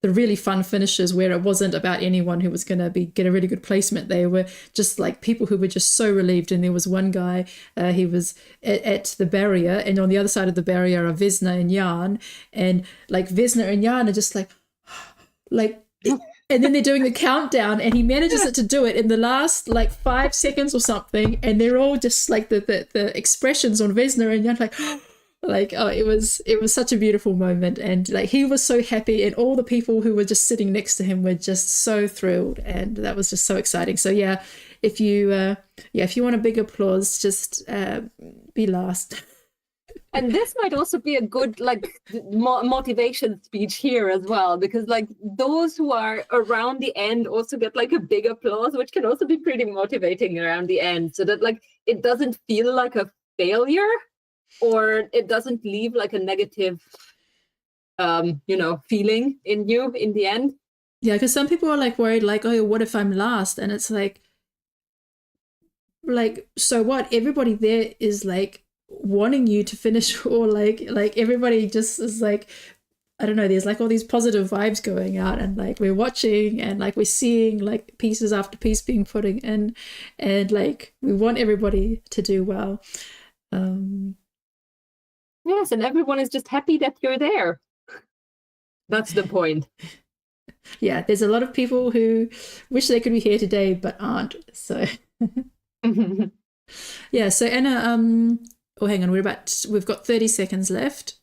really fun finishes where it wasn't about anyone who was going to get a really good placement. They were just like people who were just so relieved. And there was one guy, he was at the barrier, and on the other side of the barrier are Vesna and Jan, and like Vesna and Jan are just like and then they're doing the countdown, and he manages to do it in the last like 5 seconds or something, and they're all just like the expressions on Vesna and Jan like oh, it was such a beautiful moment, and like he was so happy, and all the people who were just sitting next to him were just so thrilled, and that was just so exciting. So yeah, if you want a big applause, just be last. And this might also be a good motivation speech here as well, because like those who are around the end also get like a big applause, which can also be pretty motivating around the end, so that like it doesn't feel like a failure, or it doesn't leave like a negative feeling in you in the end. Yeah, because some people are like worried, like, oh, what if I'm last? And it's like so what? Everybody there is like wanting you to finish, or like everybody just is like, I don't know, there's like all these positive vibes going out, and like we're watching, and like we're seeing like pieces after piece being put in, and like we want everybody to do well. Yes, and everyone is just happy that you're there. That's the point. Yeah, there's a lot of people who wish they could be here today but aren't. So yeah, so Anna, oh hang on, we've got 30 seconds left.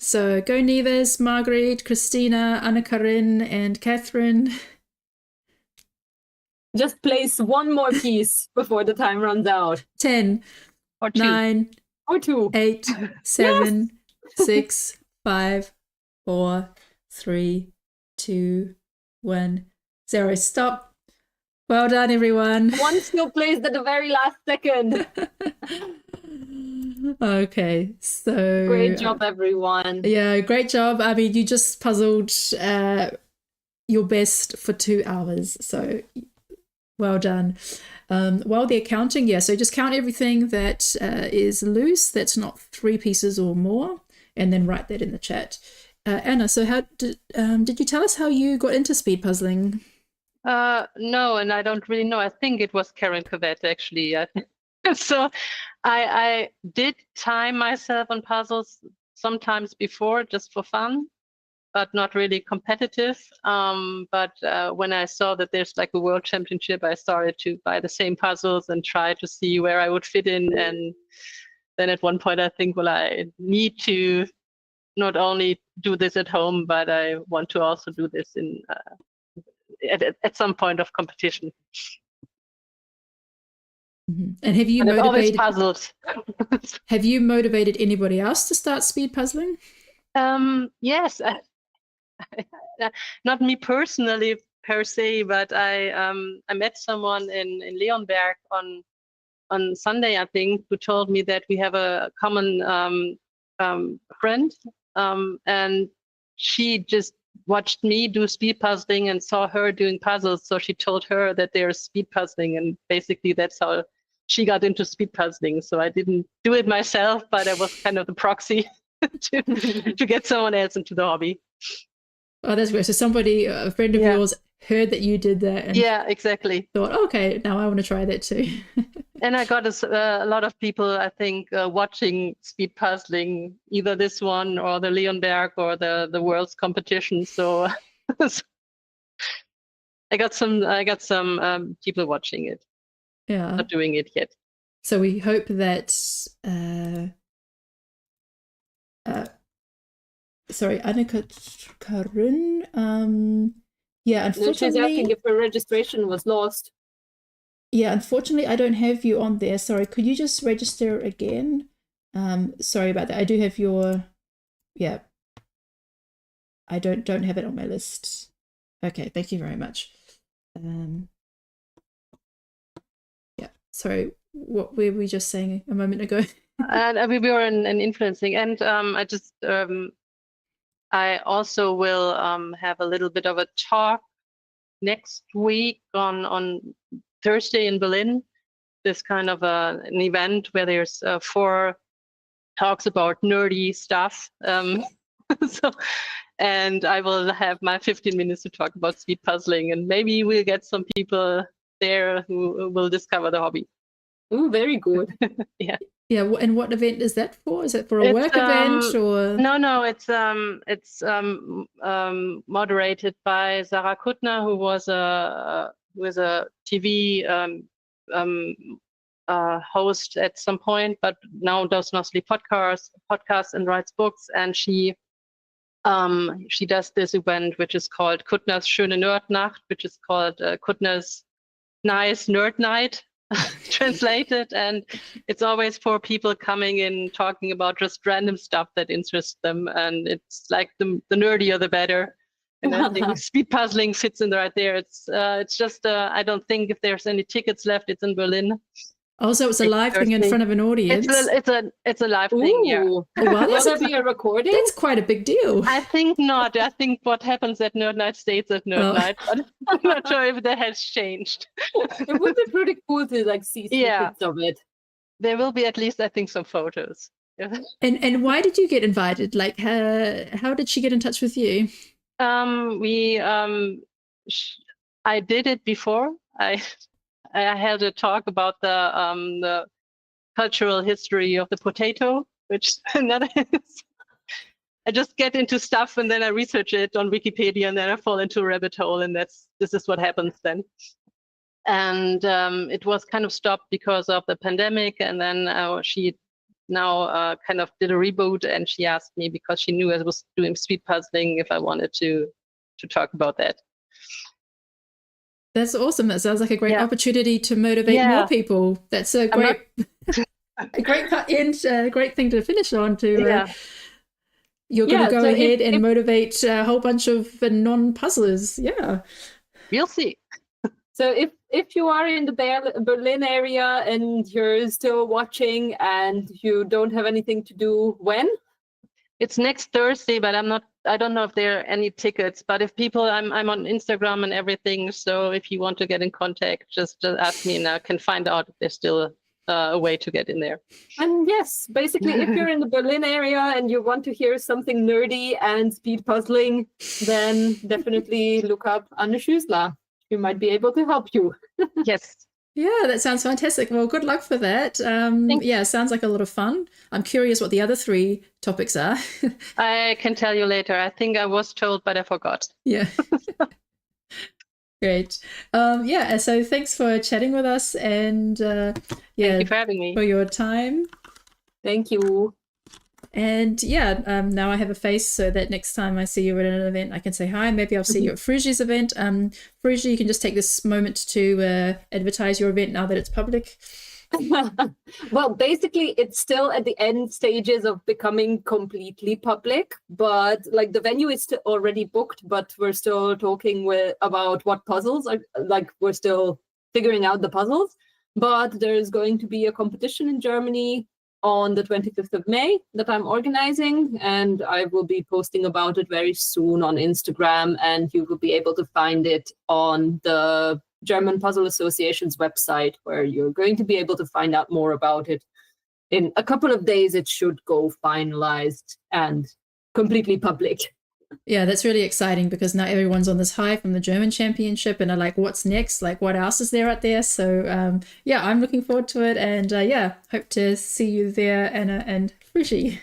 So go Neves, Marguerite, Christina, Anna Karin, and Catherine. Just place one more piece before the time runs out. 10, Or 2. 9, Or 2. 8, 7, 6, 5, 4, 3, 2, 1, 0. Stop. Well done, everyone. One still placed at the very last second. Okay, so Great job, everyone. Yeah, great job. I mean, you just puzzled your best for 2 hours, so well done. While they're counting, yeah, so just count everything that is loose, that's not 3 pieces or more, and then write that in the chat. Anna, so how did you tell us how you got into speed puzzling? No, and I don't really know. I think it was Karen Covette, actually. So I did time myself on puzzles sometimes before, just for fun, but not really competitive. But when I saw that there's like a world championship, I started to buy the same puzzles and try to see where I would fit in. And then at one point I think, well, I need to not only do this at home, but I want to also do this in at some point of competition. Mm-hmm. And have you and motivated puzzled? Have you motivated anybody else to start speed puzzling? Yes, not me personally per se, but I met someone in Leonberg on Sunday, I think, who told me that we have a common friend, and she just watched me do speed puzzling and saw her doing puzzles, so she told her that there's speed puzzling, and basically that's how she got into speed puzzling. So I didn't do it myself, but I was kind of the proxy to get someone else into the hobby. Oh, that's great. So somebody, a friend of yours, heard that you did that and exactly. thought, okay, now I want to try that too. And I got a lot of people, I think, watching speed puzzling, either this one or the Leonberg or the world's competition. So I got some people watching it. Yeah. Not doing it yet. So we hope that sorry, Annika Karun. Yeah, unfortunately, she's asking if her registration was lost. Yeah, unfortunately, I don't have you on there. Sorry, could you just register again? Sorry about that. I do have your. Yeah. I don't have it on my list. Okay, thank you very much. Yeah, sorry. What were we just saying a moment ago? And we were in influencing, and I also will have a little bit of a talk next week on Thursday in Berlin. this kind of an event where there's 4 talks about nerdy stuff. So, and I will have my 15 minutes to talk about speed puzzling, and maybe we'll get some people there who will discover the hobby. Oh, very good. Yeah. Yeah, and what event is that for? Is it for a It's, work event or? No, it's moderated by Sarah Kuttner, who was a TV host at some point, but now does mostly podcasts and writes books. And she does this event which is called Kuttner's Schöne Nerdnacht, which is called Kuttner's Nice Nerd Night. Translated, and it's always for people coming in talking about just random stuff that interests them, and it's like the nerdier the better. And I think speed puzzling fits in right there. It's just I don't think if there's any tickets left. It's in Berlin. Also, it's a live thing in front of an audience. It's a live thing. Yeah. Oh, wow, Will there be a recording? That's quite a big deal. I think not. I think what happens at Nerd Night stays at Nerd Night, but I'm not sure if that has changed. It would be pretty cool to like see snippets of it. There will be at least, I think, some photos. And why did you get invited? Like, how did she get in touch with you? I did it before. I held a talk about the cultural history of the potato, which another is. I just get into stuff and then I research it on Wikipedia and then I fall into a rabbit hole, and this is what happens then. And it was kind of stopped because of the pandemic, and then she now kind of did a reboot, and she asked me, because she knew I was doing speed puzzling, if I wanted to talk about that. That's awesome. That sounds like a great opportunity to motivate more people. That's a great, a great great thing to finish on. You're going to go ahead and motivate a whole bunch of non-puzzlers. Yeah, we'll see. So if you are in the Berlin area and you're still watching and you don't have anything to do, when? It's next Thursday, but I don't know if there are any tickets, but if people, I'm on Instagram and everything. So if you want to get in contact, just ask me and I can find out if there's still a way to get in there. And yes, basically, if you're in the Berlin area and you want to hear something nerdy and speed puzzling, then definitely look up Anne Schüssler. She might be able to help you. Yes. Yeah, that sounds fantastic. Well, good luck for that. Yeah, sounds like a lot of fun. I'm curious what the other 3 topics are. I can tell you later. I think I was told, but I forgot. Yeah. Great. Yeah, so thanks for chatting with us, and Thank you for having me. For your time. Thank you. And yeah, now I have a face so that next time I see you at an event, I can say hi. Maybe I'll see you at Frugi's event. Frugi, you can just take this moment to advertise your event now that it's public. Well, basically, it's still at the end stages of becoming completely public, but like the venue is already booked, but we're still talking about what puzzles are, like we're still figuring out the puzzles. But there's going to be a competition in Germany on the 25th of May that I'm organizing, and I will be posting about it very soon on Instagram, and you will be able to find it on the German Puzzle Association's website, where you're going to be able to find out more about it. In a couple of days, it should go finalized and completely public. Yeah, that's really exciting, because now everyone's on this high from the German championship and are like, what's next? Like, what else is there out there? So yeah, I'm looking forward to it, and yeah, hope to see you there, Anna and Frugi.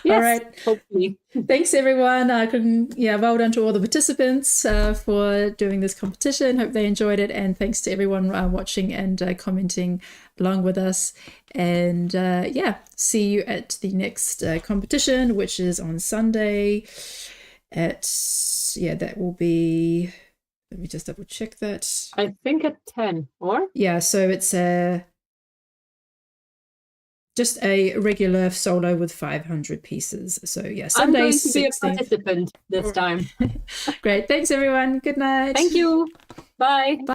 Yes, all right. Hopefully. Thanks, everyone. Well done to all the participants for doing this competition. Hope they enjoyed it, and thanks to everyone watching and commenting along with us. And yeah, see you at the next competition, which is on Sunday. That will be, let me just double check that. I think at 10, or? Yeah, so it's just a regular solo with 500 pieces. So yeah, Sunday, I'm going to be a 16th. participant this time. Great, thanks everyone. Good night. Thank you. Bye. Bye.